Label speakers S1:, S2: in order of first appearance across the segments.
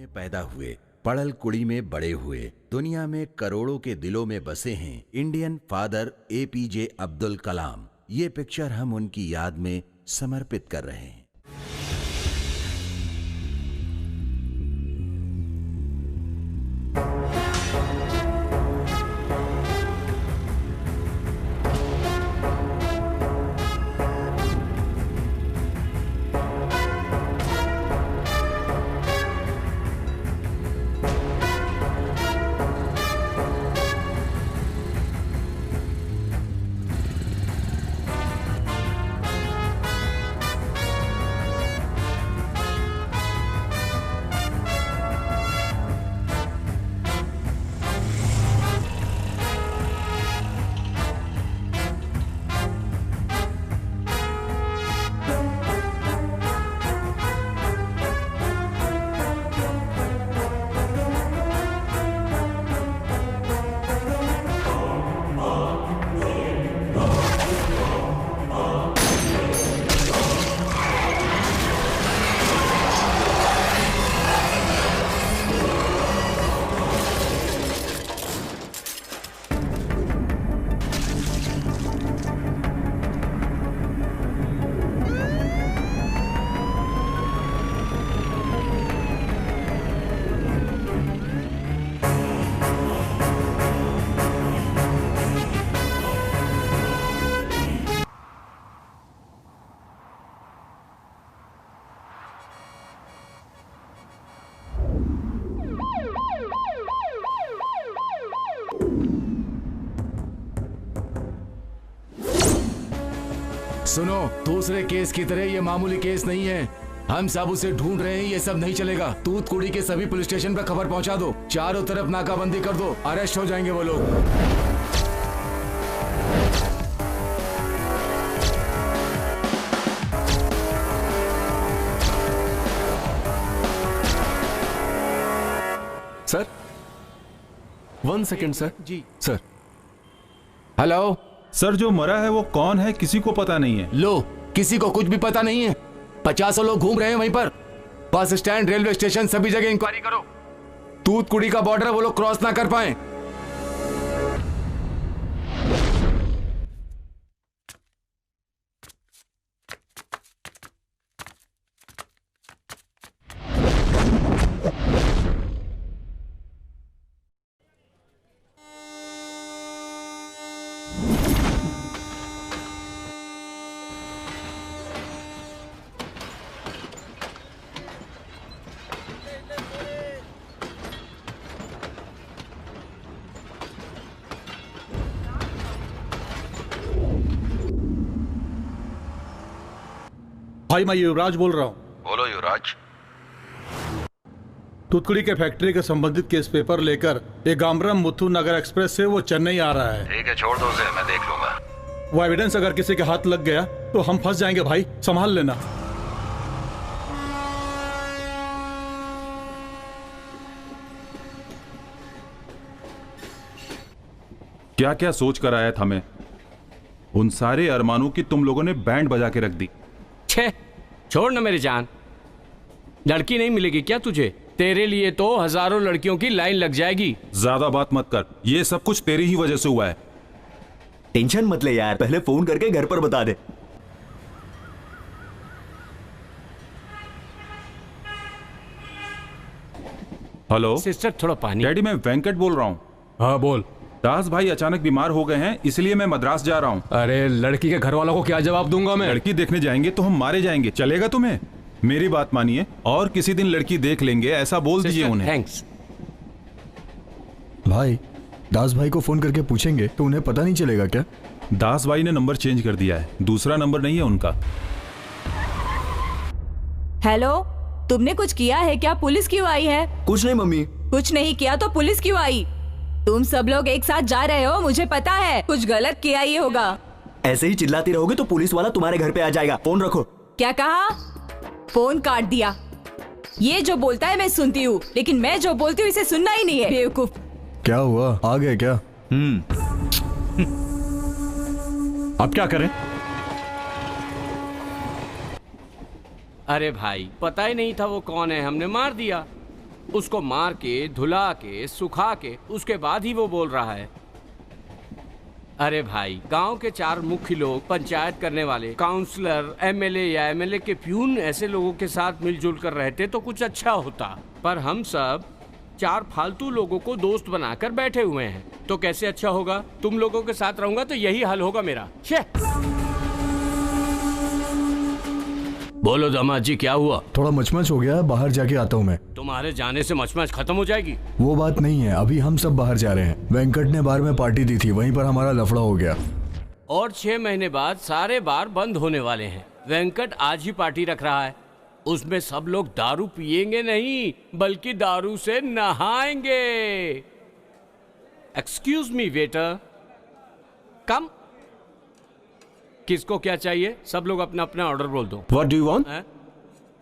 S1: में पैदा हुए, पड़ल कुड़ी में बड़े हुए, दुनिया में करोड़ों के दिलों में बसे हैं Indian father APJ Abdul Kalam. ये पिक्चर हम उनकी याद में समर्पित कर रहे हैं।
S2: सुनो, दूसरे केस की तरह ये मामूली केस नहीं है। हम सब उसे ढूंढ रहे हैं, ये सब नहीं चलेगा। तूतकुड़ी के सभी पुलिस स्टेशन पर खबर पहुंचा दो, चारों तरफ नाकाबंदी कर दो, अरेस्ट हो जाएंगे वो लोग।
S3: Sir 1 second sir.
S2: जी
S3: सर।
S2: हेलो
S4: सर, जो मरा है वो कौन है किसी को पता नहीं है।
S2: लो, किसी को कुछ भी पता नहीं है। 50 लोग घूम रहे हैं वहीं पर। बस स्टैंड, रेलवे स्टेशन, सभी जगह इंक्वायरी करो। तूतकुड़ी का बॉर्डर वो लोग क्रॉस ना कर पाए।
S5: भाई, मैं युवराज बोल रहा हूँ।
S1: बोलो युवराज।
S5: तूतकुड़ी के फैक्ट्री के संबंधित केस पेपर लेकर ये गामरम मुथु नगर एक्सप्रेस से वो चेन्नई आ रहा है।
S1: ठीक है, छोड़ दो उसे, मैं देख लूंगा।
S5: वो एविडेंस अगर किसी के हाथ लग गया तो हम फंस जाएंगे भाई, संभाल लेना।
S4: क्या क्या सोच कर आया था हमें। उन सारे अरमानों की तुम लोगों ने बैंड बजा के रख दी।
S6: छे, छोड़ ना मेरी जान। लड़की नहीं मिलेगी क्या तुझे? तेरे लिए तो हजारों लड़कियों की लाइन लग जाएगी।
S4: ज्यादा बात मत कर, ये सब कुछ तेरी ही वजह से हुआ है।
S7: टेंशन मत ले यार, पहले फोन करके घर पर बता दे।
S4: हेलो
S6: सिस्टर, थोड़ा पानी।
S4: डैडी, मैं वेंकट बोल रहा हूँ।
S2: हाँ बोल।
S4: दास भाई अचानक बीमार हो गए हैं, इसलिए मैं मद्रास जा रहा हूँ।
S2: अरे लड़की के घर वालों को क्या जवाब दूंगा मैं?
S4: लड़की देखने जाएंगे तो हम मारे जाएंगे, चलेगा तुम्हें? मेरी बात मानिए, और किसी दिन लड़की देख लेंगे, ऐसा बोल दीजिए उन्हें।
S6: थैंक्स
S3: भाई, दास भाई को फोन करके पूछेंगे तो उन्हें पता नहीं चलेगा क्या?
S4: दास भाई ने नंबर चेंज कर दिया है, दूसरा नंबर नहीं है उनका।
S8: हेलो, तुमने कुछ किया है क्या? पुलिस क्यों आई है?
S7: कुछ नहीं मम्मी।
S8: कुछ नहीं किया तो पुलिस क्यों आई? तुम सब लोग एक साथ जा रहे हो, मुझे पता है। कुछ गलत किया ही होगा।
S7: ऐसे ही चिल्लाती रहोगे तो पुलिस वाला तुम्हारे घर पे आ जाएगा। फोन रखो।
S8: क्या कहा? फोन काट दिया। ये जो बोलता है मैं सुनती हूँ, लेकिन मैं जो बोलती हूँ इसे सुनना ही नहीं है। बेवकूफ।
S3: क्या हुआ, आ गए क्या?
S5: अब क्या करें?
S6: अरे भाई, पता ही नहीं था वो कौन है, हमने मार दिया। उसको मार के, धुला के, सुखा के, उसके बाद ही वो बोल रहा है। अरे भाई, गांव के 4 मुख्य लोग, पंचायत करने वाले, काउंसलर, एमएलए या एमएलए के प्यून ऐसे लोगों के साथ मिलजुल कर रहते तो कुछ अच्छा होता। पर हम सब 4 फालतू लोगों को दोस्त बनाकर बैठे हुए हैं, तो कैसे अच्छा होगा? तुम लोगों के साथ रहूंगा तो यही हाल होगा मेरा। बोलो दामाद जी, क्या हुआ?
S3: थोड़ा मचमच हो गया, बाहर जाके आता हूँ मैं।
S6: तुम्हारे जाने से मचमच खत्म हो जाएगी?
S3: वो बात नहीं है, अभी हम सब बाहर जा रहे हैं। वेंकट ने बार में पार्टी दी थी, वहीं पर हमारा लफड़ा हो गया।
S6: और 6 महीने बाद सारे बार बंद होने वाले हैं। वेंकट आज ही पार्टी रख रहा है। उसमें सब लोग दारू पिएंगे नहीं, बल्कि दारू से नहाएंगे। एक्सक्यूज मी वेटर, कम। किसको क्या चाहिए? सब लोग अपना अपना ऑर्डर बोल दो।
S9: What do you want?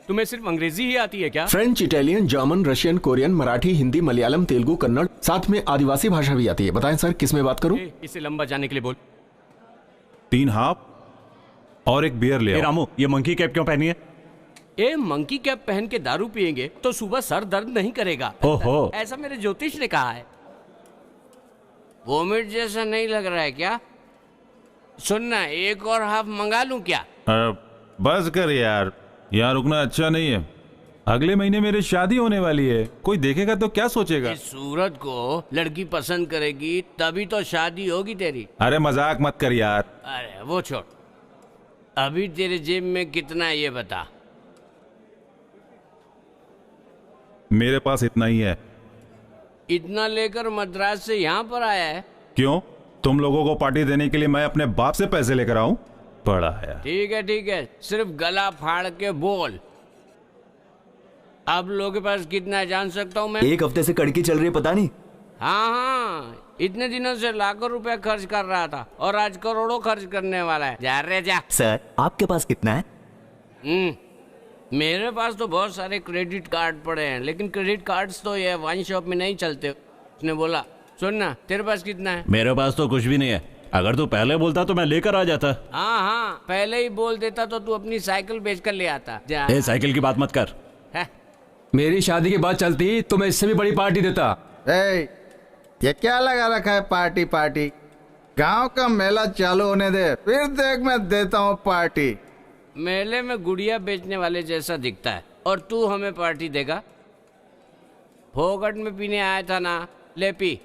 S6: तुम्हें सिर्फ अंग्रेजी ही आती है क्या?
S9: French, Italian, German, Russian, Korean, Marathi, Hindi, Malayalam, Telugu, Kannada, साथ में आदिवासी भाषा भी आती है। बताएं सर, किस में बात करूं?
S6: इसे लंबा जाने के लिए बोल।
S4: 3 हाफ और एक बियर ले आओ।
S10: रामू, ये मंकी कैप क्यों पहनी है?
S6: ए, मंकी कैप पहन के दारू पिएंगे तो सुबह सर दर्द नहीं करेगा।
S10: ओहो,
S6: ऐसा मेरे ज्योतिष ने कहा है। वोमिट जैसा नहीं लग रहा है क्या? सुनना, एक और हाफ मंगा लूं क्या?
S4: बस कर यार, यहाँ रुकना अच्छा नहीं है। अगले महीने मेरी शादी होने वाली है, कोई देखेगा तो क्या सोचेगा?
S6: इस सूरत को लड़की पसंद करेगी तभी तो शादी होगी तेरी।
S4: अरे मजाक मत कर यार।
S6: अरे वो छोड़, अभी तेरे जेब में कितना है ये बता।
S4: मेरे पास इतना ही है।
S6: इतना लेकर मद्रास से यहाँ पर आया है?
S4: क्यों? तुम लोगों को पार्टी देने के लिए मैं अपने बाप से पैसे लेकर आऊं? पड़ा है।
S6: ठीक है, सिर्फ गला फाड़ के बोल। अब लोगों के पास कितना है जान सकता हूँ मैं?
S7: 1 हफ्ते से कड़की चल रही है, पता नहीं।
S6: हाँ, इतने दिनों से लाखों रुपए खर्च कर रहा था और आज करोड़ों खर्च करने वाला है। जा रे जा।
S7: सर, आपके पास कितना है?
S6: मेरे पास तो बहुत सारे क्रेडिट कार्ड पड़े हैं, लेकिन क्रेडिट कार्ड्स तो ये वाइन शॉप में नहीं चलते। उसने बोला, सुनना, तेरे पास कितना है?
S10: मेरे पास तो कुछ भी नहीं है। अगर तू पहले बोलता तो मैं लेकर आ जाता।
S6: हाँ, पहले ही बोल देता तो तू अपनी साइकिल बेचकर ले आता। जा।
S10: ए, साइकिल की बात मत कर।
S2: मेरी शादी की बात चलती तो मैं इससे भी बड़ी पार्टी देता।
S11: ये क्या लगा रखा है पार्टी? गांव का मेला चालू होने दे, फिर देख मैं देता हूँ पार्टी।
S6: मेले में गुड़िया बेचने वाले जैसा दिखता है और तू हमें पार्टी देगा? फोकट में पीने आया था ना, ले पी।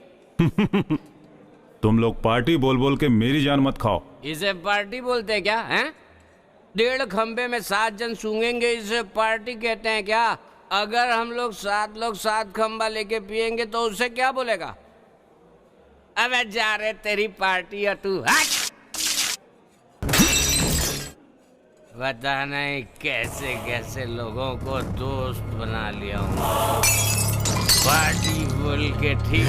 S4: तुम लोग पार्टी बोल बोल के मेरी जान मत खाओ।
S6: इसे पार्टी बोलते हैं क्या? हैं? 1.5 खंबे में 7 जन सूंघेंगे, इसे पार्टी कहते हैं क्या? अगर हम लोग 7 खंबा लेके पिएंगे तो उससे क्या बोलेगा? अबे जा रे, तेरी पार्टी है तू। पता नहीं कैसे कैसे लोगों को दोस्त बना लिया हूँ, पार्टी बोल के। ठीक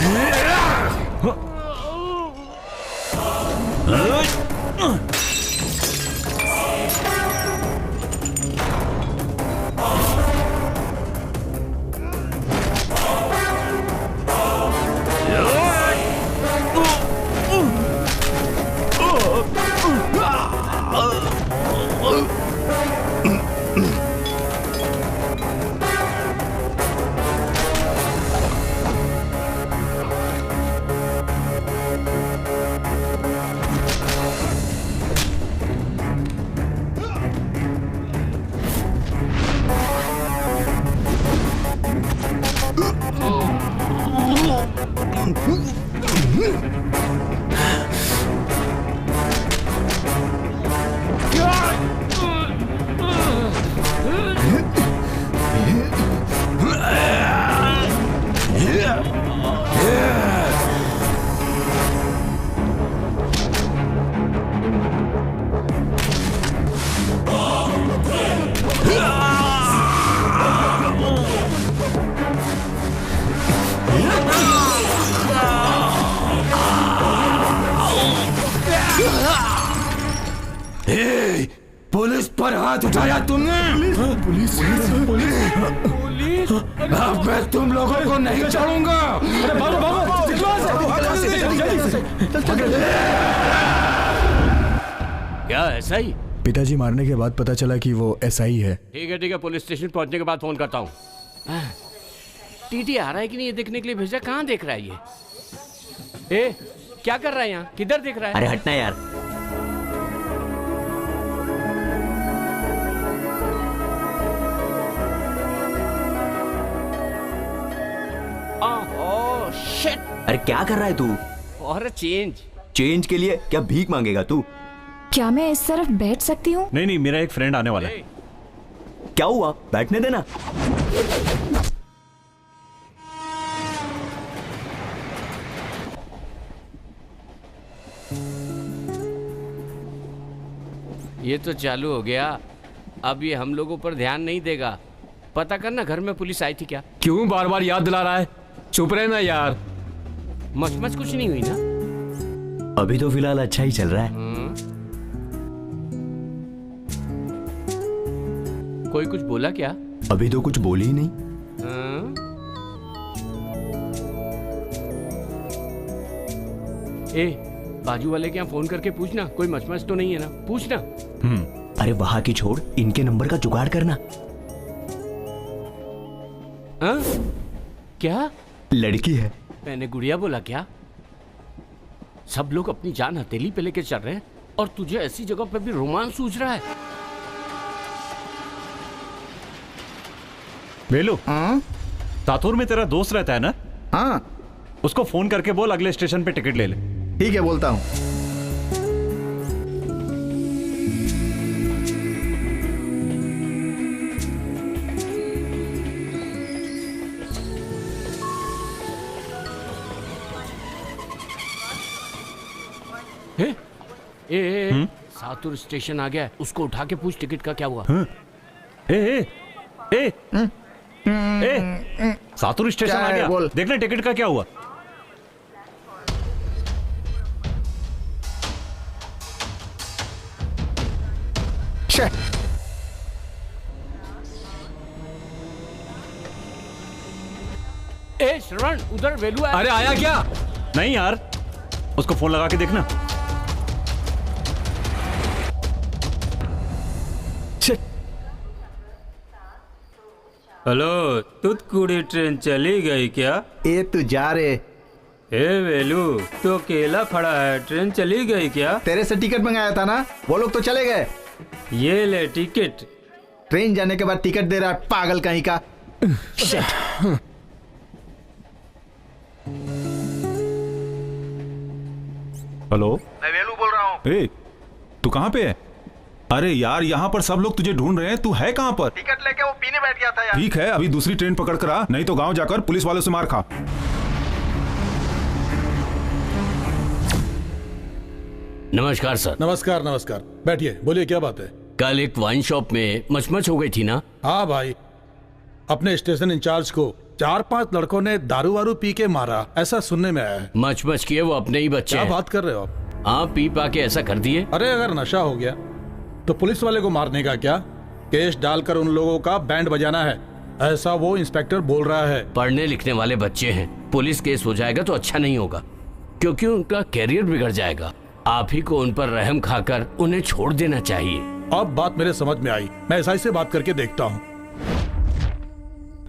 S2: पुलिस पर हाथ उठाया तुमने? पुलिस? अब मैं तुम लोगों को नहीं छोड़ूंगा।
S6: क्या ऐसा ही?
S3: पिताजी मारने के बाद पता चला कि वो SI है।
S6: ठीक है, पुलिस स्टेशन पहुंचने के बाद फोन करता हूँ। टीटी आ रहा है कि नहीं ये देखने के लिए भेजा। कहाँ देख रहा है ये? ए, क्या कर रहा है यहाँ? किधर देख रहा है?
S7: अरे हटना यार।
S6: Oh shit.
S7: अरे क्या कर रहा है तू?
S6: और चेंज
S7: चेंज के लिए क्या भीख मांगेगा तू?
S8: क्या मैं इस तरफ बैठ सकती हूँ?
S10: नहीं नहीं, मेरा एक फ्रेंड आने वाला है।
S7: क्या हुआ? बैठने देना।
S6: ये तो चालू हो गया। अब ये हम लोगों पर ध्यान नहीं देगा। पता करना घर में पुलिस आई थी क्या?
S2: क्यों बार बार याद दिला रहा है? चुप रहना यार।
S6: मचमच कुछ नहीं हुई ना?
S7: अभी तो फिलहाल अच्छा ही चल रहा है।
S6: कोई कुछ बोला क्या?
S7: अभी तो कुछ बोली ही नहीं।
S6: ए, बाजू वाले के यहाँ फोन करके पूछना कोई मचमच तो नहीं है ना। पूछना।
S7: अरे वहां की छोड़, इनके नंबर का जुगाड़ करना।
S6: क्या?
S7: लड़की है।
S6: मैंने गुड़िया बोला क्या? सब लोग अपनी जान हथेली पे लेके चल रहे हैं और तुझे ऐसी जगह पे भी रोमांस सूझ रहा है।
S10: वेलू, सातूर में तेरा दोस्त रहता है ना?
S11: हाँ।
S10: उसको फोन करके बोल अगले स्टेशन पे टिकट ले ले।
S11: ठीक है, बोलता हूँ।
S6: सातुर स्टेशन आ गया, उसको उठा के पूछ टिकट का क्या हुआ।
S10: सातुर स्टेशन आ गया, देखना टिकट का क्या हुआ।
S6: श्रवण, उधर वेलू आया।
S2: अरे आया क्या?
S10: नहीं यार, उसको फोन लगा के देखना।
S12: हेलो, तुतकुड़ी ट्रेन चली गई क्या?
S11: ए तू जा रे।
S12: ए वेलू, तो अकेला खड़ा है, ट्रेन चली गई क्या?
S11: तेरे से टिकट मंगाया था ना, वो लोग तो चले गए।
S12: ये ले टिकट।
S11: ट्रेन जाने के बाद टिकट दे रहा है, पागल कहीं का।
S4: हेलो,
S11: मैं वेलू बोल रहा हूँ।
S4: ए, तू कहाँ पे है? अरे यार, यहाँ पर सब लोग तुझे ढूंढ रहे हैं, तू है कहाँ पर?
S11: टिकट लेके वो पीने बैठ गया था यार।
S4: ठीक है, अभी दूसरी ट्रेन पकड़ कर आ, नहीं तो गांव जाकर पुलिस वालों से मार खा।
S6: नमस्कार सर।
S5: नमस्कार नमस्कार, बैठिए, बोलिए क्या बात है?
S6: कल एक वाइन शॉप में मचमच हो गई थी ना?
S5: हाँ भाई, अपने स्टेशन इंचार्ज को 4-5 लड़कों ने दारू वारू पी के मारा, ऐसा सुनने में आया है।
S6: मचमच किए वो अपने ही बच्चे।
S5: क्या बात कर रहे हो आप?
S6: हाँ, पी पा के ऐसा कर दिए।
S5: अरे अगर नशा हो गया तो पुलिस वाले को मारने का क्या? केस डालकर उन लोगों का बैंड बजाना है, ऐसा वो इंस्पेक्टर बोल रहा है।
S6: पढ़ने लिखने वाले बच्चे हैं, पुलिस केस हो जाएगा तो अच्छा नहीं होगा, क्योंकि उनका कैरियर बिगड़ जाएगा। आप ही को उन पर रहम खाकर उन्हें छोड़ देना चाहिए।
S5: अब बात मेरे समझ में आई, मैं एसआई से बात करके देखता हूँ।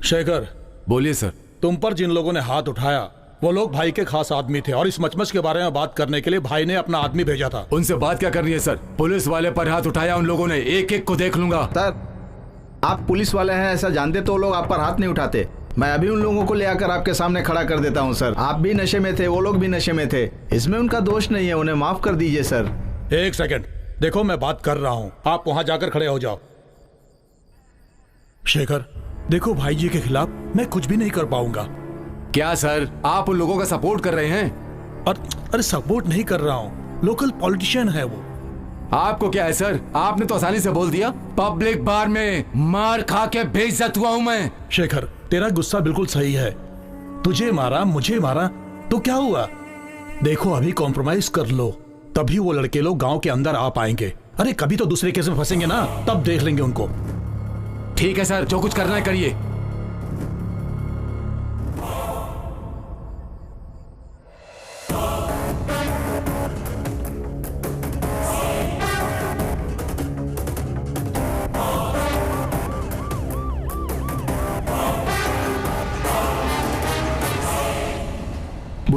S5: शेखर,
S2: बोलिए सर।
S5: तुम पर जिन लोगों ने हाथ उठाया वो लोग भाई के खास आदमी थे और इस मचमच के बारे में बात करने के लिए भाई ने अपना आदमी भेजा था।
S2: उनसे बात क्या करनी है सर? पुलिस वाले पर हाथ उठाया उन लोगों ने, एक एक को देख लूंगा।
S11: सर, आप पुलिस वाले हैं ऐसा जानते तो लोग आप पर हाथ नहीं उठाते। मैं अभी उन लोगों को ले आकर आपके सामने खड़ा कर देता हूं सर। आप भी नशे में थे, वो लोग भी नशे में थे, इसमें उनका दोष नहीं है, उन्हें माफ कर दीजिए सर।
S5: एक सेकंड, देखो मैं बात कर रहा हूं, आप वहां जाकर खड़े हो जाओ। शेखर, देखो भाई जी के खिलाफ मैं कुछ भी नहीं कर पाऊंगा।
S2: क्या सर, आप उन लोगों का सपोर्ट कर रहे हैं?
S5: अरे सपोर्ट नहीं कर रहा हूं, लोकल पॉलिटिशियन है वो।
S2: आपको क्या है सर? आपने तो आसानी से बोल दिया। पब्लिक बार में मार खा के बेइज्जत हुआ हूं मैं।
S5: शेखर, तेरा गुस्सा बिल्कुल सही है। तुझे मारा, मुझे मारा तो क्या हुआ? देखो अभी कॉम्प्रोमाइज कर लो, तभी वो लड़के लोग गांव के अंदर आ पाएंगे। अरे कभी तो दूसरे केस में फंसेंगे ना, तब देख लेंगे उनको।
S2: ठीक है सर, जो कुछ करना है करिए।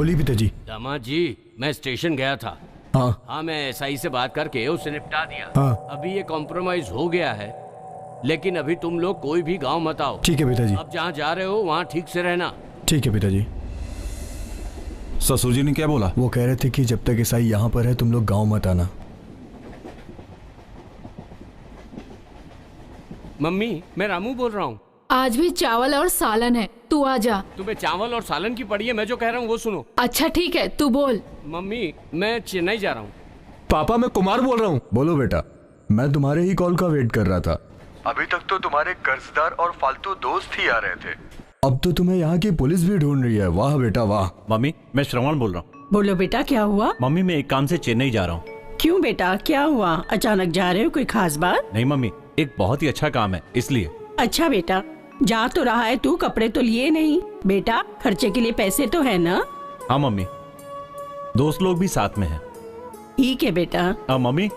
S3: बोलिए पिताजी।
S6: दामाद जी, मैं स्टेशन गया था।
S3: हाँ
S6: मैं एसआई से बात करके उसे निपटा दिया।
S3: हाँ।
S6: अभी ये कॉम्प्रोमाइज हो गया है, लेकिन अभी तुम लोग कोई भी गांव मत आओ।
S3: ठीक है पिताजी।
S6: अब जहाँ जा रहे हो वहाँ ठीक से रहना।
S3: ठीक है पिताजी।
S4: ससुर जी ने क्या बोला?
S3: वो कह रहे थे कि जब तक ईसाई यहाँ पर है तुम लोग गांव मत आना।
S6: मम्मी, मैं रामू बोल रहा हूँ।
S13: आज भी चावल और सालन है, तू आ जा।
S6: तुम्हें चावल और सालन की पड़ी है, मैं जो कह रहा हूँ वो सुनो।
S13: अच्छा ठीक है, तू बोल।
S6: मम्मी, मैं चेन्नई जा रहा हूँ।
S3: पापा, मैं कुमार बोल रहा हूँ। बोलो बेटा, मैं तुम्हारे ही कॉल का वेट कर रहा था।
S14: अभी तक तो तुम्हारे कर्जदार और फालतू दोस्त ही आ रहे थे।
S3: अब तो तुम्हें यहाँ की पुलिस भी ढूंढ रही है। वाह बेटा वाह।
S10: मम्मी, मैं श्रवण बोल रहा हूँ।
S15: बोलो बेटा, क्या हुआ?
S10: मम्मी, मैं एक काम से चेन्नई जा रहा हूँ।
S15: क्यों बेटा, क्या हुआ? अचानक जा रहे हो, कोई खास बात?
S10: नहीं मम्मी, एक बहुत ही अच्छा काम है इसलिए।
S15: अच्छा बेटा, जा तो रहा है तू, कपड़े तो लिए नहीं। बेटा, खर्चे के लिए पैसे तो है ना?
S10: हाँ मम्मी, दोस्त लोग भी साथ में हैं।
S15: ठीक है बेटा।
S10: मम्मी,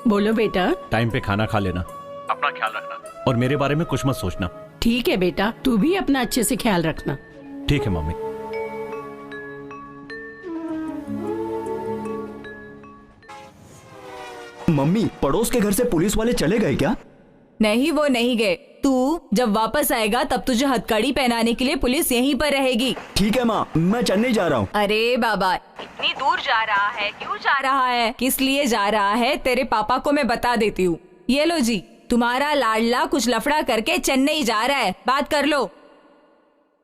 S15: बोलो बेटा।
S10: टाइम पे खाना खा लेना, अपना ख्याल रखना और मेरे बारे में कुछ मत सोचना।
S15: ठीक है बेटा, तू भी अपना अच्छे से ख्याल रखना।
S10: ठीक है मम्मी।
S7: मम्मी, पड़ोस के घर से पुलिस वाले चले गए क्या?
S8: नहीं, वो नहीं गए। तू जब वापस आएगा तब तुझे हथकड़ी पहनाने के लिए पुलिस यहीं पर रहेगी।
S7: ठीक है माँ, मैं चेन्नई जा रहा हूँ।
S8: अरे बाबा, इतनी दूर जा रहा है, क्यों जा रहा है, किस लिए जा रहा है, तेरे पापा को मैं बता देती हूँ। ये लो जी, तुम्हारा लाडला कुछ लफड़ा करके चेन्नई जा रहा है, बात कर लो।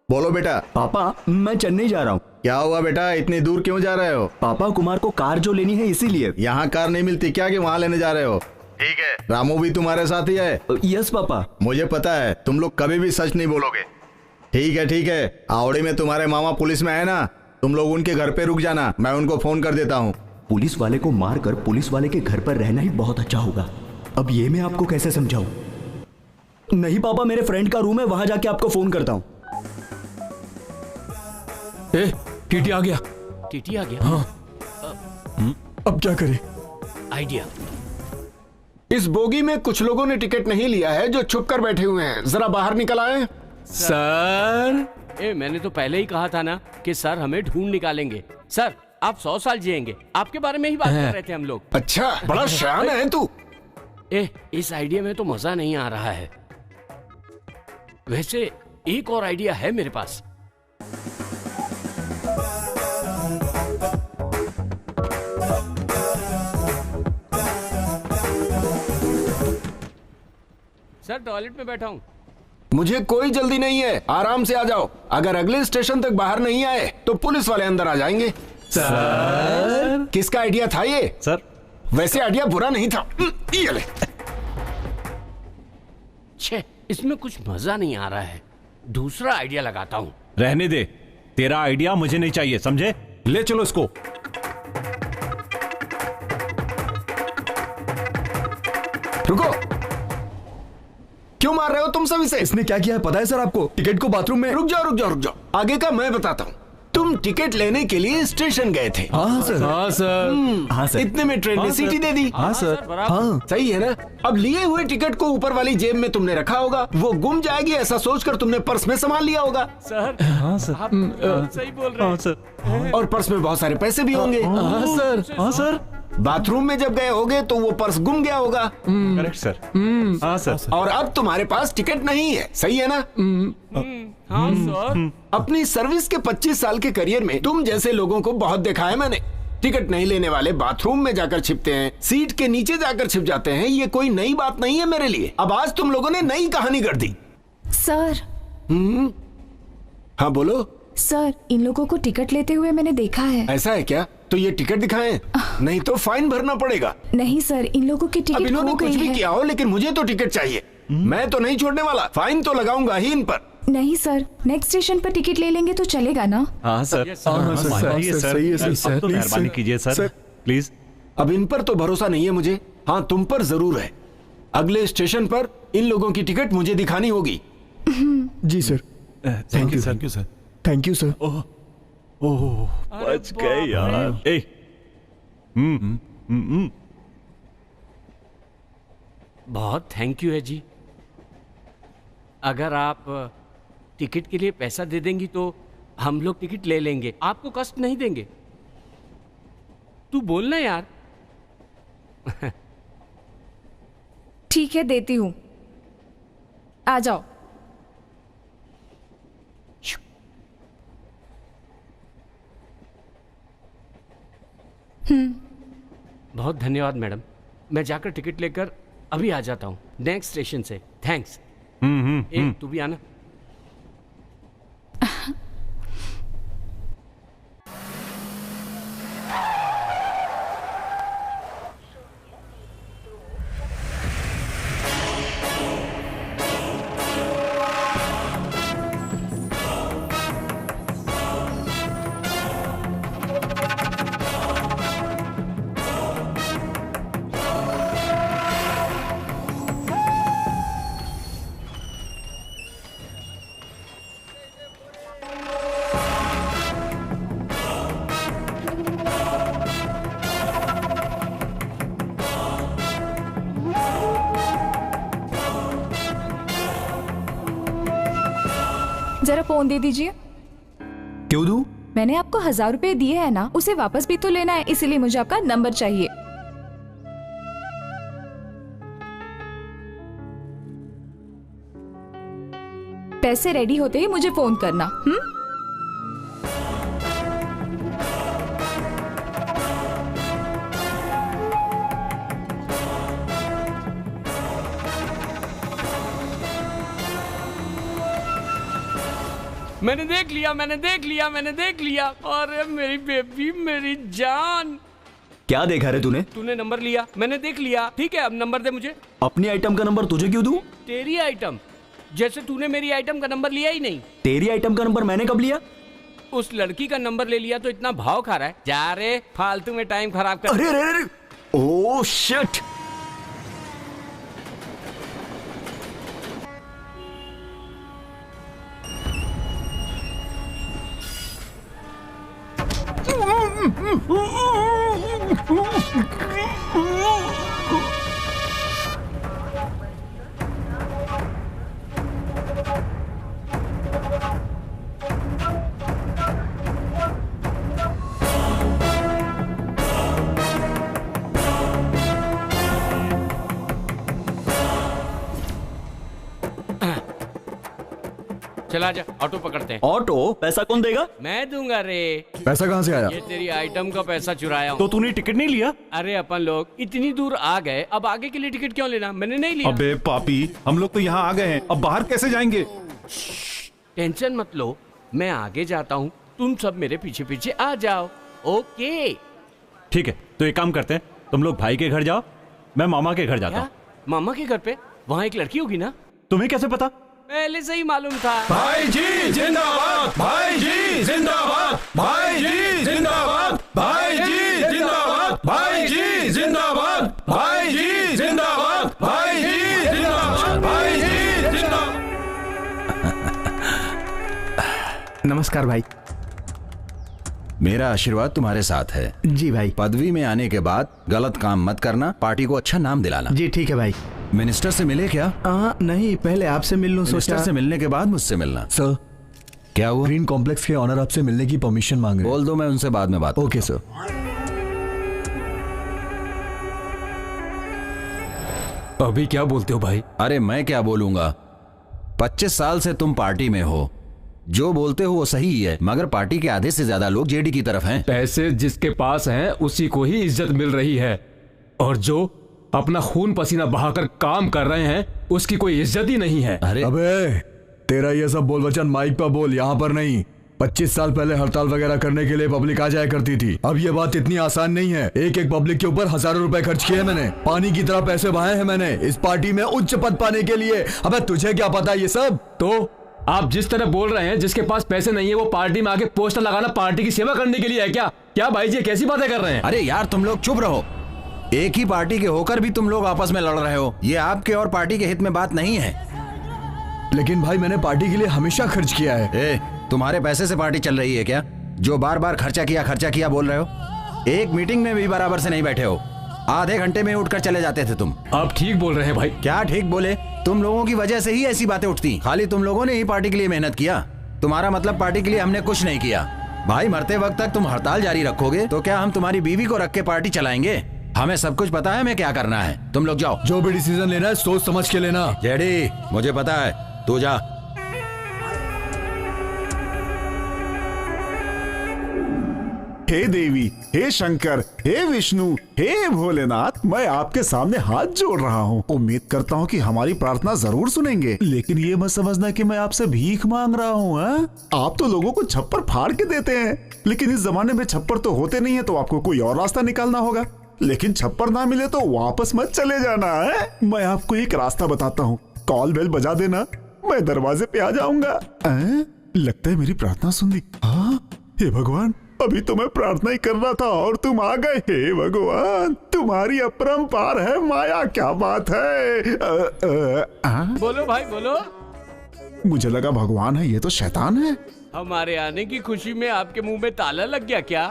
S11: बोलो बेटा।
S7: पापा, मैं चेन्नई जा रहा हूँ।
S11: क्या हुआ बेटा, इतनी दूर क्यों जा रहे हो?
S7: पापा, कुमार को कार जो लेनी है इसीलिए।
S11: यहाँ कार नहीं मिलती क्या कि वहाँ लेने जा रहे हो? ठीक है, रामू भी तुम्हारे साथ ही है?
S7: Yes papa.
S11: मुझे पता है तुम लोग कभी भी सच नहीं बोलोगे। ठीक है, आवड़ी में तुम्हारे मामा पुलिस में है ना, तुम लोग उनके घर पे रुक जाना, मैं उनको फोन कर देता हूँ।
S7: पुलिस वाले को मारकर पुलिस वाले के घर पर रहना ही बहुत अच्छा होगा। अब ये मैं आपको कैसे समझाऊं? नहीं पापा, मेरे फ्रेंड का रूम है, वहां जाके आपको फोन करता हूँ।
S5: टीटी आ गया।
S6: टीटी आ गया?
S3: हाँ। अब क्या करें?
S6: आइडिया।
S9: इस बोगी में कुछ लोगों ने टिकट नहीं लिया है जो छुप कर बैठे हुए हैं, जरा बाहर निकल आए।
S6: सर, मैंने तो पहले ही कहा था ना कि सर हमें ढूंढ निकालेंगे। सर, आप 100 साल जिएंगे, आपके बारे में ही बात कर रहे थे हम लोग।
S9: अच्छा, बड़ा शान है तू।
S6: इस आइडिया में तो मजा नहीं आ रहा है। वैसे एक और आइडिया है मेरे पास। सर, टॉयलेट में बैठा हूँ।
S9: मुझे कोई जल्दी नहीं है, आराम से आ जाओ। अगर अगले स्टेशन तक बाहर नहीं आए तो पुलिस वाले अंदर आ जाएंगे।
S10: सर,
S9: किसका आइडिया था ये?
S10: सर,
S9: वैसे आइडिया बुरा नहीं था। ये ले।
S6: छे, इसमें कुछ मजा नहीं आ रहा है, दूसरा आइडिया लगाता हूँ।
S10: रहने दे, तेरा आइडिया मुझे नहीं चाहिए, समझे?
S5: ले चलो इसको।
S9: रुको, क्यों मार रहे हो तुम सब इसे?
S3: इसने क्या किया है पता है सर आपको? टिकट को बाथरूम में।
S9: रुक जाओ, आगे का मैं बताता हूँ। तुम टिकट लेने के लिए स्टेशन गए थे।
S3: हाँ सर।
S5: हाँ सर।
S3: हाँ सर।
S9: इतने में ट्रेन ने सीटी दे दी।
S3: हाँ सर। हाँ
S9: सही है ना? अब लिए हुए टिकट को ऊपर वाली जेब में तुमने रखा होगा, वो गुम जाएगी ऐसा सोचकर तुमने पर्स में संभाल लिया होगा।
S6: सर,
S5: हाँ सर,
S6: आप सही बोल रहे हैं।
S10: हाँ सर।
S9: और पर्स में बहुत सारे पैसे भी होंगे।
S5: हाँ सर। हाँ सर।
S9: बाथरूम में जब गए होगे तो वो पर्स गुम गया होगा।
S10: Correct sir. हाँ सर।
S9: और अब तुम्हारे पास टिकट नहीं है, सही है ना?
S6: हाँ सर।
S9: अपनी सर्विस के 25 साल के करियर में तुम जैसे लोगों को बहुत देखा है मैंने। टिकट नहीं लेने वाले बाथरूम में जाकर छिपते हैं, सीट के नीचे जाकर छिप जाते हैं। ये कोई नई बात नहीं है मेरे लिए। अब आज तुम लोगों ने नई कहानी कर दी।
S8: सर।
S9: हाँ बोलो।
S8: सर, इन लोगों को टिकट लेते हुए मैंने देखा है।
S9: ऐसा है क्या? तो ये टिकट दिखाएं, नहीं तो फाइन भरना पड़ेगा।
S8: नहीं सर, इन लोगों की टिकट
S9: अब इन्होंने
S8: खो गई
S9: कुछ भी
S8: है।
S9: किया हो, लेकिन मुझे तो टिकट चाहिए। मैं तो नहीं छोड़ने वाला, फाइन तो लगाऊंगा ही इन पर।
S8: नहीं सर, नेक्स्ट स्टेशन पर टिकट ले लेंगे तो चलेगा ना?
S10: हाँ सर।
S3: सर,
S10: तो मेहरबानी कीजिए सर, प्लीज।
S9: अब इन पर तो भरोसा नहीं है मुझे। हाँ, तुम पर जरूर है। अगले स्टेशन पर इन लोगों की टिकट मुझे दिखानी होगी।
S3: जी sir.
S4: Thank you sir.
S3: Thank you sir.
S10: Oh, बच गए यार।
S6: बहुत थैंक यू है जी। अगर आप टिकट के लिए पैसा दे देंगी तो हम लोग टिकट ले लेंगे, आपको कष्ट नहीं देंगे। तू बोलना यार।
S8: ठीक है, देती हूँ, आ जाओ।
S6: बहुत धन्यवाद मैडम, मैं जाकर टिकट लेकर अभी आ जाता हूँ नेक्स्ट स्टेशन से। थैंक्स। तू भी आना।
S8: जरा फोन दे दीजिए।
S3: क्यों दूं?
S8: मैंने आपको 1000 रुपए दिए हैं ना, उसे वापस भी तो लेना है, इसीलिए मुझे आपका नंबर चाहिए। पैसे रेडी होते ही मुझे फोन करना।
S6: मैंने देख लिया, मैंने देख लिया, मैंने देख लिया। अरे मेरी बेबी, मेरी जान।
S7: क्या देखा रे तूने?
S6: तूने नंबर लिया, मैंने देख लिया। ठीक है, अब नंबर दे मुझे।
S7: अपनी आइटम का नंबर तुझे क्यों दूं?
S6: तेरी आइटम? जैसे तूने मेरी आइटम का नंबर लिया ही नहीं।
S7: तेरी आइटम का नंबर मैंने कब लिया?
S6: उस लड़की का नंबर ले लिया तो इतना भाव खा रहा है। जा रे, फालतू में टाइम खराब कर।
S7: अरे अरे अरे, ओह शिट।
S6: चला जा, ऑटो पकड़ते हैं।
S7: ऑटो? पैसा कौन देगा?
S6: मैं दूंगा रे।
S3: पैसा कहाँ से आया?
S6: ये तेरी आइटम का पैसा चुराया हूँ।
S10: तो तूने टिकट नहीं लिया?
S6: अरे अपन लोग इतनी दूर आ गए, अब आगे के लिए टिकट क्यों लेना? मैंने नहीं लिया।
S4: अबे पापी, हम लोग तो यहाँ आ गए हैं, अब बाहर कैसे जाएंगे?
S6: टेंशन मत लो, मैं आगे जाता हूँ, तुम सब मेरे पीछे पीछे आ जाओ। ओके
S10: ठीक है, तो एक काम करते हैं, तुम लोग भाई के घर जाओ, मैं मामा के घर जाता हूँ।
S6: मामा के घर पे? वहाँ एक लड़की होगी ना?
S10: तुम्हें कैसे पता?
S6: पहले से ही मालूम था।
S5: भाई जी जिंदाबाद, भाई जी जिंदाबाद, भाई जी जिंदाबाद, भाई जी जिंदाबाद, भाई जी जिंदाबाद, भाई जी जिंदाबाद, भाई जी जिंदाबाद, भाई जी जिंदाबाद।
S11: नमस्कार भाई।
S1: मेरा आशीर्वाद तुम्हारे साथ है।
S11: जी भाई।
S1: पदवी में आने के बाद गलत काम मत करना, पार्टी को अच्छा नाम दिलाना।
S11: जी ठीक है भाई।
S1: मिनिस्टर से मिले क्या?
S11: नहीं, पहले आपसे मिल लूं सोचा।
S1: मिनिस्टर से मिलने के बाद मुझसे मिलना।
S3: सर,
S1: क्या हुआ?
S3: ग्रीन कॉम्प्लेक्स के ऑनर आपसे मिलने की परमिशन मांग रहे हैं।
S1: बोल दो, मैं उनसे बाद में बात।
S3: Okay sir.
S2: अभी क्या बोलते हो भाई?
S1: अरे मैं क्या बोलूंगा, 25 साल से तुम पार्टी में हो, जो बोलते हो वो सही ही है, मगर पार्टी के आधे से ज्यादा लोग जेडी की तरफ हैं।
S2: पैसे जिसके पास हैं उसी को ही इज्जत मिल रही है, और जो अपना खून पसीना बहाकर काम कर रहे हैं उसकी कोई इज्जत ही नहीं है।
S1: अरे
S3: अबे, तेरा ये सब बोल वचन माइक पर बोल, यहाँ पर नहीं। 25 साल पहले हड़ताल वगैरह करने के लिए पब्लिक आ जाया करती थी। अब ये बात इतनी आसान नहीं है। एक एक पब्लिक के ऊपर हजारों रुपए खर्च किए मैंने, पानी की तरह पैसे बहाए हैं मैंने इस पार्टी में उच्च पद पाने के लिए। अबे तुझे क्या पता ये सब?
S2: तो आप जिस तरह बोल रहे हैं, जिसके पास पैसे नहीं है वो पार्टी में आके पोस्टर लगाना पार्टी की सेवा करने के लिए है क्या? क्या भाई जी कैसी बातें कर रहे हैं?
S1: अरे यार तुम लोग चुप रहो, एक ही पार्टी के होकर भी तुम लोग आपस में लड़ रहे हो। ये आपके और पार्टी के हित में बात नहीं है।
S3: लेकिन भाई मैंने पार्टी के लिए हमेशा खर्च किया है।
S1: तुम्हारे पैसे से पार्टी चल रही है क्या, जो बार बार खर्चा किया बोल रहे हो? एक मीटिंग में भी बराबर से नहीं बैठे हो, आधे घंटे में उठकर चले जाते थे तुम।
S2: आप ठीक बोल रहे हैं भाई।
S1: क्या ठीक बोले? तुम लोगों की वजह से ही ऐसी बातें उठती। खाली तुम लोगों ने ही पार्टी के लिए मेहनत किया। तुम्हारा मतलब पार्टी के लिए हमने कुछ नहीं किया। भाई मरते वक्त तक तुम हड़ताल जारी रखोगे तो क्या हम तुम्हारी बीवी को रख के पार्टी चलाएंगे? हमें सब कुछ पता है हमें क्या करना है। तुम लोग जाओ।
S3: जो भी डिसीजन लेना है सोच समझ के लेना।
S1: जेडी मुझे पता है, तू जा।
S16: हे देवी, हे शंकर, हे विष्णु, हे भोलेनाथ, मैं आपके सामने हाथ जोड़ रहा हूँ। उम्मीद करता हूँ कि हमारी प्रार्थना जरूर सुनेंगे, लेकिन ये मत समझना कि मैं आपसे भीख मांग रहा हूँ। आप तो लोगों को छप्पर फाड़ के देते हैं, लेकिन इस जमाने में छप्पर तो होते नहीं है, तो आपको कोई और रास्ता निकालना होगा। लेकिन छप्पर ना मिले तो वापस मत चले जाना है। मैं आपको एक रास्ता बताता हूँ, कॉल बेल बजा देना, मैं दरवाजे पे आ जाऊंगा। लगता है मेरी प्रार्थना सुन ली। हाँ, हे भगवान, अभी तो मैं प्रार्थना ही कर रहा था और तुम आ गए। हे भगवान, तुम्हारी अपरंपार है माया, क्या बात है।
S6: बोलो भाई बोलो।
S16: मुझे लगा भगवान है, ये तो शैतान है।
S6: हमारे आने की खुशी में आपके मुंह में ताला लग गया क्या?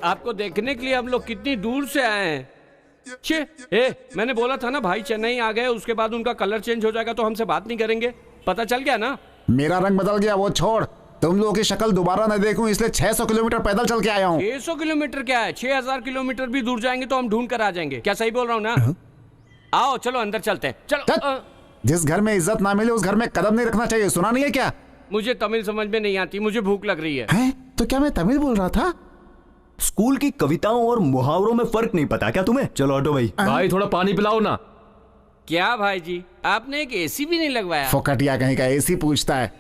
S6: आपको देखने के लिए हम लोग कितनी दूर से आए हैं। मैंने बोला था ना भाई चेन्नई आ गए, उसके बाद उनका कलर चेंज हो जाएगा तो हमसे बात नहीं करेंगे। पता चल गया ना?
S16: मेरा रंग बदल गया, वो छोड़। तुम लोगों की शक्ल दोबारा न देखूं, इसलिए 600 किलोमीटर पैदल चल के आया हूँ।
S6: 600 किलोमीटर क्या है, 6000 किलोमीटर भी दूर जाएंगे तो हम ढूंढ कर आ जाएंगे। क्या सही बोल रहा हूँ ना? आओ चलो अंदर चलते हैं। चलो।
S16: जिस घर में इज्जत ना मिले उस घर में कदम नहीं रखना चाहिए, सुना नहीं है क्या?
S6: मुझे तमिल समझ में नहीं आती, मुझे भूख लग रही है।
S16: तो क्या मैं तमिल बोल रहा था?
S7: स्कूल की कविताओं और मुहावरों में फर्क नहीं पता क्या तुम्हें? चलो ऑटो भाई।
S2: भाई थोड़ा पानी पिलाओ ना।
S6: क्या भाई जी, आपने एक एसी भी नहीं लगवाया?
S16: फोकटिया कहीं का एसी पूछता है।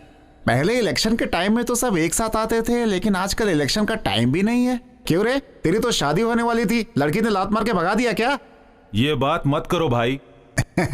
S16: पहले इलेक्शन के टाइम में तो सब एक साथ आते थे, लेकिन आजकल इलेक्शन का टाइम भी नहीं है। क्यों रे, तेरी तो शादी होने वाली थी, लड़की ने लात मार के भगा दिया क्या?
S4: ये बात मत करो भाई।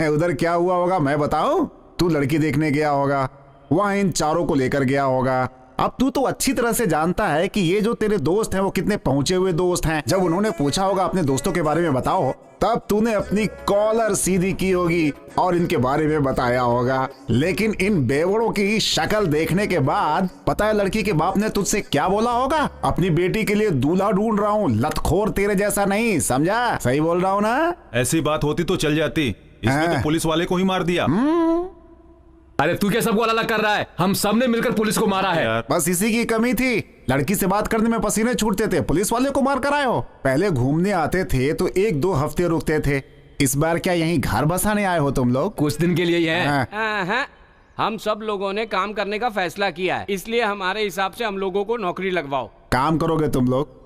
S16: उधर क्या हुआ होगा मैं बताऊं? तू लड़की देखने गया होगा, वहां इन चारों को लेकर गया होगा। अब तू तो अच्छी तरह से जानता है कि ये जो तेरे दोस्त हैं वो कितने पहुंचे हुए दोस्त हैं। जब उन्होंने पूछा होगा अपने दोस्तों के बारे में बताओ, तब तूने अपनी कॉलर सीधी की होगी और इनके बारे में बताया होगा। लेकिन इन बेवड़ों की शक्ल देखने के बाद पता है लड़की के बाप ने तुझसे क्या बोला होगा? अपनी बेटी के लिए दूल्हा ढूंढ रहा हूँ, लतखोर तेरे जैसा नहीं, समझा? सही बोल रहा हूँ ना?
S4: ऐसी बात होती तो चल जाती, इसने तो पुलिस वाले को ही मार दिया।
S2: अरे तू क्या सबको अलग कर रहा है? हम सब ने मिलकर पुलिस को मारा है।
S16: बस इसी की कमी थी, लड़की से बात करने में पसीने छूटते थे, पुलिस वाले को मार कर आए हो। पहले घूमने आते थे तो 1-2 हफ्ते रुकते थे, इस बार क्या यहीं घर बसाने आए हो तुम लोग?
S2: कुछ दिन के लिए ही है।
S6: हम सब लोगों ने काम करने का फैसला किया है, इसलिए हमारे हिसाब से हम लोगों को नौकरी लगवाओ।
S16: काम करोगे तुम लोग?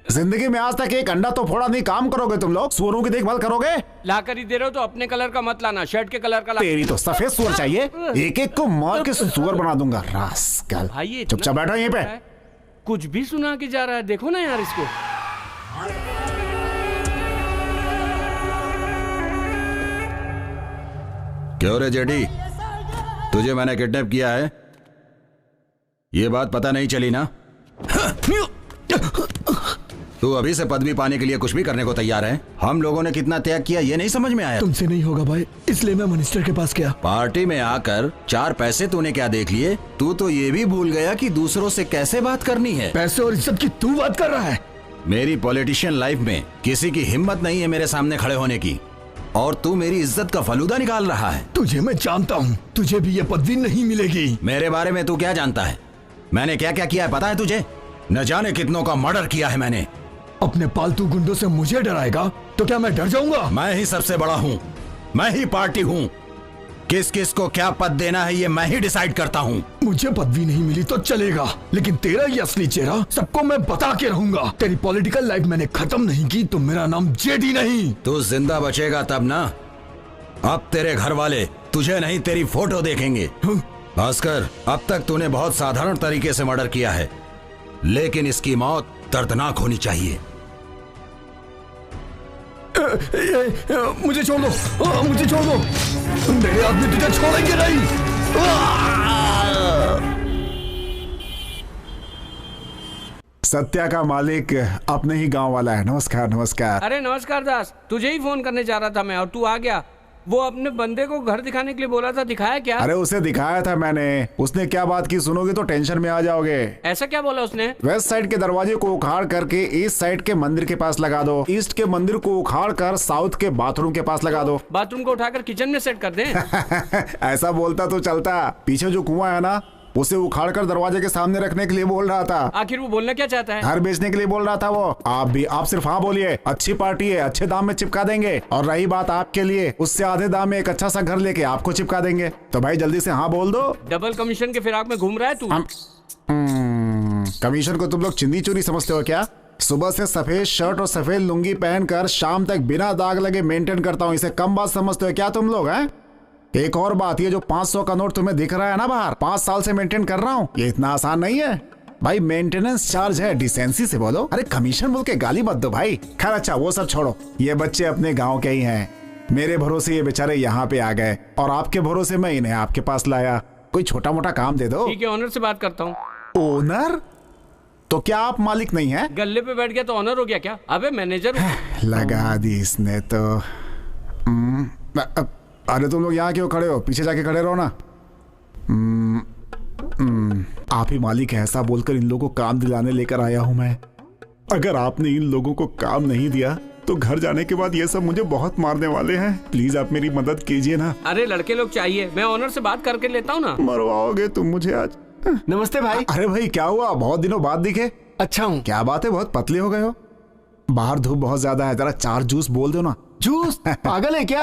S16: जिंदगी में आज तक एक अंडा तो फोड़ा नहीं, काम करोगे तुम लोग? सुअरों की देखभाल करोगे?
S6: ला कर ही दे रहे हो तो अपने कलर का मत लाना, शर्ट के कलर का ला।
S16: तेरी तो सफेद सुअर चाहिए, एक एक को मार के सुअर बना दूंगा। रास्कल, चुपचाप बैठो यहीं पे।
S6: कुछ भी सुना के जा रहा है, देखो ना यार इसको।
S1: क्यों रे जेडी, तुझे मैंने किडनैप किया है, ये बात पता नहीं चली ना? तू अभी से पदवी पाने के लिए कुछ भी करने को तैयार है। हम लोगों ने कितना त्याग किया ये नहीं समझ में आया?
S3: तुमसे नहीं होगा भाई, इसलिए मैं मिनिस्टर के पास गया।
S1: पार्टी में आकर 4 पैसे तूने क्या देख लिए? तू तो ये भी भूल गया कि दूसरों से कैसे बात करनी है।
S3: पैसे और इज्जत की तू बात कर रहा है?
S1: मेरी पॉलिटिशियन लाइफ में किसी की हिम्मत नहीं है मेरे सामने खड़े होने की, और तू मेरी इज्जत का फलूदा निकाल रहा है।
S3: तुझे मैं जानता हूँ, तुझे भी ये पदवी नहीं मिलेगी।
S1: मेरे बारे में तू क्या जानता है? मैंने क्या क्या किया है पता है तुझे? न जाने कितनों का मर्डर किया है मैंने।
S3: अपने पालतू गुंडों से मुझे डराएगा तो क्या मैं डर जाऊंगा?
S1: मैं ही सबसे बड़ा हूँ, मैं ही पार्टी हूँ, किस किस को क्या पद देना है ये मैं ही डिसाइड करता हूँ।
S3: मुझे पदवी नहीं मिली तो चलेगा, लेकिन तेरा ये असली चेहरा सबको मैं बता के रहूंगा। तेरी पॉलिटिकल लाइफ मैंने खत्म नहीं की तो मेरा नाम जेडी नहीं।
S1: तू जिंदा बचेगा तब ना, अब तेरे घर वाले तुझे नहीं तेरी फोटो देखेंगे। भास्कर, अब तक तूने बहुत साधारण तरीके से मर्डर किया है, लेकिन इसकी मौत दर्दनाक होनी चाहिए।
S3: मुझे छोड़ दो, मुझे छोड़ दो, मेरे आदमी तुझे छोड़ेंगे नहीं।
S16: सत्या का मालिक अपने ही गांव वाला है। नमस्कार। नमस्कार।
S6: अरे नमस्कार दास, तुझे ही फोन करने जा रहा था मैं और तू आ गया। वो अपने बंदे को घर दिखाने के लिए बोला था, दिखाया क्या?
S16: अरे उसे दिखाया था मैंने। उसने क्या बात की सुनोगे तो टेंशन में आ जाओगे।
S6: ऐसा क्या बोला उसने?
S16: वेस्ट साइड के दरवाजे को उखाड़ करके ईस्ट साइड के मंदिर के पास लगा दो, ईस्ट के मंदिर को उखाड़ कर साउथ के बाथरूम के पास लगा दो।
S6: बाथरूम को उठाकर किचन में सेट कर दें?
S16: ऐसा बोलता तो चलता। पीछे जो कुआं है ना, उसे उखाड़ कर दरवाजे के सामने रखने के लिए बोल रहा था।
S6: आखिर वो बोलना क्या चाहता है?
S16: घर बेचने के लिए बोल रहा था वो। आप सिर्फ हाँ बोलिए, अच्छी पार्टी है, अच्छे दाम में चिपका देंगे। और रही बात आपके लिए, उससे आधे दाम में एक अच्छा सा घर लेके आपको चिपका देंगे। तो भाई जल्दी से हाँ बोल दो।
S6: डबल कमीशन के फिराक में घूम रहा है तू?
S16: कमीशन को तुम लोग चिंदी चोरी समझते हो क्या? सुबह से सफेद शर्ट और सफेद लुंगी पहनकर शाम तक बिना दाग लगे मेंटेन करता हूँ। इसे कम बात समझते हो क्या तुम लोग? हैं? एक और बात, ये जो 500 का नोट तुम्हें दिख रहा है ना बाहर, 5 साल से मेंटेन कर रहा हूँ। ये इतना आसान नहीं है भाई। मेंटेनेंस चार्ज है, डिसेंसी से बोलो। अरे कमीशन बोल के गाली मत दो भाई। खैर अच्छा वो सब छोड़ो, ये बच्चे अपने गांव के ही हैं। मेरे भरोसे ये बेचारे यहाँ पे आ गए और आपके भरोसे मैं इन्हें आपके पास लाया। कोई छोटा मोटा काम दे दो।
S6: ठीक है, ऑनर से बात करता हूँ।
S16: ओनर? तो क्या आप मालिक नहीं है?
S6: गल्ले पे बैठ गया तो ऑनर हो गया क्या? अबे मैनेजर
S16: लगा दी इसने तो। अरे तुम लोग यहाँ क्यों खड़े हो? पीछे जाके खड़े रहो ना। आप ही मालिक है ऐसा बोलकर इन लोगों को काम दिलाने लेकर आया हूं मैं। अगर आपने इन लोगों को काम नहीं दिया तो घर जाने के बाद ये सब मुझे बहुत मारने वाले हैं। प्लीज आप मेरी मदद कीजिए ना।
S6: अरे लड़के लोग चाहिए, मैं ऑनर से बात करके लेता हूँ ना।
S16: मरवाओगे तुम मुझे आज।
S9: नमस्ते भाई।
S16: अरे भाई क्या हुआ, बहुत दिनों बाद दिखे।
S9: अच्छा हूँ।
S16: क्या बात है, बहुत पतले हो गए हो। बाहर धूप बहुत ज्यादा है, जरा 4 जूस बोल दो ना।
S9: जूस? पागल है क्या?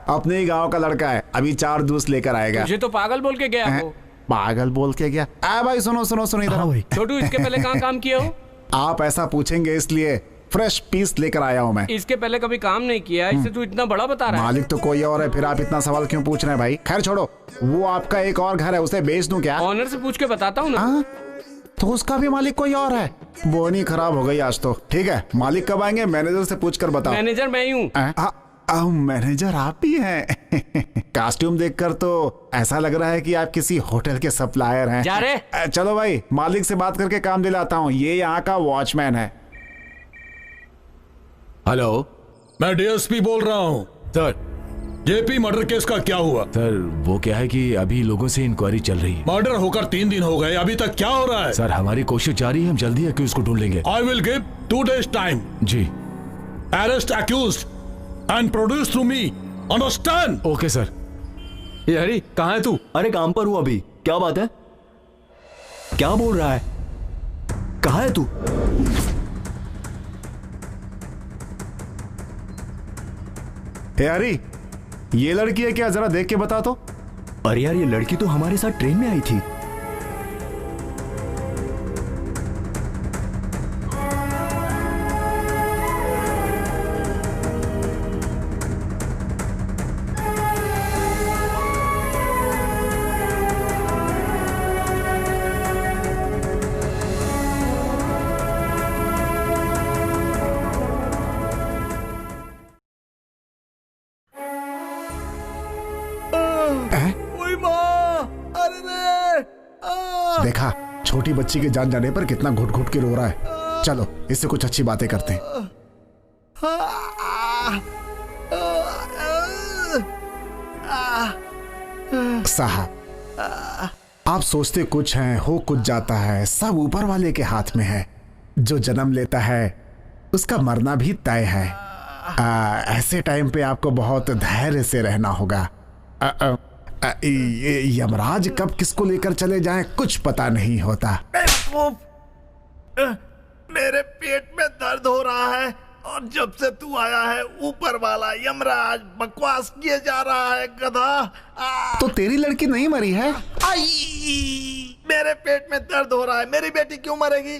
S16: अपने ही गांव का लड़का है, अभी 4 जूस लेकर आएगा।
S6: मुझे तो पागल बोल के गया वो।
S16: पागल बोल के गया? भाई सुनो सुनो सुनो इधर।
S6: छोटू इसके पहले कहाँ काम किया हो?
S16: आप ऐसा पूछेंगे इसलिए फ्रेश पीस लेकर आया हूँ मैं।
S6: इसके पहले कभी काम नहीं किया, इसे तू इतना बड़ा बता रहा है।
S16: मालिक तो कोई और है, फिर आप इतना सवाल क्यों पूछ रहे हैं भाई? खैर छोड़ो, वो आपका एक और घर है, उसे बेच दूं क्या?
S6: ऑनर से पूछ के बताता हूँ ना।
S16: तो उसका भी मालिक कोई और है? बोनी खराब हो गई आज तो। ठीक है, मालिक कब आएंगे मैनेजर से पूछ कर बताओ।
S6: मैनेजर मैं ही हूँ।
S16: मैनेजर आप ही हैं? कॉस्ट्यूम देखकर तो ऐसा लग रहा है कि आप किसी होटल के सप्लायर हैं।
S6: जा रहे?
S16: चलो भाई, मालिक से बात करके काम दिलाता हूँ। ये यहाँ का वॉचमैन है।
S5: हेलो, मैं डीएसपी बोल रहा हूँ।
S2: सर,
S5: जेपी मर्डर केस का क्या हुआ?
S2: सर वो क्या है कि अभी लोगों से इंक्वायरी चल रही है।
S5: मर्डर होकर 3 दिन हो गए, अभी तक क्या हो रहा है?
S2: सर हमारी कोशिश जारी है, हम जल्दी है कि उसको ढूंढ लेंगे।
S5: I will give 2 days time.
S2: जी।
S5: Arrest accused and produce to me, understand?
S2: Okay sir.
S7: ये हरी कहाँ है तू? अरे काम पर हूँ अभी। क्या बात है? क्या बोल रहा है? कहाँ है तू?
S16: हरी, ये लड़की है क्या? जरा देख के बता तो।
S7: अरे यार, ये लड़की तो हमारे साथ ट्रेन में आई थी।
S16: देखा, छोटी बच्ची के जान जाने पर कितना घुट घुट के रो रहा है। चलो इससे कुछ अच्छी बातें करते हैं। साहब, आप सोचते कुछ हैं, हो कुछ जाता है। सब ऊपर वाले के हाथ में है। जो जन्म लेता है उसका मरना भी तय है। ऐसे टाइम पे आपको बहुत धैर्य से रहना होगा। यमराज कब किसको लेकर चले जाएं कुछ पता नहीं होता।
S17: मेरे पेट में दर्द हो रहा है और जब से तू आया है ऊपर वाला यमराज बकवास किए जा रहा है गधा।
S16: तो तेरी लड़की नहीं मरी है?
S17: मेरे पेट में दर्द हो रहा है, मेरी बेटी क्यों मरेगी?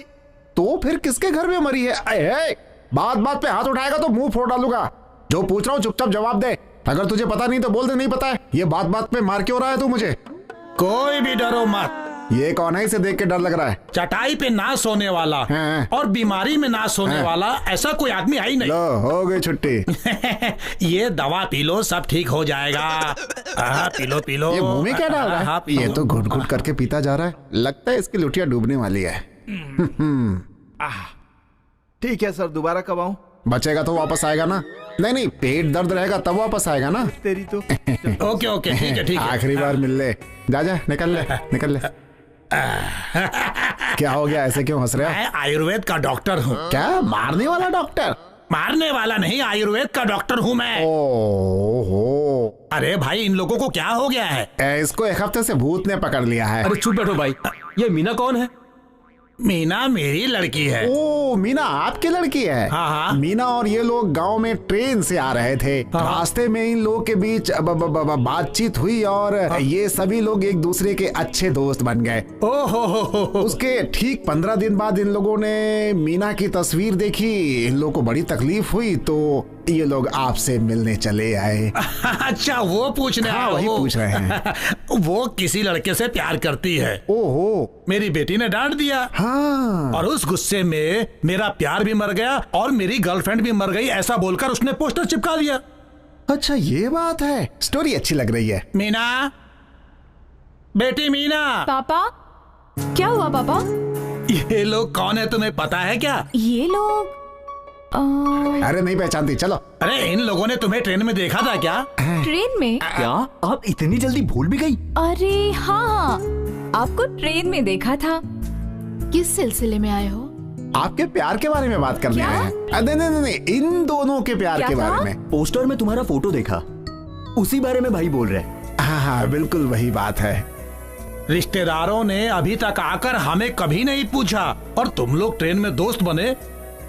S16: तो फिर किसके घर में मरी है? बात बात पे हाथ उठाएगा तो मुंह फोड़ डालूंगा। जो पूछ रहा हूँ चुपचाप जवाब दे। अगर तुझे पता नहीं तो बोल दे नहीं पता है। ये बात बात पे मार क्यों रहा है तू मुझे?
S5: कोई भी डरो मत।
S16: ये कौन है? इसे देख के डर लग रहा है।
S5: चटाई पे ना सोने वाला और बीमारी में ना सोने वाला ऐसा कोई आदमी है ही नहीं।
S16: लो, हो गई छुट्टी।
S5: ये दवा पी लो, सब ठीक हो जाएगा। पी लो पी लो।
S16: ये मुंह में क्या डाल रहा है? ये तो घुट घुट करके पीता जा रहा है। लगता है इसकी लुटिया डूबने वाली है।
S17: ठीक है सर, दोबारा कब आऊं?
S16: बचेगा तो वापस आएगा ना? नहीं, पेट दर्द रहेगा तब वापस आएगा ना?
S5: तेरी तो ओके ओके, ठीक है।
S16: आखिरी बार मिल ले, जा निकल ले। क्या हो गया, ऐसे क्यों हंस रहे हो?
S5: मैं आयुर्वेद का डॉक्टर हूँ।
S16: क्या मारने वाला डॉक्टर?
S5: मारने वाला नहीं, आयुर्वेद का डॉक्टर हूँ मैं।
S16: ओहो,
S5: अरे भाई इन लोगों को क्या हो गया है?
S16: इसको एक हफ्ते से भूत ने पकड़ लिया है।
S10: अरे चुप बैठो भाई, ये मीना कौन है?
S5: मीना मेरी लड़की है।
S16: ओ, मीना आपकी लड़की है?
S5: हाँ।
S16: मीना और ये लोग गांव में ट्रेन से आ रहे थे। रास्ते में इन लोगों के बीच बातचीत हुई और ये सभी लोग एक दूसरे के अच्छे दोस्त बन गए। उसके ठीक 15 दिन बाद इन लोगों ने मीना की तस्वीर देखी। इन लोगों को बड़ी तकलीफ हुई तो ये लोग आपसे मिलने चले आए।
S5: अच्छा, वो पूछने?
S16: हाँ, वही पूछ रहे हैं।
S5: वो किसी लड़के से प्यार करती है।
S16: ओहो,
S5: मेरी बेटी ने डांट दिया।
S16: हाँ।
S5: और उस गुस्से में मेरा प्यार भी मर गया और मेरी गर्लफ्रेंड भी मर गई, ऐसा बोलकर उसने पोस्टर चिपका दिया।
S16: अच्छा, ये बात है। स्टोरी अच्छी लग रही है।
S5: मीना, बेटी मीना।
S8: पापा, क्या हुआ पापा?
S5: ये लोग कौन है तुम्हें पता है क्या?
S8: ये लोग
S16: अरे नहीं पहचानती, चलो।
S5: अरे इन लोगों ने तुम्हें ट्रेन में देखा था क्या?
S8: ट्रेन में?
S7: क्या आप इतनी जल्दी भूल भी गई?
S8: अरे हाँ, आपको ट्रेन में देखा था।
S13: किस सिलसिले में आए हो?
S16: आपके प्यार के बारे में बात करने आए हैं। नहीं, इन दोनों के प्यार के बारे में।
S7: पोस्टर में तुम्हारा फोटो देखा, उसी बारे में भाई बोल रहे हैं।
S16: हाँ, बिल्कुल वही बात है।
S5: रिश्तेदारों ने अभी तक आकर हमें कभी नहीं पूछा और तुम लोग ट्रेन में दोस्त बने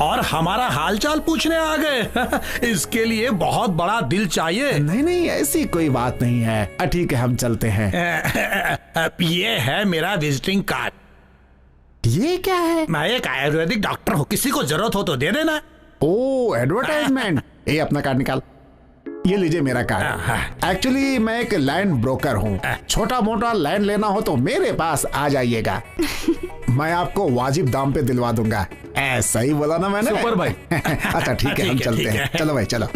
S5: और हमारा हालचाल पूछने आ गए। इसके लिए बहुत बड़ा दिल चाहिए।
S16: नहीं, ऐसी कोई बात नहीं है। ठीक है, हम चलते हैं।
S5: ये है मेरा विजिटिंग कार्ड।
S16: ये क्या है?
S5: मैं एक आयुर्वेदिक डॉक्टर हूँ, किसी को जरूरत हो तो दे देना।
S16: ओ, एडवर्टाइजमेंट। ये अपना कार्ड निकाल। ये लीजिए मेरा कार्ड। एक्चुअली मैं एक लैंड ब्रोकर हूँ। छोटा मोटा लैंड लेना हो तो मेरे पास आ जाइएगा। मैं आपको वाजिब दाम पे दिलवा दूंगा। ऐसा ही बोला ना मैंने?
S10: सुपर भाई।
S16: अच्छा ठीक है, हम चलते हैं। चलो भाई, चलो।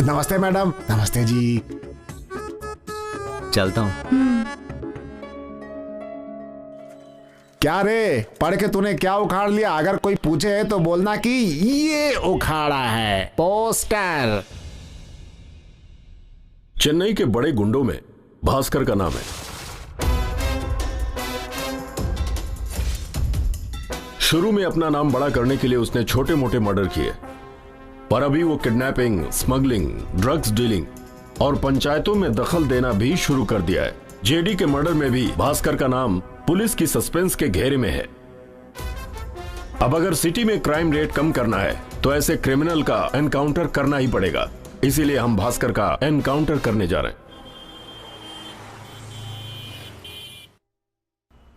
S16: नमस्ते मैडम। नमस्ते जी।
S7: चलता हूँ।
S16: क्या रे, पढ़ के तूने क्या उखाड़ लिया? अगर कोई पूछे तो बोलना कि ये उखाड़ा है पोस्टर।
S18: चेन्नई के बड़े गुंडों में भास्कर का नाम है। शुरू में अपना नाम बड़ा करने के लिए उसने छोटे मोटे मर्डर किए, पर अभी वो किडनैपिंग, स्मगलिंग, ड्रग्स डीलिंग और पंचायतों में दखल देना भी शुरू कर दिया है। जेडी के मर्डर में भी भास्कर का नाम पुलिस की सस्पेंस के घेरे में है। अब अगर सिटी में क्राइम रेट कम करना है तो ऐसे क्रिमिनल का एनकाउंटर करना ही पड़ेगा। इसीलिए हम भास्कर का एनकाउंटर करने जा रहे हैं।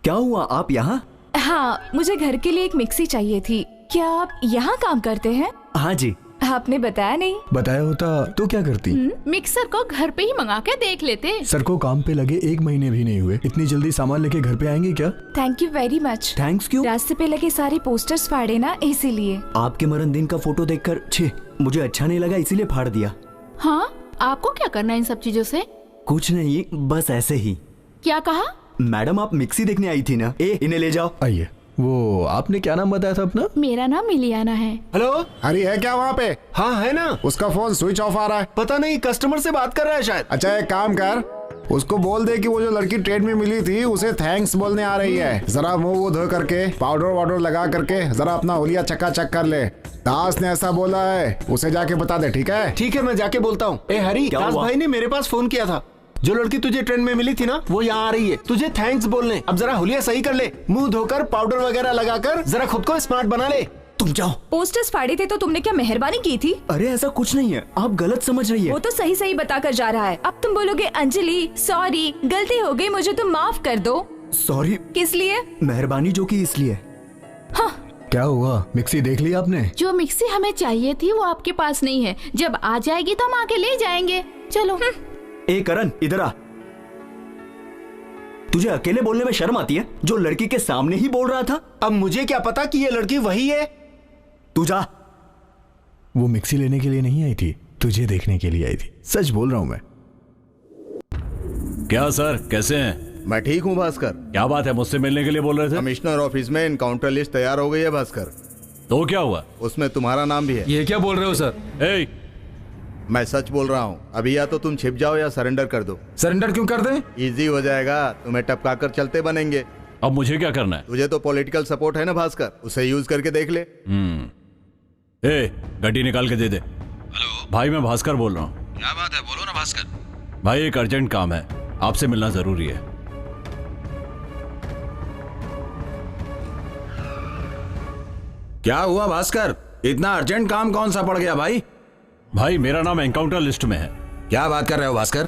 S7: क्या हुआ, आप यहाँ?
S8: हाँ, मुझे घर के लिए एक मिक्सी चाहिए थी। क्या आप यहाँ काम करते हैं?
S7: हाँ जी।
S8: आपने बताया नहीं।
S3: बताया होता तो क्या करती?
S13: मिक्सर को घर पे ही मंगा के देख लेते।
S3: सर को काम पे लगे 1 महीने भी नहीं हुए, इतनी जल्दी सामान लेके घर पे आएंगे क्या?
S8: Thank you very much.
S7: Thanks क्यों?
S8: रास्ते पे लगे सारे पोस्टर्स फाड़े ना, इसीलिए।
S7: आपके मरण दिन का फोटो देखकर मुझे अच्छा नहीं लगा, इसीलिए फाड़ दिया।
S13: हाँ, आपको क्या करना है इन सब चीजों से?
S7: कुछ नहीं, बस ऐसे ही।
S13: क्या कहा?
S7: मैडम, आप मिक्सी देखने आई थी ना? इन्हें ले जाओ।
S3: आइए। वो आपने क्या नाम बताया था अपना?
S13: मेरा नाम मिलियाना है।
S9: हेलो,
S16: हरी है क्या वहाँ पे?
S9: हाँ है ना।
S16: उसका फोन स्विच ऑफ आ रहा है।
S9: पता नहीं, कस्टमर से बात कर रहा है शायद।
S16: अच्छा, एक काम कर, उसको बोल दे कि वो जो लड़की ट्रेन में मिली थी उसे थैंक्स बोलने आ रही है। जरा मुंह वो धो करके पाउडर वाउडर लगा करके जरा अपना हुलिया चकाचक कर ले। दास ने ऐसा बोला है, उसे जाके बता दे। ठीक है?
S9: ठीक है, मैं जाके बोलता हूँ। ए हरी, दास भाई ने मेरे पास फोन किया था। जो लड़की तुझे ट्रेन में मिली थी ना, वो यहाँ आ रही है तुझे थैंक्स बोलने। अब जरा हुलिया सही कर ले, मुंह धोकर पाउडर वगैरह लगाकर जरा खुद को स्मार्ट बना ले।
S7: तुम जाओ।
S8: पोस्टर्स फाड़े थे तो तुमने क्या मेहरबानी की थी?
S7: अरे ऐसा कुछ नहीं है, आप गलत समझ रही है।
S8: वो तो सही सही बता कर जा रहा है। अब तुम बोलोगे अंजलि सॉरी, गलती हो गई, मुझे तुम माफ कर दो।
S7: सॉरी
S8: किस लिए?
S7: मेहरबानी जो की इसलिए।
S8: हाँ।
S3: क्या हुआ, मिक्सी देख ली आपने?
S13: जो मिक्सी हमें चाहिए थी वो आपके पास नहीं है। जब आ जाएगी तो हम आके ले जाएंगे। चलो।
S7: ए करण, इधर आ। तुझे अकेले बोलने में शर्म आती है? जो लड़की के सामने ही बोल रहा था।
S9: अब मुझे क्या पता कि ये लड़की वही है।
S7: तू जा।
S3: वो मिक्सी लेने के लिए नहीं आई थी, तुझे देखने के लिए आई थी। सच बोल रहा हूं मैं।
S10: क्या सर, कैसे हैं?
S19: मैं ठीक हूं भास्कर।
S10: क्या बात है, मुझसे मिलने के लिए बोल रहे थे?
S19: कमिश्नर ऑफिस में इनकाउंटर लिस्ट तैयार हो गई है भास्कर।
S10: तो क्या हुआ?
S11: उसमें तुम्हारा नाम भी है।
S2: ये क्या बोल रहे हो सर?
S10: ए,
S11: मैं सच बोल रहा हूँ। अभी या तो तुम छिप जाओ या सरेंडर कर दो।
S2: सरेंडर क्यों कर दें?
S11: इजी हो जाएगा, तुम्हें टपका कर चलते बनेंगे।
S10: अब मुझे क्या करना है?
S11: तुझे तो पॉलिटिकल सपोर्ट है ना भास्कर, उसे यूज करके देख ले।
S10: ए, गड्डी निकाल के दे दे। हेलो भाई, मैं भास्कर बोल रहा हूँ।
S1: क्या बात है, बोलो ना भास्कर।
S10: भाई एक अर्जेंट काम है, आपसे मिलना जरूरी है।
S1: क्या हुआ भास्कर, इतना अर्जेंट काम कौन सा पड़ गया भाई?
S10: भाई मेरा नाम एनकाउंटर लिस्ट में है।
S1: क्या बात कर रहे हो भास्कर?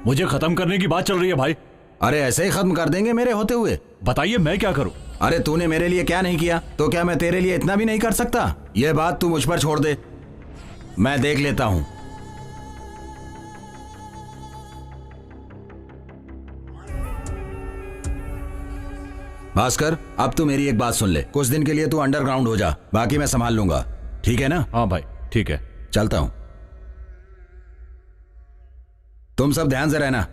S10: मुझे खत्म करने की बात चल रही है भाई।
S1: अरे ऐसे ही खत्म कर देंगे मेरे होते हुए?
S10: बताइए मैं क्या करूं?
S1: अरे तूने मेरे लिए क्या नहीं किया, तो क्या मैं तेरे लिए इतना भी नहीं कर सकता? ये बात तू मुझ पर छोड़ दे, मैं देख लेता हूं। भास्कर, अब तू मेरी एक बात सुन ले। कुछ दिन के लिए तू अंडरग्राउंड हो जा, बाकी मैं संभाल लूंगा, ठीक है ना?
S10: हाँ भाई ठीक है,
S1: चलता हूं। तुम सब ध्यान से रहना।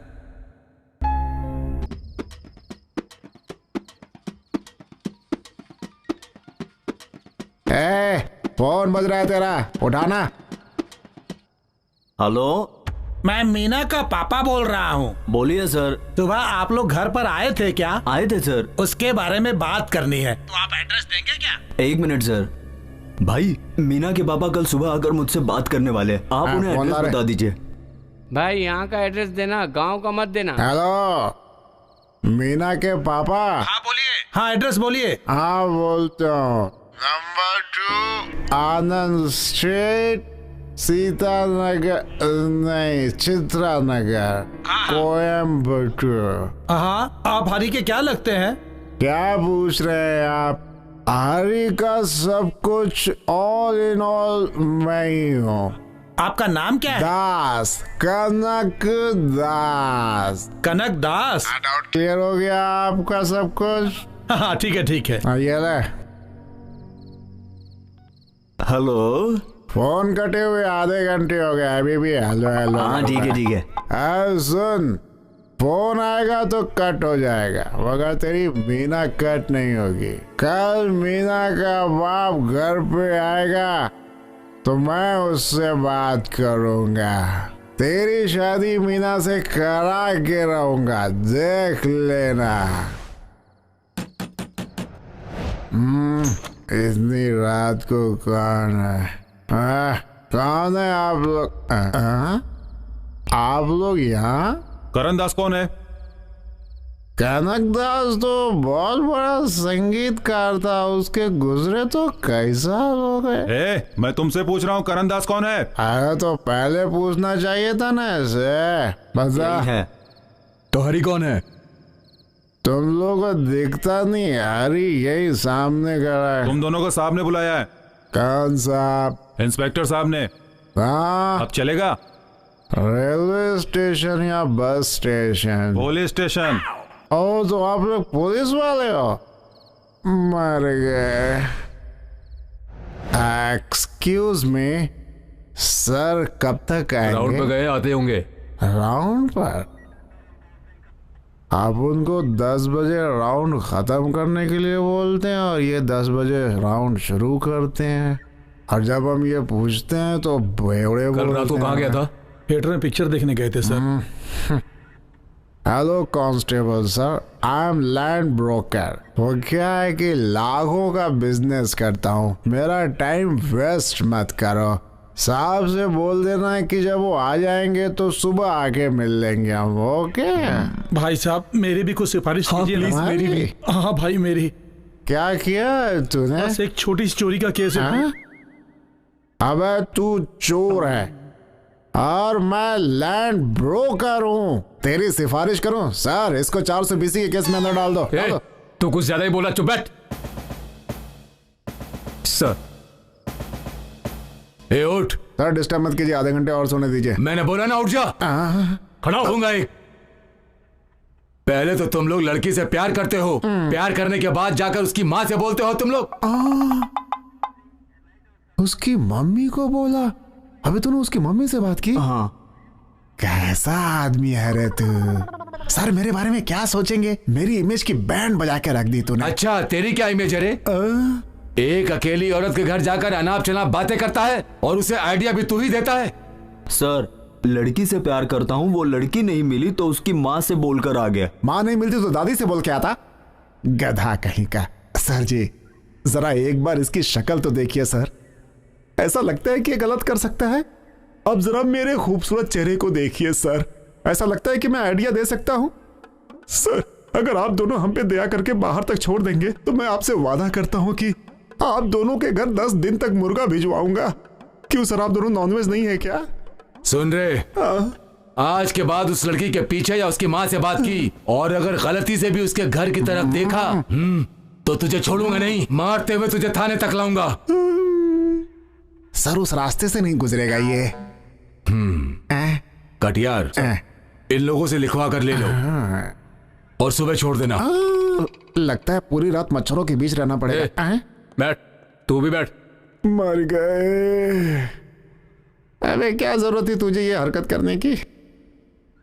S16: फोन बज रहा है तेरा, उठाना।
S9: हेलो,
S5: मैं मीना का पापा बोल रहा हूँ।
S9: बोलिए सर।
S5: सुबह आप लोग घर पर आए थे क्या?
S9: आए थे सर।
S5: उसके बारे में बात करनी है, तो आप एड्रेस देंगे क्या?
S9: 1 मिनट सर। भाई, मीना के पापा कल सुबह आकर मुझसे बात करने वाले हैं, आप उन्हें एड्रेस बता दीजिए।
S6: भाई यहाँ का एड्रेस देना, गांव का मत देना।
S16: हेलो, मीना के पापा।
S5: हाँ बोलिए। हाँ एड्रेस बोलिए।
S16: हाँ बोलते हो। नंबर 2 आनंद स्ट्रीट, सीतानगर, नहीं चित्रा नगर, कोयम्बटूर।
S5: हाँ, आप हरी के क्या लगते हैं?
S16: क्या पूछ रहे हैं आप? हरी का सब कुछ, ऑल इन ऑल मैं ही हूँ।
S5: आपका नाम क्या है?
S16: दास, कनक दास।
S5: कनक दास।
S16: क्लियर हो गया आपका सब कुछ?
S5: हाँ ठीक है ठीक है।
S16: ये ले।
S9: हेलो,
S16: फोन कटे हुए आधे घंटे हो गए, अभी भी हेलो हेलो।
S9: हाँ ठीक है ठीक है।
S16: सुन, फोन आएगा तो कट हो जाएगा, मगर तेरी मीना कट नहीं होगी। कल मीना का बाप घर पे आएगा तो मैं उससे बात करूंगा। तेरी शादी मीना से करा के रहूंगा, देख लेना। इतनी रात को कौन है? कौन है आप लोग? आप लोग यहाँ?
S4: करण दास कौन है?
S16: कनक दास तो बहुत बड़ा संगीतकार था, उसके गुजरे तो कई साल हो गए।
S4: मैं तुमसे पूछ रहा हूँ, करण दास कौन है?
S16: अरे तो पहले पूछना चाहिए था ना ऐसे। बता
S7: है।
S3: तो हरी कौन है?
S16: तुम लोगों को दिखता नहीं? हरी यही सामने खड़ा है।
S4: तुम दोनों को साहब ने बुलाया है।
S16: कौन साहब?
S4: इंस्पेक्टर साहब ने।
S16: हाँ,
S4: अब चलेगा?
S16: रेलवे स्टेशन या बस स्टेशन?
S4: Police station.
S16: ओ, तो आप लोग पुलिस वाले हो? मर गए। एक्सक्यूज मी सर, कब तक आएंगे?
S2: राउंड पे गए, आते होंगे।
S16: राउंड पर? आप उनको 10 बजे राउंड खत्म करने के लिए बोलते हैं और ये 10 बजे राउंड शुरू करते हैं, और जब हम ये पूछते हैं तो बेवड़े बोलते हैं।
S2: कल रात को कहाँ गया था?
S5: थिएटर में पिक्चर देखने गए थे sir.
S16: Hello constable sir, I am land broker. वो क्या है कि लाखों का बिजनेस करता हूँ, मेरा टाइम वेस्ट मत करो। साहब से बोल देना है कि जब वो आ जाएंगे तो सुबह आके मिल लेंगे हम, ओके?
S5: भाई साहब, मेरी भी कुछ सिफारिश कीजिए प्लीज। मेरी भी। हाँ भाई, मेरी।
S16: क्या किया तूने?
S5: बस एक छोटी सी चोरी का केस है।
S16: अबे तू चोर है और मैं लैंड ब्रोकर हूँ, तेरी सिफारिश करूँ? सर, इसको 420 के केस में अंदर डाल दो।
S2: तू कुछ ज्यादा ही बोला, चुप बैठ। सर। ए उठ।
S16: सर डिस्टर्ब मत कीजिए, आधे घंटे और सोने दीजिए।
S2: मैंने बोला ना उठ जा। खड़ा होऊंगा एक। पहले तो तुम लोग लड़की से प्यार करते हो, प्यार करने के बाद जाकर उसकी माँ से बोलते हो तुम लोग।
S16: उसकी मम्मी को बोला? अभी तूने उसकी मम्मी से बात की?
S9: हाँ।
S16: कैसा आदमी है रे तू? सर, मेरे बारे में क्या सोचेंगे? मेरी इमेज की बैंड बजा के रख दी तूने।
S2: अच्छा, तेरी क्या इमेज है रे? एक अकेली औरत के घर जाकर अनाप शनाप बातें करता है और उसे आइडिया भी तू ही देता है।
S7: सर, लड़की से प्यार करता हूँ, वो लड़की नहीं मिली तो उसकी माँ से बोलकर आ गया।
S16: माँ नहीं मिलती तो दादी से बोल के आता, गधा कहीं का। सर जी, जरा एक बार इसकी शक्ल तो देखिए सर, ऐसा लगता है कि ये गलत कर सकता है। अब जरा मेरे खूबसूरत चेहरे को देखिए सर, ऐसा लगता है कि मैं आइडिया दे सकता हूं। सर, अगर आप दोनों हम पे दया करके बाहर तक छोड़ देंगे तो मैं आपसे वादा करता हूं कि आप दोनों के घर 10 दिन तक मुर्गा भिजवाऊंगा। क्यों सर, आप दोनों नॉनवेज नहीं है क्या?
S2: सुन रहे, आज के बाद उस लड़की के पीछे या उसकी माँ से बात की और अगर गलती से भी उसके घर की तरफ देखा तो तुझे छोड़ूंगा नहीं, मारते हुए तुझे थाने तक लाऊंगा।
S16: सर, उस रास्ते से नहीं गुजरेगा ये।
S2: कटियार, इन लोगों से लिखवा कर ले लो और सुबह छोड़ देना।
S16: लगता है पूरी रात मच्छरों के बीच रहना पड़ेगा।
S2: बैठ, तू भी बैठ।
S16: मर गए। अबे क्या जरूरत थी तुझे ये हरकत करने की?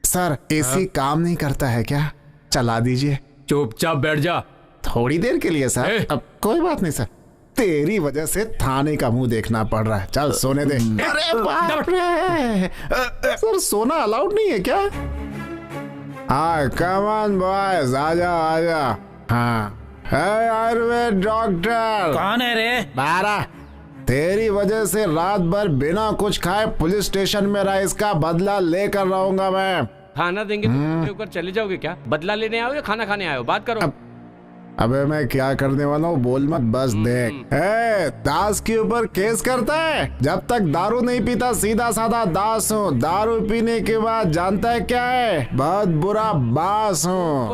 S16: सर, एसी काम नहीं करता है क्या? चला दीजिए।
S2: चुपचाप बैठ जा।
S16: थोड़ी देर के लिए सर। अब कोई बात नहीं सर, तेरी वजह से थाने का मुंह देखना पड़ रहा है। चल सोने दे। अरे बाप रे, सर सोना अलाउड नहीं है क्या? हाँ, कम ऑन बॉयज, आजा आजा। हाँ, आयुर्वेद डॉक्टर।
S19: कौन है रे?
S16: 12। तेरी वजह से रात भर बिना कुछ खाए पुलिस स्टेशन में रहा, इसका बदला लेकर रहूंगा मैं।
S6: खाना देंगे तो ऊपर चले जाओगे क्या? बदला लेने आओ या खाना खाने आओ? बात करो।
S16: अबे मैं क्या करने वाला हूँ बोल मत, बस देख। दास के ऊपर केस करता है। जब तक दारू नहीं पीता सीधा साधा दास हूँ, दारू पीने के बाद जानता है क्या है? बहुत बुरा बास हूँ।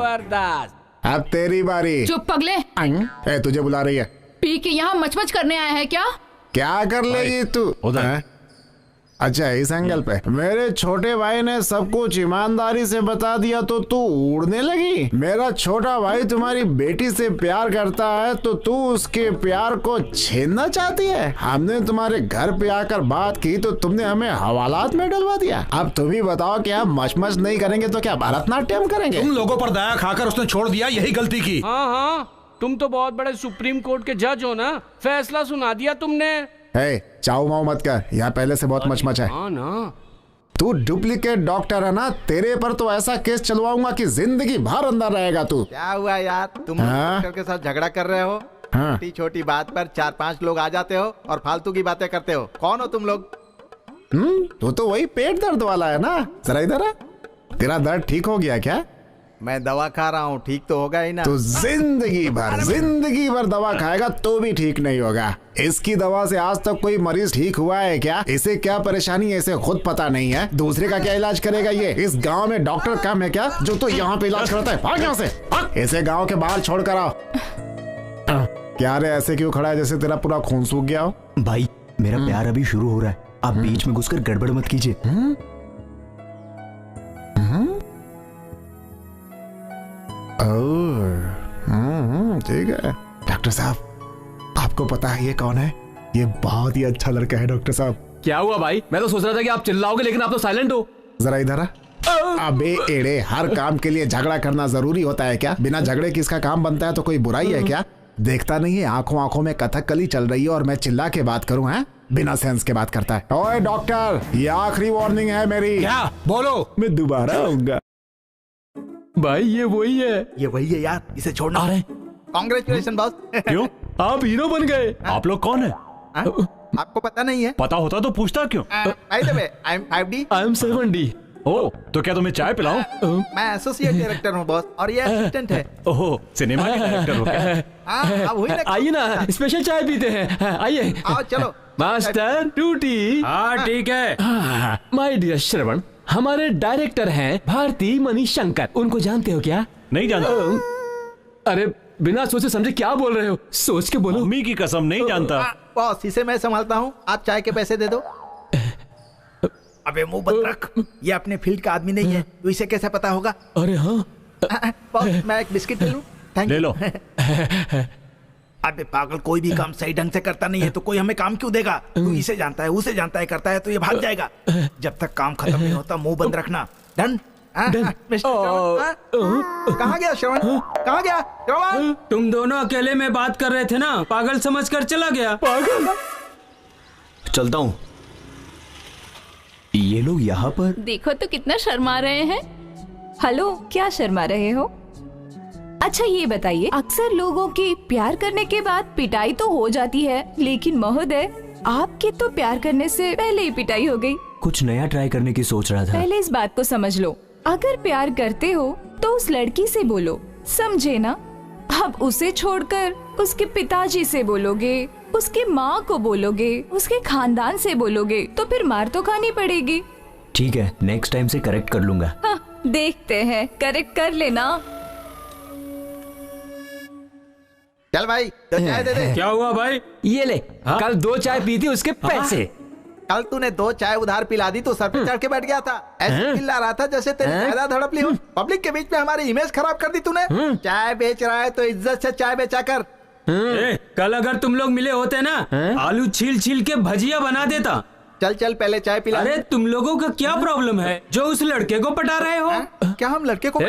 S16: अब तेरी बारी।
S13: चुप पगले।
S16: तुझे बुला रही है।
S13: पी के यहाँ मचमच करने आया है क्या?
S16: क्या कर लेगी तू? अच्छा, इस एंगल पे मेरे छोटे भाई ने सब कुछ ईमानदारी से बता दिया तो तू उड़ने लगी। मेरा छोटा भाई तुम्हारी बेटी से प्यार करता है तो तू उसके प्यार को छीनना चाहती है। हमने तुम्हारे घर पे आकर बात की तो तुमने हमें हवालात में डलवा दिया। अब तुम ही बताओ कि हम मचमच नहीं करेंगे तो क्या भरतनाट्यम करेंगे?
S5: तुम लोगों पर दया खाकर उसने छोड़ दिया, यही गलती की।
S6: हाँ, तुम तो बहुत बड़े सुप्रीम कोर्ट के जज हो ना, फैसला सुना दिया तुमने।
S16: चाऊ माऊ मत कर, यहाँ पहले से बहुत मचमच है।
S6: ना।
S16: तू डुप्लीकेट डॉक्टर है ना, तेरे पर तो ऐसा केस चलवाऊंगा कि जिंदगी भर अंदर रहेगा तू।
S11: क्या हुआ यार, तुम डॉक्टर के साथ झगड़ा कर रहे हो? छोटी छोटी बात पर 4-5 लोग आ जाते हो और फालतू की बातें करते हो। कौन हो तुम लोग?
S16: तू तो वही पेट दर्द वाला है ना। जरा इधर आ, तेरा दर्द ठीक हो गया क्या?
S11: मैं दवा खा रहा हूँ, ठीक तो होगा ही ना।
S16: तो जिंदगी भर दवा खाएगा तो भी ठीक नहीं होगा। इसकी दवा से आज तक कोई मरीज ठीक हुआ है क्या? इसे क्या परेशानी है इसे खुद पता नहीं है, दूसरे का क्या इलाज करेगा ये? इस गांव में डॉक्टर कम है क्या जो तो यहाँ पे इलाज करता है? भाग यहाँ से, इसे गांव के बाहर छोड़ कर आओ। क्या रे, ऐसे क्यों खड़ा है जैसे तेरा पूरा खून सूख गया हो?
S7: भाई, मेरा प्यार अभी शुरू हो रहा है, आप बीच में घुसकर गड़बड़ मत कीजिए।
S16: ठीक है डॉक्टर साहब, आपको पता है ये कौन है? ये बहुत ही अच्छा लड़का है डॉक्टर साहब।
S2: क्या हुआ भाई? मैं तो सोच रहा था कि आप चिल्लाओगे लेकिन आप तो साइलेंट हो।
S16: जरा इधर आ। अबे एड़े, हर काम के लिए झगड़ा करना जरूरी होता है क्या? बिना झगड़े किसका काम बनता है? तो कोई बुराई है क्या? देखता नहीं है आंखों आंखों में कथकली चल रही है और मैं चिल्ला के बात करूं? है बिना सेंस के बात करता है। ओए डॉक्टर, ये आखिरी वार्निंग है मेरी।
S5: क्या? बोलो।
S16: मैं दोबारा आऊंगा।
S2: भाई ये वही है
S11: यार, इसे छोड़ना। अरे कांग्रेचुलेशन बॉस।
S10: क्यों?
S2: आप हीरो बन गए।
S10: आप लोग कौन है?
S11: आपको पता नहीं है?
S10: पता होता तो पूछता क्यों?
S11: By the way, I'm 5D।
S2: I'm 7D।
S10: ओह, तो क्या तुम्हें चाय पिलाऊं?
S11: मैं एसोसिएट डायरेक्टर हूँ बॉस और ये असिस्टेंट है।
S10: ओह, सिनेमा के डायरेक्टर हो क्या?
S2: आइए ना, स्पेशल चाय पीते हैं। आइए।
S11: आओ चलो।
S2: Master duty.
S12: हाँ ठीक है।
S2: माय डियर श्रवण, हमारे डायरेक्टर हैं भारती मणिशंकर। उनको जानते हो क्या?
S10: नहीं जानता।
S2: अरे बिना सोचे समझे क्या बोल रहे हो? सोच के बोलो।
S10: मम्मी की कसम नहीं जानता।
S11: बॉस, इसे मैं संभालता हूँ, आप चाय के पैसे दे दो। अबे मुंह बंद रख, ये अपने फील्ड का आदमी नहीं है तो इसे कैसे पता होगा?
S2: अरे हाँ
S11: बॉस, मैं एक बिस्किट ले लूं?
S10: ले लो।
S5: अबे पागल, कोई भी काम सही ढंग से करता नहीं है तो कोई हमें काम क्यों देगा? तू इसे जानता है, उसे जानता है, करता है तो ये भाग जाएगा। जब तक काम खत्म नहीं होता मुंह बंद रखना। डन?
S11: कहाँ गया श्रवण? कहाँ गया श्रवण?
S12: तुम दोनों अकेले में बात कर रहे थे ना, पागल समझकर चला गया।
S7: पागल? चलता हूँ। ये लोग यहाँ पर
S13: देखो तो कितना शर्मा रहे हैं।
S8: हेलो, क्या शर्मा रहे हो? अच्छा ये बताइए, अक्सर लोगों की प्यार करने के बाद पिटाई तो हो जाती है, लेकिन महोदय आपके तो प्यार करने से पहले ही पिटाई हो गई।
S7: कुछ नया ट्राई करने की सोच रहा था।
S8: पहले इस बात को समझ लो, अगर प्यार करते हो तो उस लड़की से बोलो, समझे ना? अब उसे छोड़कर उसके पिताजी से बोलोगे, उसके माँ को बोलोगे, उसके खानदान से बोलोगे तो फिर मार तो खानी पड़ेगी।
S7: ठीक है, नेक्स्ट टाइम से करेक्ट कर लूंगा।
S8: हाँ, देखते हैं, करेक्ट कर लेना।
S11: चल भाई, तो चाय दे दे।
S12: क्या हुआ भाई?
S19: ये ले, कल 2 चाय पी थी, उसके पैसे।
S11: कल तूने 2 चाय उधार पिला दी तो सर पे चढ़ के बैठ गया था। ऐसे चिल्ला रहा था जैसे तेरी ज्यादा धड़प ली हो। पब्लिक के बीच में हमारी इमेज खराब कर दी तूने। चाय बेच रहा है तो इज्जत से चाय बेचा कर।
S12: कल अगर तुम लोग मिले होते ना, आलू छील छील के भजिया बना देता।
S11: चल चल पहले चाय पिला।
S12: अरे तुम लोगों का क्या प्रॉब्लम है जो उस लड़के को पटा रहे हो?
S11: क्या हम लड़के को?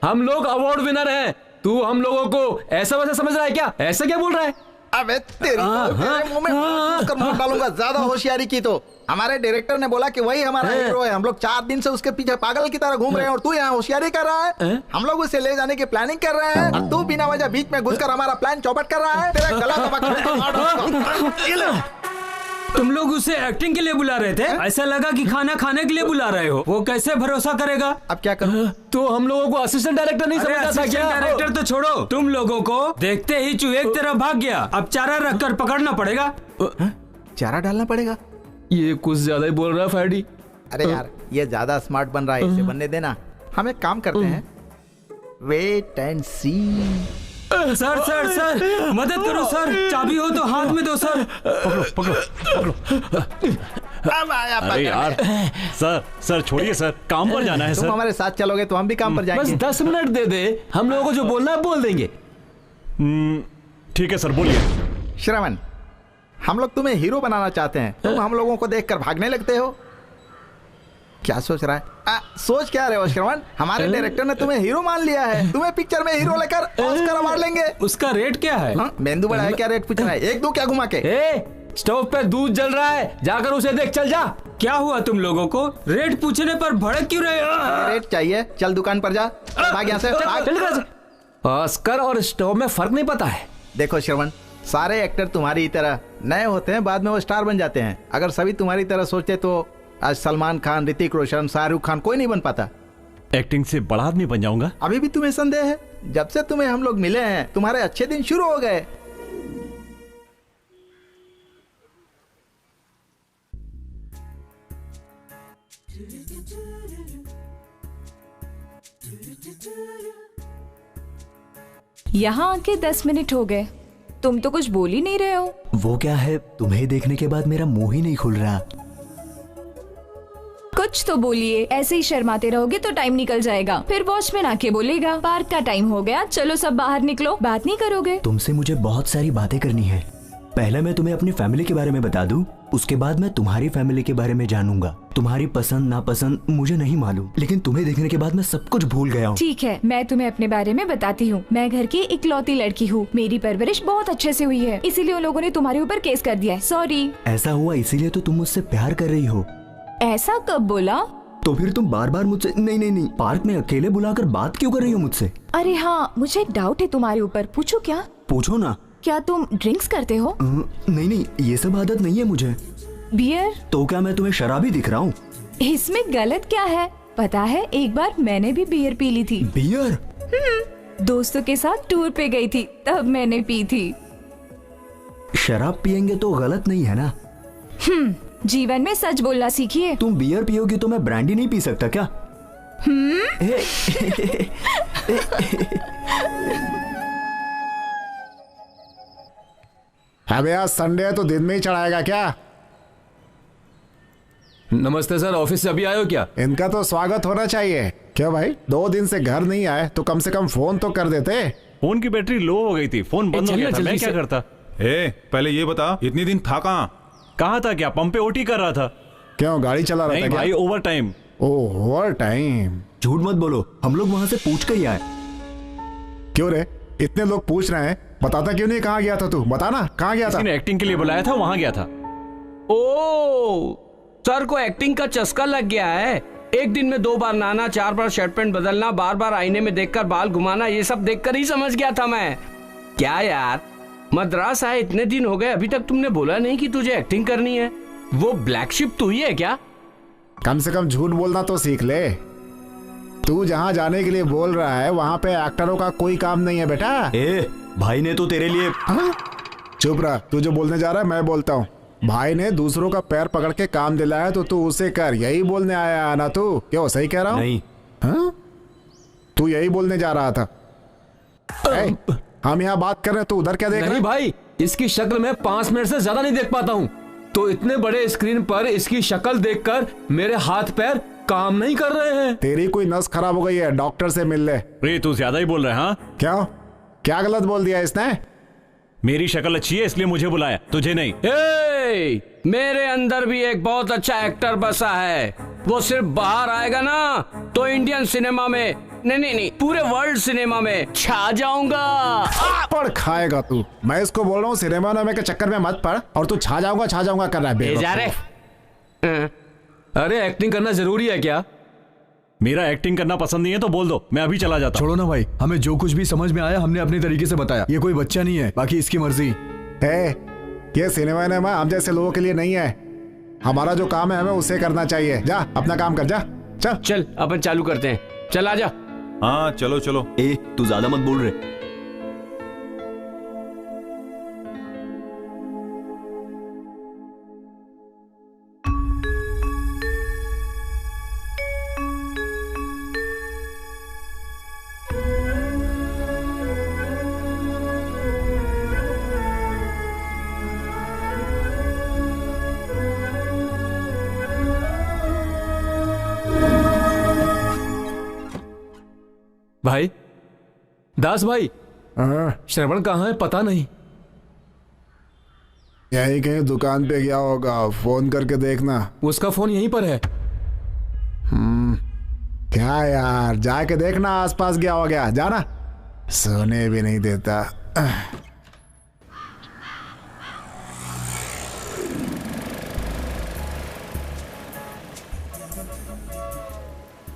S19: हम लोग अवार्ड विनर हैं, तू हम लोगों को ऐसा वैसा समझ रहा है क्या? ऐसा क्या बोल रहा है?
S11: अबे तेरे मुंह में मार डालूंगा। ज्यादा होशियारी की तो। हमारे डायरेक्टर ने बोला कि वही हमारा हीरो है। हम लोग 4 दिन से उसके पीछे पागल की तरह घूम रहे हैं और तू यहाँ होशियारी कर रहा है। हम लोग उसे ले जाने की प्लानिंग कर रहे हैं और तू बिना वजह बीच में घुसकर हमारा प्लान चौपट कर रहा है। तेरा गला दबा।
S12: तुम लोग उसे एक्टिंग के लिए बुला रहे थे, ऐसा लगा कि खाना खाने के लिए बुला रहे हो। वो कैसे भरोसा करेगा?
S11: अब क्या करूं?
S19: तो हम लोगों को असिस्टेंट डायरेक्टर नहीं समझता था क्या?
S12: डायरेक्टर तो छोड़ो, तुम लोगों को देखते ही चूहे की तरह भाग गया। अब चारा रखकर पकड़ना पड़ेगा।
S11: चारा डालना पड़ेगा?
S19: ये कुछ ज्यादा ही बोल रहा है फैडी।
S11: अरे यार, ये ज्यादा स्मार्ट बन रहा है, इसे बनने देना। हम एक काम करते हैं, wait and see.
S12: Sir sir sir, मदद करो सर, चाबी हो तो हाथ में दो सर।
S10: अरे यार, सर छोड़िए सर, काम पर जाना है सर।
S11: तुम हमारे साथ चलोगे तो हम भी काम पर जाएंगे।
S19: बस 10 मिनट दे दे, हम लोगों को जो बोलना है बोल देंगे।
S10: ठीक है सर, बोलिए।
S11: श्रवण, हम लोग तुम्हें हीरो बनाना चाहते हैं, तुम हम लोगों को देखकर भागने लगते हो। क्या सोच रहा है? सोच क्या रहे हो श्रवण? हमारे डायरेक्टर ने तुम्हें हीरो मान लिया है। तुम्हें पिक्चर में हीरो लेकर ऑस्कर अवार्ड लेंगे।
S12: उसका रेट क्या है?
S11: मेंदू बड़ा है, क्या रेट पूछ रहा है? 1-2 क्या घुमा के?
S19: स्टोव पे दूध जल रहा है, जाकर उसे देख, चल जा।
S12: क्या हुआ तुम लोगों को? रेट पूछने पर भड़क क्यों रहे हो?
S11: रेट चाहिए, चल दुकान पर जा, भाग यहाँ से।
S19: ऑस्कर और स्टोव में फर्क नहीं पता है।
S11: देखो श्रवण, सारे एक्टर तुम्हारी तरह नए होते हैं, बाद में वो स्टार बन जाते हैं। अगर सभी तुम्हारी तरह सोचते तो आज सलमान खान, ऋतिक रोशन, शाहरुख खान कोई नहीं बन पाता।
S10: एक्टिंग से बड़ा आदमी बन जाऊंगा।
S11: अभी भी तुम्हें संदेह है? जब से तुम्हें हम लोग मिले हैं तुम्हारे अच्छे दिन शुरू हो गए।
S8: यहाँ आके 10 मिनट हो गए, तुम तो कुछ बोल ही नहीं रहे हो।
S7: वो क्या है, तुम्हें देखने के बाद मेरा मुंह ही नहीं खुल रहा।
S8: कुछ तो बोलिए, ऐसे ही शर्माते रहोगे तो टाइम निकल जाएगा। फिर वॉचमैन आके बोलेगा पार्क का टाइम हो गया, चलो सब बाहर निकलो। बात नहीं करोगे?
S7: तुमसे मुझे बहुत सारी बातें करनी है। पहले मैं तुम्हें अपनी फैमिली के बारे में बता दूं, उसके बाद मैं तुम्हारी फैमिली के बारे में जानूंगा। तुम्हारी पसंद नापसंद मुझे नहीं मालूम, लेकिन तुम्हें देखने के बाद मैं सब कुछ भूल गया हूँ।
S8: ठीक है, मैं तुम्हें अपने बारे में बताती हूँ। मैं घर की इकलौती लड़की हूँ, मेरी परवरिश बहुत अच्छे से हुई है, इसीलिए उन लोगों ने तुम्हारे ऊपर केस कर दिया है। सॉरी।
S7: ऐसा हुआ इसीलिए तो तुम मुझसे प्यार कर रही हो?
S8: ऐसा कब बोला?
S7: तो फिर तुम बार बार मुझसे नहीं पार्क में अकेले बुलाकर बात क्यों कर रही हो मुझसे?
S8: अरे हाँ, मुझे डाउट है तुम्हारे ऊपर। पूछो क्या?
S7: पूछो ना।
S8: क्या तुम ड्रिंक्स करते हो?
S7: नहीं, ये सब आदत नहीं है मुझे।
S8: बियर?
S7: तो क्या मैं तुम्हें शराबी दिख रहा हूँ?
S8: इसमें गलत क्या है? पता है, एक बार मैंने भी बियर पी ली थी।
S7: बियर?
S8: दोस्तों के साथ टूर पे गई थी, तब मैंने पी थी।
S7: शराब पियेंगे तो गलत नहीं है ना?
S8: जीवन में सच बोलना सीखिए।
S7: तुम बियर पियोगी तो मैं ब्रांडी नहीं पी सकता क्या?
S16: अबे आज संडे है तो दिन में ही चढ़ाएगा क्या?
S19: नमस्ते सर, ऑफिस से अभी आए हो क्या?
S16: इनका तो स्वागत होना चाहिए। क्यों भाई, 2 दिन से घर नहीं आए तो कम से कम फोन तो कर देते।
S10: फोन की बैटरी लो हो गई थी, फोन बंद हो गया था, मैं क्या करता?
S4: पहले ये बता, इतनी दिन था
S10: कहाँ था? क्या पंप पे ओटी कर रहा था?
S16: क्यों गाड़ी चला रहा था क्या?
S10: भाई ओवर टाइम।
S16: Over time?
S7: झूठ मत बोलो, हम लोग वहाँ से पूछ कर ही आए।
S16: क्यों रे, इतने लोग पूछ रहे हैं, बताता क्यों नहीं कहाँ गया था तू? बताना कहाँ गया था?
S19: किसी ने एक्टिंग के लिए बुलाया था, वहां गया था।
S6: ओ, सर को एक्टिंग का चस्का लग गया है। एक दिन में 2 बार नहाना, 4 बार शर्ट पैंट बदलना, बार बार आईने में देखकर बाल घुमाना, ये सब देखकर ही समझ गया था मैं। क्या यार, मद्रास आए इतने दिन हो गए, अभी तक तुमने बोला नहीं कि तुझे एक्टिंग करनी है। वो ब्लैक शिप तू ही है क्या?
S16: कम से कम झूठ बोलना तो सीख ले। तू जहाँ जाने के लिए बोल रहा है वहाँ पे एक्टरों का कोई काम नहीं है बेटा।
S7: भाई ने तो तेरे लिए।
S16: चुप रहा, तू जो बोलने जा रहा है मैं बोलता हूँ। भाई ने दूसरों का पैर पकड़ के काम दिलाया तो तू उसे कर, यही बोलने आया है ना तू? क्यों, सही कह रहा हूँ?
S7: नहीं।
S16: तू यही बोलने जा रहा था। हम यहाँ बात कर रहे हैं, तू उधर क्या देख रहा है?
S19: नहीं भाई, इसकी शक्ल मैं 5 मिनट से ज्यादा नहीं देख पाता हूँ, तो इतने बड़े स्क्रीन पर इसकी शक्ल देखकर मेरे हाथ पैर काम नहीं कर रहे हैं।
S16: तेरी कोई नस खराब हो गई है, डॉक्टर से मिल ले।
S10: रे तू ज्यादा ही बोल रहा है। हाँ
S16: क्या क्या गलत बोल दिया इसने?
S10: मेरी शक्ल अच्छी है इसलिए मुझे बुलाया, तुझे नहीं।
S6: मेरे अंदर भी एक बहुत अच्छा एक्टर बसा है। वो सिर्फ बाहर आएगा ना तो इंडियन सिनेमा में नहीं पूरे वर्ल्ड सिनेमा में छा जाऊंगा।
S16: पढ़ खाएगा तू। मैं इसको बोल रहा हूँ सिनेमा नामे के चक्कर में मत पड़, और तू छा जाऊंगा कर रहा है।
S6: जा रे।
S19: अरे एक्टिंग करना जरूरी है क्या?
S10: मेरा एक्टिंग करना पसंद नहीं है तो बोल दो, मैं अभी चला जाता हूँ।
S3: छोड़ो ना भाई, हमें जो कुछ भी समझ में आया हमने अपने तरीके से बताया। ये कोई बच्चा नहीं है, बाकी इसकी मर्जी
S16: है। ये सिनेमा ने हम जैसे लोगों के लिए नहीं है। हमारा जो काम है हमें उसे करना चाहिए। जा अपना काम कर, जा
S6: चल अपन चालू करते हैं। चल आजा।
S4: हाँ चलो चलो।
S7: तू ज्यादा मत बोल रहे।
S19: भाई, दास भाई, श्रवण कहाँ है पता नहीं।
S16: यही कहीं दुकान पे गया होगा, फोन करके देखना।
S19: उसका फोन यहीं पर है।
S16: क्या यार, जाके देखना आसपास गया हो गया। जाना, सोने भी नहीं देता।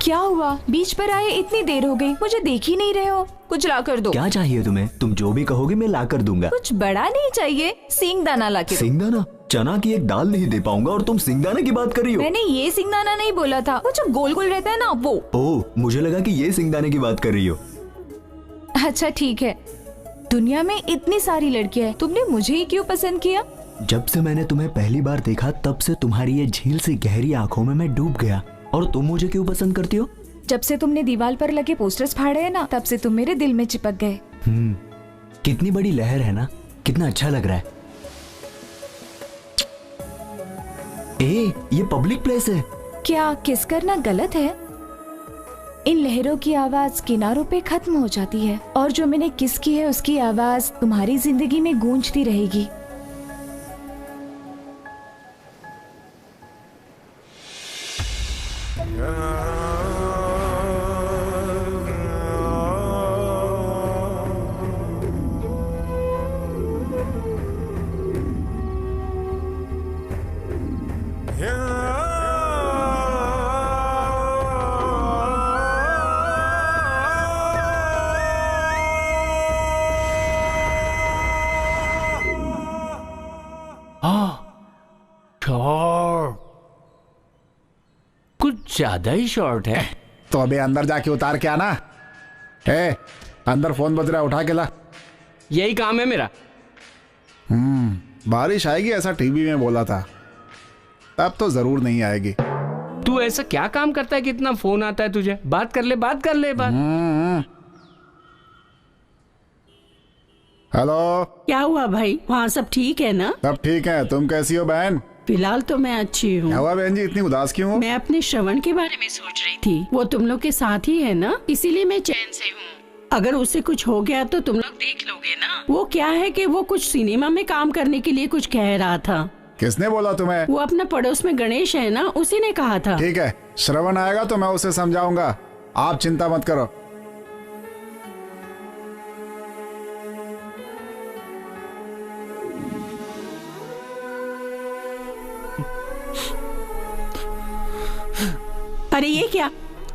S8: क्या हुआ? बीच पर आए इतनी देर हो गई, मुझे देख ही नहीं रहे हो। कुछ ला कर दो।
S7: क्या चाहिए तुम्हें? तुम जो भी कहोगे मैं ला कर दूंगा।
S8: कुछ बड़ा नहीं चाहिए, सिंगदाना ला के दो।
S7: सिंगदाना? चना की एक दाल नहीं दे पाऊंगा और तुम सिंगदाना की बात कर रही हो।
S8: मैंने ये सिंगदाना नहीं बोला था, वो जो गोल गोल रहता है ना वो।
S7: ओह, मुझे लगा कि ये सिंगदाने की बात कर रही हो।
S8: अच्छा ठीक है। दुनिया में इतनी सारी लड़कियां हैं, तुमने मुझे ही क्यों पसंद किया?
S7: जब से मैंने तुम्हें पहली बार देखा तब से तुम्हारी ये झील सी गहरी आंखों में मैं डूब गया। और तुम मुझे क्यों पसंद करती हो?
S8: जब से तुमने दीवार पर लगे पोस्टर्स फाड़े हैं ना, तब से तुम मेरे दिल में चिपक गए।
S7: कितनी बड़ी लहर है ना, कितना अच्छा लग रहा है। ये पब्लिक प्लेस है।
S8: क्या किस करना गलत है? इन लहरों की आवाज किनारों पे खत्म हो जाती है, और जो मैंने किस की है उसकी आवाज तुम्हारी जिंदगी में गूंजती रहेगी।
S6: कुछ ज्यादा ही शॉर्ट है।
S16: तो अबे अंदर जाके उतार के आना। अंदर फोन बज रहा है, उठा के ला।
S6: यही काम है मेरा।
S16: बारिश आएगी ऐसा टीवी में बोला था, तब तो जरूर नहीं आएगी।
S6: तू ऐसा क्या काम करता है कि इतना फोन आता है तुझे? बात कर ले बात।
S16: हेलो।
S15: क्या हुआ भाई, वहाँ सब ठीक है ना?
S16: सब ठीक है, तुम कैसी हो बहन?
S15: फिलहाल तो मैं अच्छी हूँ।
S16: क्या हुआ बहन जी, इतनी उदास क्यों हो?
S15: मैं अपने श्रवण के बारे में सोच रही थी। वो तुम लोग के साथ ही है ना, इसीलिए मैं चैन से हूँ। अगर उसे कुछ हो गया तो तुम लोग देख लोगे ना। वो क्या है कि वो कुछ सिनेमा में काम करने के लिए कुछ कह रहा था।
S16: किसने बोला तुम्हें?
S15: वो अपना पड़ोस में गणेश है ना, उसी ने कहा था।
S16: ठीक है, श्रवण आएगा तो मैं उसे समझाऊंगा। आप चिंता मत करो।
S15: अरे ये क्या,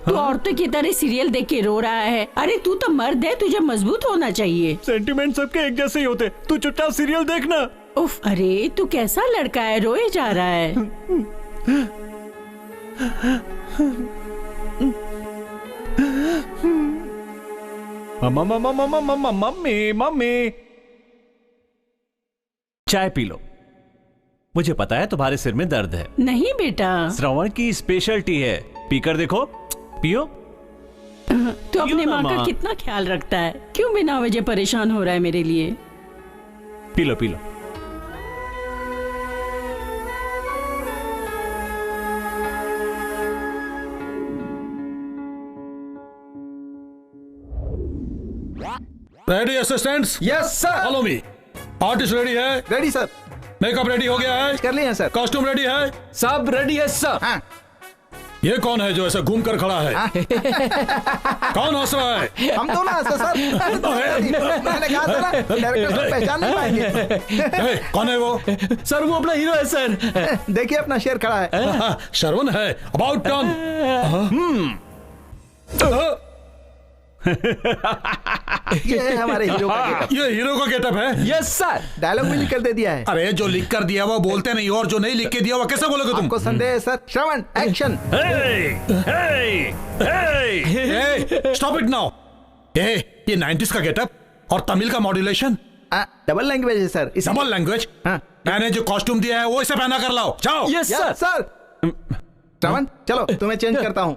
S15: तू औरतों की तरह सीरियल देख के रो रहा है? अरे तू तो मर्द है, तुझे मजबूत होना चाहिए।
S10: सेंटिमेंट सबके एक जैसे ही होते, तू चुपचाप सीरियल देखना।
S15: उफ, अरे तू कैसा लड़का है, रोए जा रहा है।
S10: मम्मी मम्मी, चाय पी लो। मुझे पता है तुम्हारे सिर में दर्द है।
S15: नहीं बेटा,
S10: श्रवण की स्पेशल टी है, पीकर देखो। पियो।
S15: तू अपने माँ का कितना ख्याल रखता है, क्यों बिना वजह परेशान हो रहा है मेरे लिए?
S10: पी लो पी लो।
S5: Ready assistants?
S9: Yes sir.
S5: Follow me. Artist ready है?
S9: Ready sir.
S5: मेकअप रेडी हो गया है?
S9: कर लिया सर।
S5: कॉस्ट्यूम रेडी है?
S19: सब रेडी है सर।
S9: हाँ।
S5: ये कौन है जो ऐसा घूम कर खड़ा है? कौन हंस रहा है?
S9: हम तो ना हंसे सर। मैंने कहा था ना, डायरेक्टर को पहचान नहीं पाएंगे।
S5: कौन है वो?
S19: सर वो अपना हीरो है सर।
S9: देखिए अपना शेर खड़ा है।
S5: श्रवण है। About turn.
S9: ये है हमारे हीरो का गेटअप।
S5: ये हीरो का गेटअप है?
S19: Yes sir.
S9: डायलॉग भी लिख कर दे दिया है।
S5: अरे जो लिख कर दिया वो बोलते नहीं, और जो नहीं लिख के दिया वो कैसे बोलोगे तुम?
S9: आपको संदेह है sir? Shravan action.
S5: Stop it now. ये 90s का गेटअप और तमिल का मॉड्यूलेशन।
S9: डबल लैंग्वेज है सर।
S5: Double language? मैंने जो कॉस्ट्यूम दिया है वो इसे पहना कर लाओ। जाओ।
S19: Yes
S9: sir. श्रवण चलो, तुम्हें चेंज करता हूँ।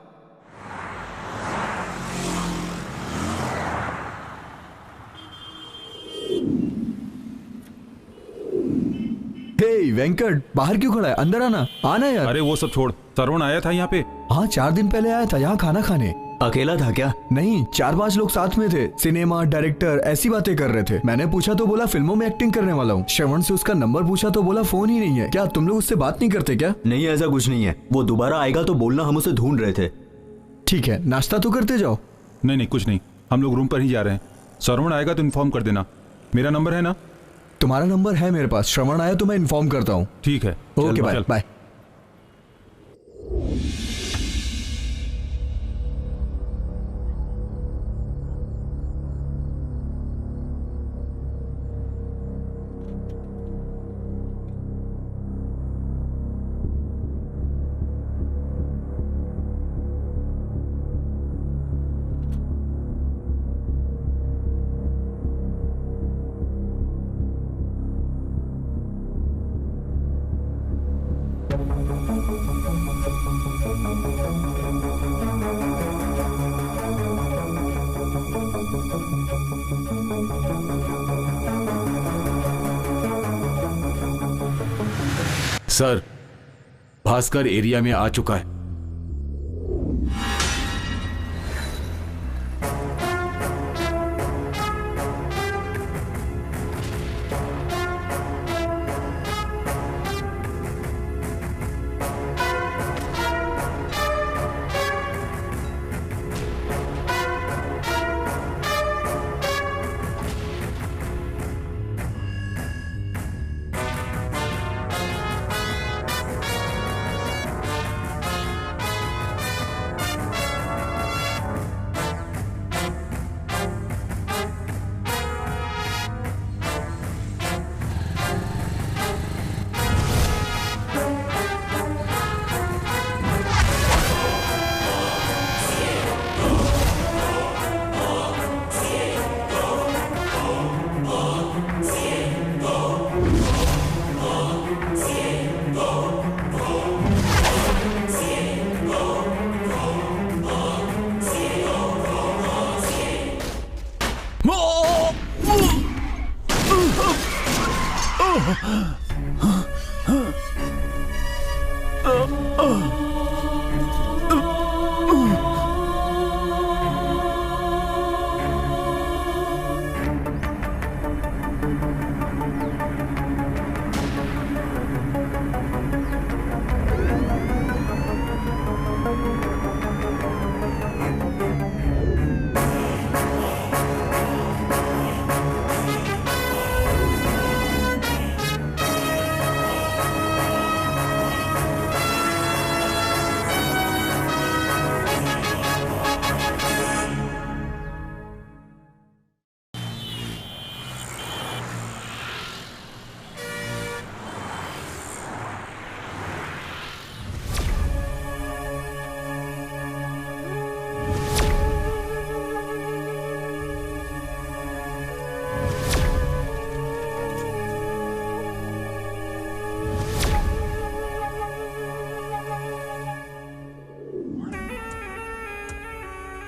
S3: हे वेंकट, बाहर क्यों खड़ा है? अंदर आना। आना यार।
S4: अरे वो सब छोड़, श्रवण आया था यहाँ पे।
S3: हाँ 4 दिन पहले आया था यहाँ खाना खाने।
S7: अकेला था क्या?
S3: नहीं, 4-5 लोग साथ में थे। सिनेमा, डायरेक्टर ऐसी बातें कर रहे थे। मैंने पूछा तो बोला फिल्मों में एक्टिंग करने वाला हूँ। श्रवण से उसका नंबर पूछा तो बोला फोन ही नहीं है। क्या तुम लोग उससे बात नहीं करते क्या?
S7: नहीं, ऐसा कुछ नहीं है। वो दोबारा आएगा तो बोलना, हम उसे ढूंढ रहे थे।
S3: ठीक है, नाश्ता तो करते जाओ।
S4: नहीं नहीं कुछ नहीं, हम लोग रूम पर ही जा रहे हैं। श्रवण आएगा तो इन्फॉर्म कर देना। मेरा नंबर है ना?
S3: तुम्हारा नंबर है मेरे पास। श्रवण आया तो मैं इन्फॉर्म करता हूँ।
S4: ठीक है।
S3: Okay bye bye.
S2: Sir, Bhaskar area में आ चुका है।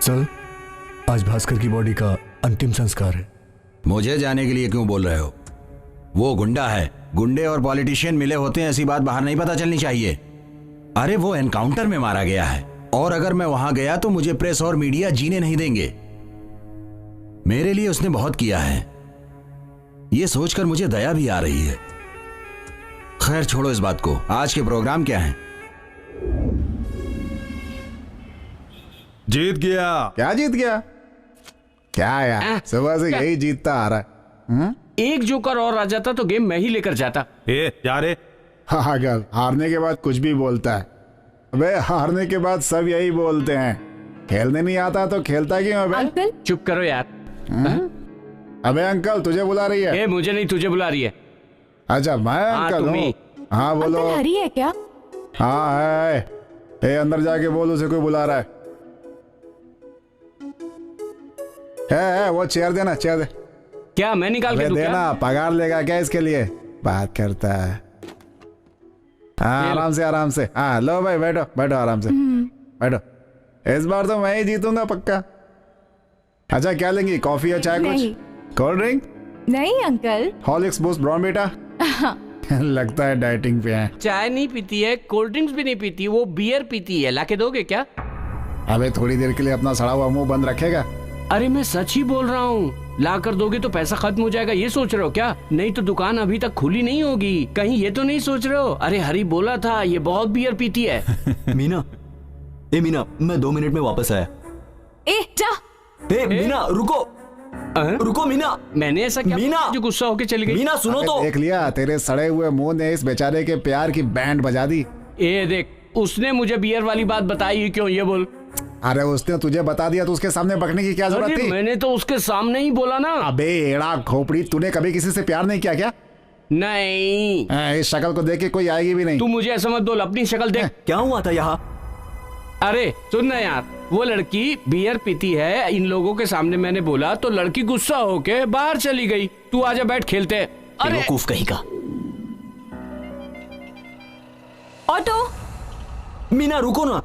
S3: सर, आज भास्कर की बॉडी का अंतिम संस्कार है।
S1: मुझे जाने के लिए क्यों बोल रहे हो? वो गुंडा है। गुंडे और पॉलिटिशियन मिले होते हैं, ऐसी बात बाहर नहीं पता चलनी चाहिए। अरे वो एनकाउंटर में मारा गया है, और अगर मैं वहां गया तो मुझे प्रेस और मीडिया जीने नहीं देंगे। मेरे लिए उसने बहुत किया है, ये सोचकर मुझे दया भी आ रही है। खैर छोड़ो इस बात को। आज के प्रोग्राम क्या है?
S4: जीत गया।
S16: क्या जीत गया? क्या यार, सुबह से यही जीतता आ रहा है।
S6: एक जोकर और आ जाता तो गेम मैं ही लेकर जाता।
S4: जा रे।
S16: पागल, हारने के बाद कुछ भी बोलता है। अबे हारने के बाद सब यही बोलते हैं। खेलने नहीं आता तो खेलता क्यों? अबे
S8: अंकल
S6: चुप करो यार।
S16: अबे अंकल तुझे बुला रही है।
S6: मुझे नहीं, तुझे बुला रही है।
S16: अच्छा मैं अंकल हूँ। हाँ बोलो।
S8: अंकल हरी है क्या?
S16: हाँ है। अंदर जाके बोल, उसे कोई बुला रहा है। वो चेयर देना, चेयर दे।
S6: क्या मैं निकाल के दूं क्या?
S16: देना, पगार लेगा क्या इसके लिए? बात करता है। हाँ आराम से आराम से। हाँ लो भाई, बैठो बैठो आराम से बैठो। इस बार तो मैं ही जीतूंगा पक्का। अच्छा क्या लेंगी, कॉफी या चाय? कुछ कोल्ड ड्रिंक?
S8: नहीं अंकल।
S16: Horlicks, Boost, Bournvita? लगता है डाइटिंग पे है।
S6: चाय नहीं पीती है, कोल्ड ड्रिंक्स भी नहीं पीती, वो बियर पीती है। लाके दोगे क्या?
S16: अबे थोड़ी देर के लिए अपना सड़ा हुआ मुंह बंद रखेगा?
S6: अरे मैं सच ही बोल रहा हूँ। ला कर दोगे तो पैसा खत्म हो जाएगा, ये सोच रहे हो क्या? नहीं तो दुकान अभी तक खुली नहीं होगी। कहीं ये तो नहीं सोच रहे हो? अरे हरी बोला था ये बहुत बियर पीती है।
S7: मीना, मीना, मैं 2 मिनट में वापस आया।
S8: जा।
S7: मीना रुको। रुको मीना।
S6: मैंने ऐसा क्या?
S7: मीना
S6: जो गुस्सा होके चली गई।
S7: मीना सुनो तो।
S16: देख लिया, तेरे सड़े हुए मुंह ने इस बेचारे के प्यार की बैंड बजा दी।
S6: देख, उसने मुझे बियर वाली बात बताई क्यों, ये बोल।
S16: अरे उसने तुझे बता दिया तो उसके सामने बकने की क्या जरूरत थी?
S6: मैंने तो उसके सामने ही बोला ना।
S16: अबे एड़ा खोपड़ी, तूने कभी किसी से प्यार नहीं किया क्या?
S6: नहीं।
S16: इस शक्ल को देख के कोई आएगी भी नहीं।
S6: तू मुझे ऐसा मत बोल, अपनी शक्ल देख।
S7: क्या हुआ था यहाँ?
S6: अरे सुन ना यार, वो लड़की बियर पीती है, इन लोगों के सामने मैंने बोला तो लड़की गुस्सा होके बाहर चली गई। तू आजा बैठ खेलते हैं।
S7: अरे बेवकूफ कहीं का।
S8: ऑटो।
S7: मीना रुको ना,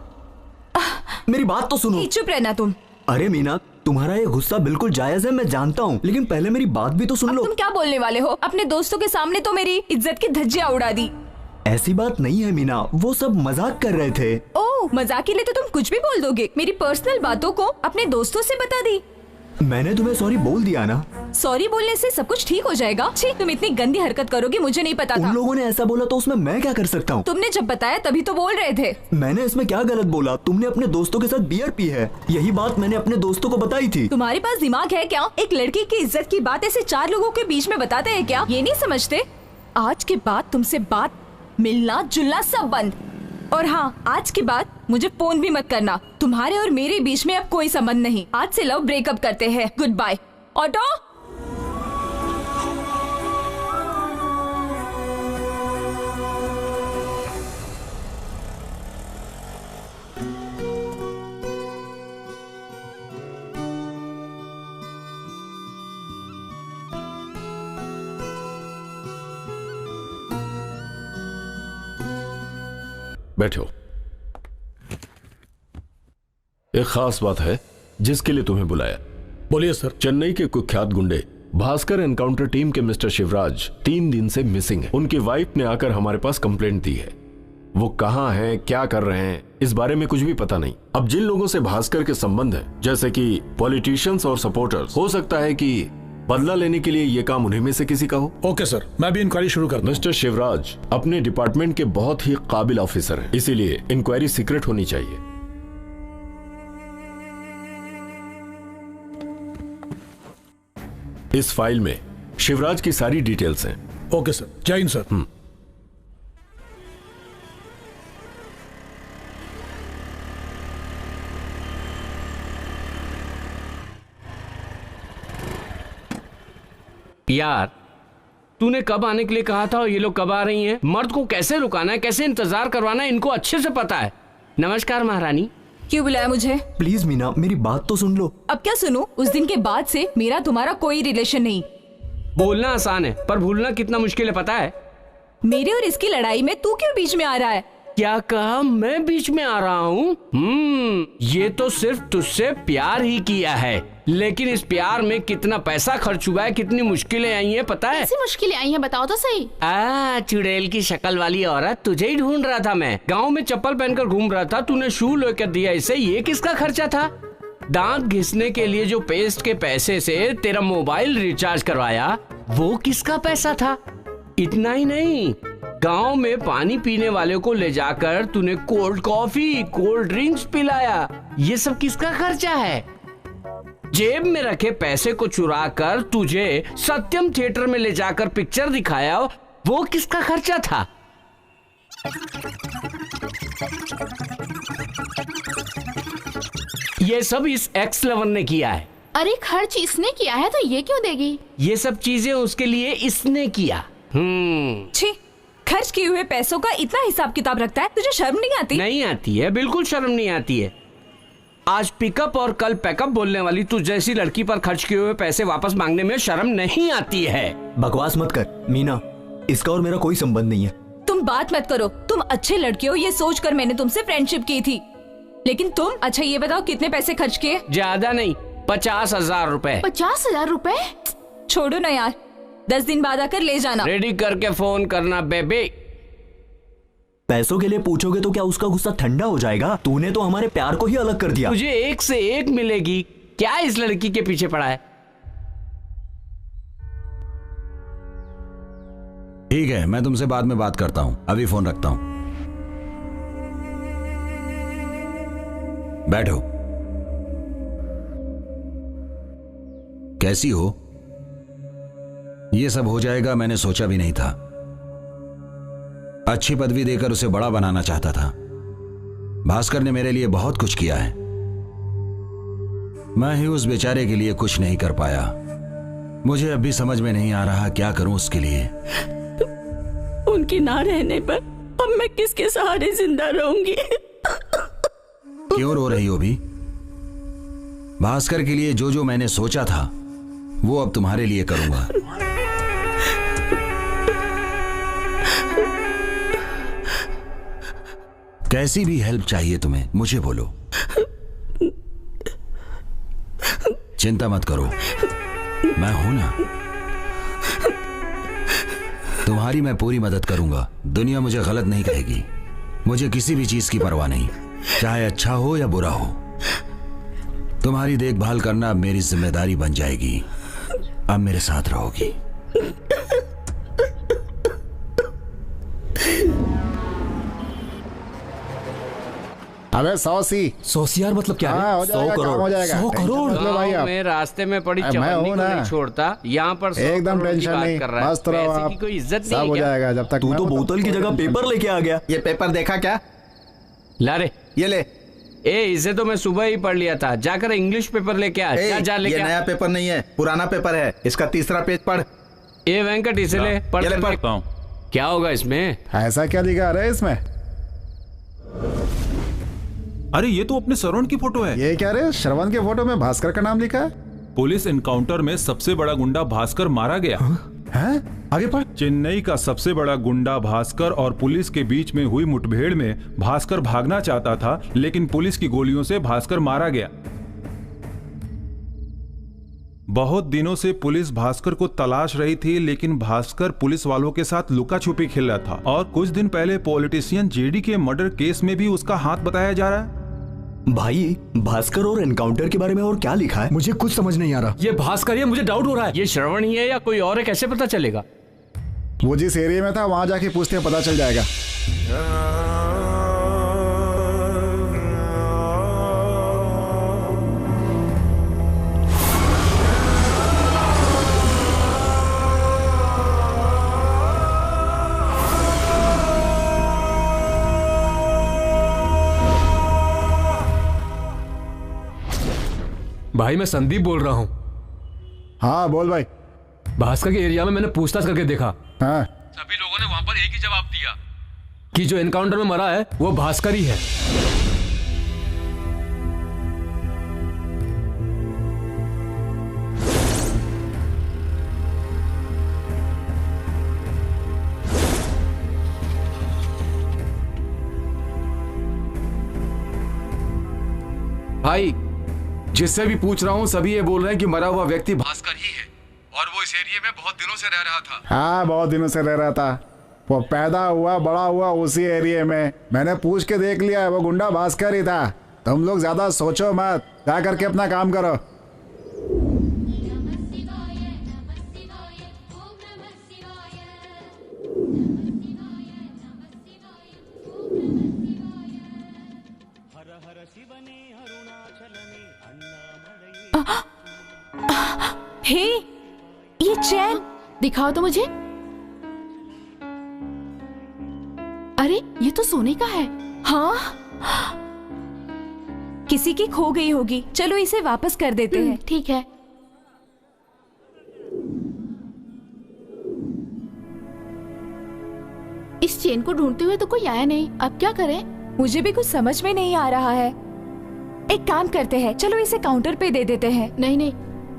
S7: मेरी बात तो सुनो।
S8: चुप रहना तुम।
S7: अरे मीना, तुम्हारा ये गुस्सा बिल्कुल जायज है, मैं जानता हूँ, लेकिन पहले मेरी बात भी तो सुन लो।
S8: तुम क्या बोलने वाले हो? अपने दोस्तों के सामने तो मेरी इज्जत की धज्जियां उड़ा दी।
S7: ऐसी बात नहीं है मीना, वो सब मजाक कर रहे थे।
S8: ओह, मजाक के लिए तो तुम कुछ भी बोल दोगे। मेरी पर्सनल बातों को अपने दोस्तों से बता दी।
S7: मैंने तुम्हें सॉरी बोल दिया ना।
S8: सॉरी बोलने से सब कुछ ठीक हो जाएगा? छी, तुम इतनी गंदी हरकत करोगे मुझे नहीं पता था।
S7: उन लोगों ने ऐसा बोला तो उसमें मैं क्या कर सकता हूँ?
S8: तुमने जब बताया तभी तो बोल रहे थे।
S7: मैंने इसमें क्या गलत बोला? तुमने अपने दोस्तों के साथ बियर पी है, यही बात मैंने अपने दोस्तों को बताई थी।
S8: तुम्हारे पास दिमाग है क्या? एक लड़की की इज्जत की बात ऐसे 4 लोगों के बीच में बताते हैं क्या? ये नहीं समझते? आज के बाद तुमसे बात, मिलना जुलना सब बंद। और हाँ, आज के बाद मुझे फोन भी मत करना। तुम्हारे और मेरे बीच में अब कोई संबंध नहीं। आज से लव ब्रेकअप करते हैं। Good bye. ऑटो।
S18: बैठो। एक खास बात है जिसके लिए तुम्हें बुलाया।
S5: बोलिए सर।
S18: चेन्नई के कुख्यात गुंडे भास्कर एनकाउंटर टीम के मिस्टर शिवराज 3 दिन से मिसिंग है। उनकी वाइफ ने आकर हमारे पास कंप्लेंट दी है। वो कहां हैं, क्या कर रहे हैं, इस बारे में कुछ भी पता नहीं। अब जिन लोगों से भास्कर के संबंध है, जैसे कि पॉलिटिशियंस और सपोर्टर्स, हो सकता है कि बदला लेने के लिए ये काम उन्हीं में से किसी का हो।
S5: ओके सर, मैं भी इंक्वायरी शुरू करता हूं।
S18: मिस्टर शिवराज अपने डिपार्टमेंट के बहुत ही काबिल ऑफिसर हैं, इसीलिए इंक्वायरी सीक्रेट होनी चाहिए। इस फाइल में शिवराज की सारी डिटेल्स हैं।
S5: Okay sir. जय हिंद सर।
S6: यार, तूने कब आने के लिए कहा था और ये लोग कब आ रही हैं? मर्द को कैसे रुकाना है, कैसे इंतजार करवाना है, इनको अच्छे से पता है। नमस्कार महारानी।
S8: क्यों बुलाया मुझे?
S7: प्लीज मीना, मेरी बात तो सुन लो।
S8: अब क्या सुनूं? उस दिन के बाद से मेरा तुम्हारा कोई रिलेशन नहीं।
S6: बोलना आसान है पर भूलना कितना मुश्किल है पता है?
S8: मेरे और इसकी लड़ाई में तू क्यों बीच में आ रहा है?
S6: क्या कहा? मैं बीच में आ रहा हूँ? ये तो सिर्फ तुझसे प्यार ही किया है, लेकिन इस प्यार में कितना पैसा खर्च हुआ है, कितनी मुश्किलें आई हैं पता है?
S13: ऐसी मुश्किलें आई हैं, बताओ तो सही।
S6: चुड़ैल की शक्ल वाली औरत, तुझे ही ढूंढ रहा था मैं। गांव में चप्पल पहनकर घूम रहा था, तूने शू लेकर दिया इसे। ये किसका खर्चा था? दांत घिसने के लिए जो पेस्ट के पैसे से तेरा मोबाइल रिचार्ज करवाया, वो किसका पैसा था? इतना ही नहीं, गांव में पानी पीने वाले को ले जाकर तूने कोल्ड कॉफी, कोल्ड ड्रिंक्स पिलाया। ये सब किसका खर्चा है? जेब में रखे पैसे को चुराकर तुझे सत्यम थिएटर में ले जाकर पिक्चर दिखाया, वो किसका खर्चा था? ये सब इस एक्स लवर ने किया है।
S13: अरे खर्च इसने किया है तो ये क्यों देगी?
S6: ये सब चीजें उसके लिए इसने किया।
S8: छी, खर्च किए हुए पैसों का इतना हिसाब किताब रखता है, तुझे शर्म नहीं आती?
S6: नहीं आती है, बिल्कुल शर्म नहीं आती है। आज पिकअप और कल पैकअप बोलने वाली तू जैसी लड़की पर खर्च किए हुए पैसे वापस मांगने में शर्म नहीं आती है।
S7: बकवास मत कर मीना, इसका और मेरा कोई संबंध नहीं है।
S8: तुम बात मत करो, तुम अच्छे लड़के हो ये सोचकर मैंने तुमसे फ्रेंडशिप की थी, लेकिन तुम अच्छा ये बताओ कितने पैसे खर्च किए?
S6: ज्यादा नहीं, 50,000 रुपए।
S13: 50,000 रुपए?
S8: छोड़ो ना यार, 10 दिन बाद आकर ले जाना।
S6: रेडी करके फोन करना बेबी।
S7: पैसों के लिए पूछोगे तो क्या उसका गुस्सा ठंडा हो जाएगा? तूने तो हमारे प्यार को ही अलग कर दिया।
S6: तुझे एक से एक मिलेगी, क्या इस लड़की के पीछे पड़ा है?
S1: ठीक है, मैं तुमसे बाद में बात करता हूं, अभी फोन रखता हूं। बैठो। कैसी हो? ये सब हो जाएगा मैंने सोचा भी नहीं था। अच्छी पदवी देकर उसे बड़ा बनाना चाहता था। भास्कर ने मेरे लिए बहुत कुछ किया है, मैं ही उस बेचारे के लिए कुछ नहीं कर पाया। मुझे अब भी समझ में नहीं आ रहा क्या करूं उसके लिए।
S15: उनकी ना रहने पर अब मैं किसके सहारे जिंदा रहूंगी?
S1: क्यों रो रही हो भी? भास्कर के लिए जो जो मैंने सोचा था वो अब तुम्हारे लिए करूंगा। कैसी भी हेल्प चाहिए तुम्हें मुझे बोलो, चिंता मत करो, मैं हूं ना। तुम्हारी मैं पूरी मदद करूंगा। दुनिया मुझे गलत नहीं कहेगी। मुझे किसी भी चीज की परवाह नहीं, चाहे अच्छा हो या बुरा हो। तुम्हारी देखभाल करना अब मेरी जिम्मेदारी बन जाएगी। अब मेरे साथ रहोगी।
S16: अबे 100
S2: यार मतलब क्या है?
S16: 100 करोड़ हो जाएगा।
S2: 100 करोड़
S16: भाई आप
S6: मैं रास्ते में पड़ी चवन्नी को नहीं छोड़ता, यहाँ पर
S16: एकदम टेंशन नहीं, मस्त रहो आप,
S6: कोई इज्जत
S16: सब
S6: नहीं
S16: हो
S6: है क्या?
S16: जाएगा जब तक
S7: तू तो बोतल की जगह पेपर लेके आ गया।
S11: ये पेपर देखा क्या?
S6: ला रे,
S11: ये ले।
S6: इसे तो मैं सुबह ही पढ़ लिया था। जाकर इंग्लिश पेपर लेके आ। जा लेके
S11: ये नया पेपर नहीं है, पुराना पेपर है। इसका तीसरा पेज पढ़।
S6: ये वेंकट इसे ले, पढ़
S11: पढ़ता हूँ।
S6: क्या होगा इसमें?
S16: ऐसा क्या दिखा रहा है इसमें?
S4: अरे ये तो अपने श्रवण की फोटो है।
S16: ये क्या रे? श्रवण के फोटो में भास्कर का नाम लिखा है।
S4: पुलिस एनकाउंटर में सबसे बड़ा गुंडा भास्कर मारा गया।
S16: हैं? आगे पढ़।
S4: चेन्नई का सबसे बड़ा गुंडा भास्कर और पुलिस के बीच में हुई मुठभेड़ में भास्कर भागना चाहता था, लेकिन पुलिस की गोलियों से भास्कर मारा गया। बहुत दिनों से पुलिस भास्कर को तलाश रही थी, लेकिन भास्कर पुलिस वालों के साथ लुका छुपी खेल रहा था। और कुछ दिन पहले पॉलिटिशियन जेडी के मर्डर केस में भी उसका हाथ बताया जा रहा है।
S7: भाई भास्कर और एनकाउंटर के बारे में और क्या लिखा है?
S3: मुझे कुछ समझ नहीं आ रहा।
S2: ये भास्कर है, मुझे डाउट हो रहा है।
S6: ये श्रवण ही है या कोई और है, कैसे पता चलेगा?
S16: वो जिस एरिया में था वहां जाके पूछते हैं, पता चल जाएगा।
S2: भाई मैं संदीप बोल रहा हूँ।
S16: हाँ बोल भाई।
S2: भास्कर के एरिया में मैंने पूछताछ करके देखा।
S16: हाँ।
S2: सभी लोगों ने वहां पर एक ही जवाब दिया कि जो एनकाउंटर में मरा है वो भास्कर ही है। भाई जिससे भी पूछ रहा हूँ सभी ये बोल रहे हैं कि मरा हुआ व्यक्ति भास्कर ही है और वो इस एरिया में बहुत दिनों से रह रहा था।
S16: हाँ, बहुत दिनों से रह रहा था। वो पैदा हुआ बड़ा हुआ उसी एरिया में। मैंने पूछ के देख लिया, वो गुंडा भास्कर ही था। तुम लोग ज्यादा सोचो मत, जा करके अपना काम करो।
S8: हे, ये चैन
S13: दिखाओ तो मुझे। अरे ये तो सोने का है।
S8: हाँ, किसी की खो गई होगी। चलो इसे वापस कर देते हैं।
S13: ठीक है। इस चेन को ढूंढते हुए तो कोई आया नहीं, अब क्या करें?
S8: मुझे भी कुछ समझ में नहीं आ रहा है। एक काम करते हैं, चलो इसे काउंटर पे दे देते हैं।
S13: नहीं नहीं,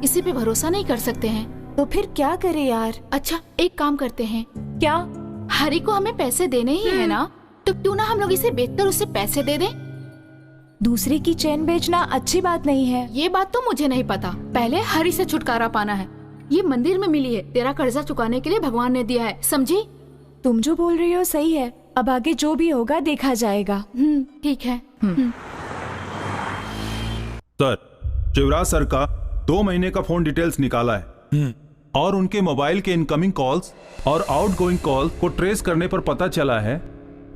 S13: इसी पे भरोसा नहीं कर सकते हैं।
S8: तो फिर क्या करें यार?
S13: अच्छा एक काम करते हैं।
S8: क्या?
S13: हरी को हमें पैसे देने ही है ना, तो क्यों ना हम लोग इसे बेचकर उससे पैसे दे दें।
S8: दूसरे की चैन बेचना अच्छी बात नहीं है।
S13: ये बात तो मुझे नहीं पता। पहले हरी से छुटकारा पाना है। ये मंदिर में मिली है, तेरा कर्जा चुकाने के लिए भगवान ने दिया है, समझी?
S8: तुम जो बोल रही हो सही है। अब आगे जो भी होगा देखा जाएगा।
S13: ठीक है।
S4: सर, शिवराज सर का 2 महीने का फोन डिटेल्स निकाला है और उनके मोबाइल के इनकमिंग कॉल्स और आउटगोइंग कॉल को ट्रेस करने पर पता चला है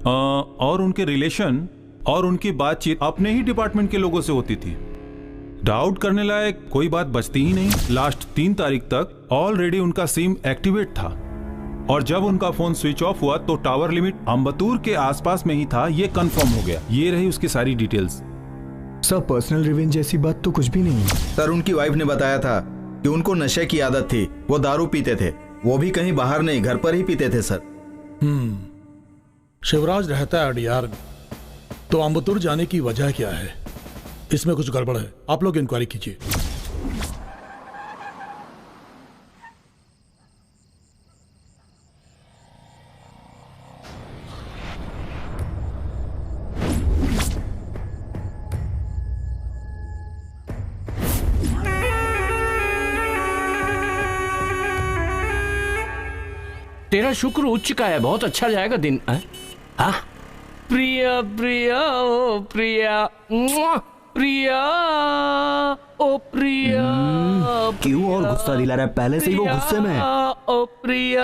S4: और उनके रिलेशन और उनकी बातचीत अपने ही डिपार्टमेंट के लोगों से होती थी। डाउट करने लायक कोई बात बचती ही नहीं। लास्ट 3 तारीख तक ऑलरेडी उनका सिम एक्टिवेट था और जब उनका फोन स्विच ऑफ हुआ तो टावर लिमिट अम्बतूर के आसपास में ही था, ये कंफर्म हो गया। ये रही उसकी सारी डिटेल्स।
S3: सर, पर्सनल रिवेंज जैसी बात तो कुछ भी नहीं है।
S11: सर, उनकी वाइफ ने बताया था कि उनको नशे की आदत थी, वो दारू पीते थे। वो भी कहीं बाहर नहीं, घर पर ही पीते थे सर।
S5: शिवराज रहता है अडियार में, तो अम्बतूर जाने की वजह क्या है? इसमें कुछ गड़बड़ है, आप लोग इंक्वायरी कीजिए।
S6: तेरा शुक्र उच्च का है, बहुत अच्छा जाएगा दिन। हाँ, प्रिया प्रिया ओ प्रिया, प्रिया ओ प्रिया।
S7: क्यों और गुस्सा दिला रहा है? पहले से ही वो गुस्से में है।
S6: ओ प्रिया,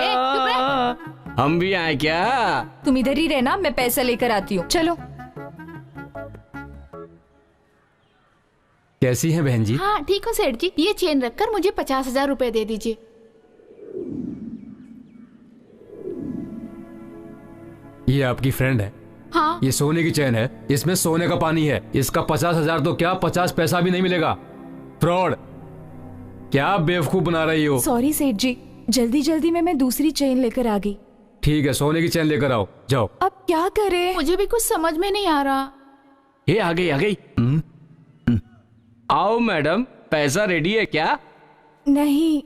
S6: हम भी आए क्या?
S8: तुम इधर ही रहना, मैं पैसा लेकर आती हूँ। चलो।
S12: कैसी हैं बहन जी?
S13: हाँ ठीक हो सेठ जी। ये चेन रखकर मुझे 50,000 रुपए दे दीजिए।
S12: ये आपकी फ्रेंड है?
S13: हाँ।
S12: ये सोने की चैन है, इसमें सोने का पानी है। इसका 50,000 तो क्या 50 पैसा भी नहीं मिलेगा। फ्रॉड। क्या बेवकूफ बना रही हो?
S8: सॉरी सेठ जी, जल्दी जल्दी में मैं दूसरी चेन लेकर आ गई।
S12: ठीक है, सोने की चैन लेकर आओ, जाओ।
S8: अब क्या करें?
S13: मुझे भी कुछ समझ में नहीं आ रहा।
S6: ये आ गई, आ गई। आओ मैडम, पैसा रेडी है क्या?
S8: नहीं,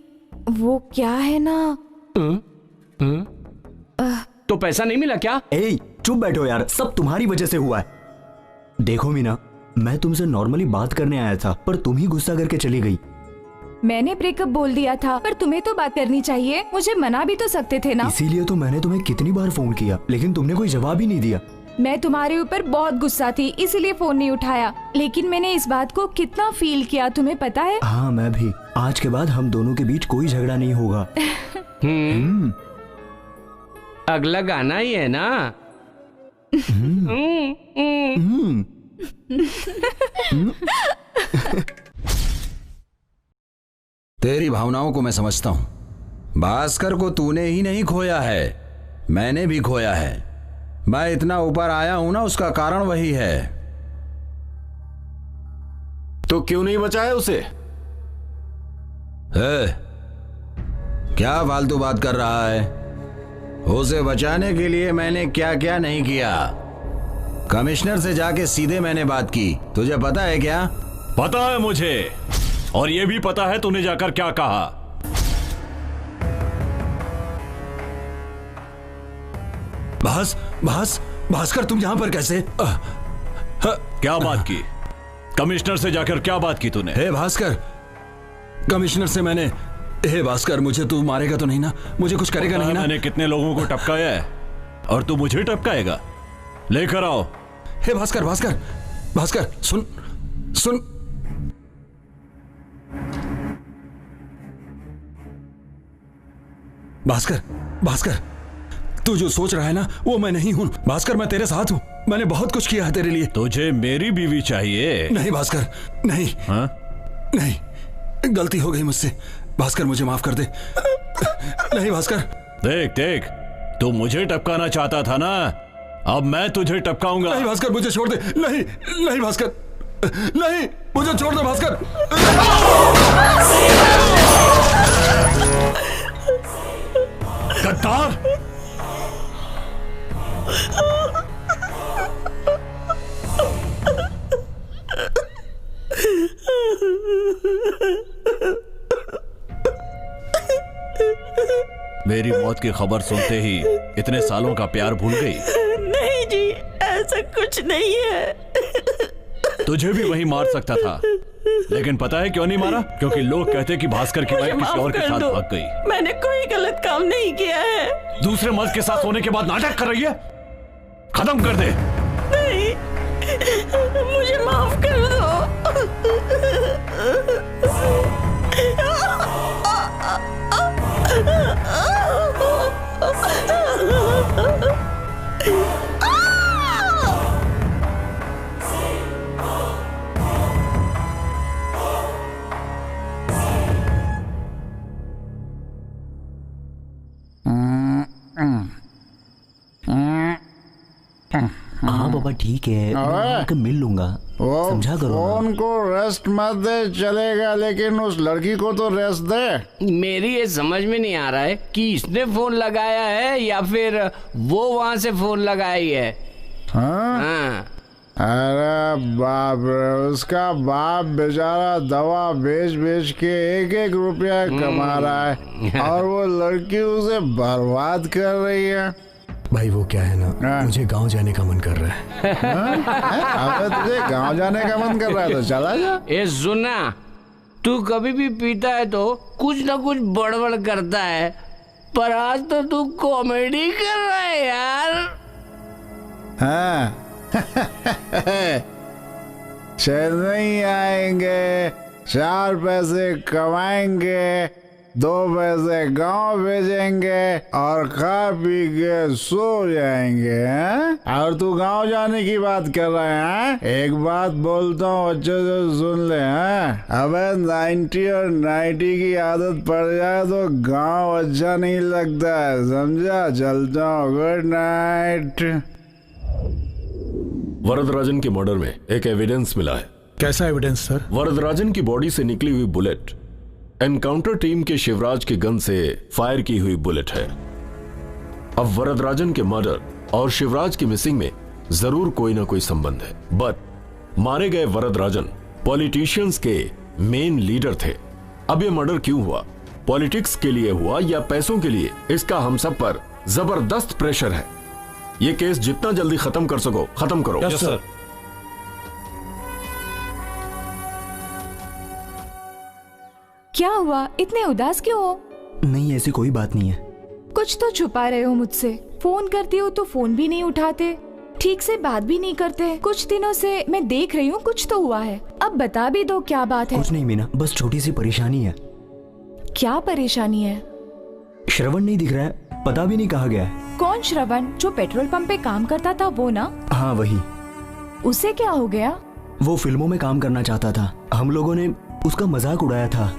S8: वो क्या है ना।
S6: तो पैसा नहीं मिला क्या?
S7: ए, चुप बैठो यार, सब तुम्हारी वजह से हुआ है। देखो मीना, मैं तुमसे नॉर्मली बात करने आया था, पर तुम ही गुस्सा करके चली गई।
S8: मैंने ब्रेकअप बोल दिया था, पर तुम्हें तो बात करनी चाहिए, मुझे मना भी तो सकते थे ना।
S7: इसीलिए तो मैंने तुम्हें कितनी बार फोन किया, लेकिन तुमने कोई जवाब ही नहीं दिया।
S8: मैं तुम्हारे ऊपर बहुत गुस्सा थी, इसलिए फोन नहीं उठाया। लेकिन मैंने इस बात को कितना फील किया, तुम्हें पता है?
S7: हाँ, मैं भी। आज के बाद हम दोनों के बीच कोई झगड़ा नहीं होगा।
S6: अगला गाना ही है ना?
S1: तेरी भावनाओं को मैं समझता हूं। भास्कर को तूने ही नहीं खोया है, मैंने भी खोया है। मैं इतना ऊपर आया हूं ना, उसका कारण वही है।
S18: तो क्यों नहीं बचाया उसे?
S1: क्या फालतू बात कर रहा है? उसे बचाने के लिए मैंने क्या क्या नहीं किया। कमिश्नर से जाके सीधे मैंने बात की, तुझे पता है क्या?
S10: पता है मुझे, और ये भी पता है तूने जाकर क्या कहा।
S1: भास्कर, तुम यहां पर कैसे?
S10: क्या बात की? कमिश्नर से जाकर क्या बात की तूने?
S3: हे भास्कर, कमिश्नर से मैंने, हे भास्कर मुझे तू मारेगा तो नहीं ना, मुझे कुछ करेगा नहीं ना?
S10: मैंने कितने लोगों को टपकाया है और तू मुझे टपकाएगा? लेकर आओ।
S3: हे भास्कर, भास्कर, भास्कर सुन सुन। भास्कर, भास्कर तू जो सोच रहा है ना वो मैं नहीं हूं। भास्कर मैं तेरे साथ हूं, मैंने बहुत कुछ किया है तेरे लिए।
S10: तुझे मेरी बीवी चाहिए?
S3: नहीं भास्कर, नहीं।
S10: हाँ?
S3: नहीं, गलती हो गई मुझसे। भास्कर मुझे माफ कर दे। नहीं भास्कर।
S10: देख देख, तू मुझे टपकाना चाहता था ना, अब मैं तुझे टपकाऊंगा।
S3: नहीं भास्कर मुझे छोड़ दे। नहीं नहीं भास्कर, नहीं मुझे छोड़ दे भास्कर।
S10: गद्दार! मेरी मौत की खबर सुनते ही इतने सालों का प्यार भूल गई?
S15: नहीं जी, ऐसा कुछ नहीं है।
S10: तुझे भी वही मार सकता था, लेकिन पता है क्यों नहीं मारा? क्योंकि लोग कहते कि भास्कर की वाइफ किसी और के साथ भाग गई।
S15: मैंने कोई गलत काम नहीं किया है।
S10: दूसरे मर्द के साथ होने के बाद नाटक कर रही है। खत्म कर दे।
S15: नहीं, मुझे माफ कर दो।
S7: हाँ बाबा ठीक है, मैं आकर मिल लूंगा। समझा करो।
S16: फोन को रेस्ट मत दे चलेगा, लेकिन उस लड़की को तो रेस्ट दे।
S6: मेरी ये समझ में नहीं आ रहा है कि इसने फोन लगाया है या फिर वो वहाँ से फोन लगाई है।
S16: हाँ? अरे बाप रे, उसका बाप बेचारा दवा बेच बेच के 1-1 रुपया कमा रहा है और वो लड़की उसे बर्बाद कर रही है।
S3: भाई वो क्या है ना, मुझे गांव जाने का मन कर रहा है।
S16: अबे तुझे गांव जाने का मन कर रहा है तो चला जा।
S6: ए सुना, तू कभी भी पीता है तो कुछ ना कुछ बड़बड़ करता है, पर आज तो तू कॉमेडी कर रहा है यार।
S16: हाँ चेन्नई आएंगे, 4 पैसे कमाएंगे, 2 पैसे गांव भेजेंगे और खा पी के सो जाएंगे। और तू गांव जाने की बात कर रहा है? एक बात बोलता हूँ अच्छे से सुन ले। अबे 90 और 90 की आदत पड़ जाए तो गांव अच्छा नहीं लगता है, समझा? चलता हूँ, गुड नाइट।
S18: वरदराजन के मर्डर में एक एविडेंस मिला है।
S5: कैसा एविडेंस सर?
S18: वरदराजन की बॉडी से निकली हुई बुलेट एनकाउंटर टीम के शिवराज के गन से फायर की हुई बुलेट है। अब वरदराजन के मर्डर और शिवराज की मिसिंग में जरूर कोई ना कोई संबंध है, बट मारे गए वरदराजन पॉलिटिशियंस के मेन लीडर थे। अब ये मर्डर क्यों हुआ, पॉलिटिक्स के लिए हुआ या पैसों के लिए, इसका हम सब पर जबरदस्त प्रेशर है। ये केस जितना जल्दी खत्म कर सको खत्म करो।
S5: Yes sir.
S8: क्या हुआ, इतने उदास क्यों हो?
S7: नहीं ऐसी कोई बात नहीं है।
S8: कुछ तो छुपा रहे हो मुझसे। फोन करती हो तो फोन भी नहीं उठाते, ठीक से बात भी नहीं करते। कुछ दिनों से मैं देख रही हूँ कुछ तो हुआ है। अब बता भी दो क्या बात है।
S7: कुछ नहीं मीना, बस छोटी सी परेशानी है।
S8: क्या परेशानी है?
S7: श्रवण नहीं दिख रहा है, पता भी नहीं कहाँ गया है।
S8: कौन श्रवण? जो पेट्रोल पंप पे काम करता था वो ना?
S7: हाँ वही।
S8: उसे क्या हो गया?
S7: वो फिल्मों में काम करना चाहता था, हम लोगों ने उसका मजाक उड़ाया था,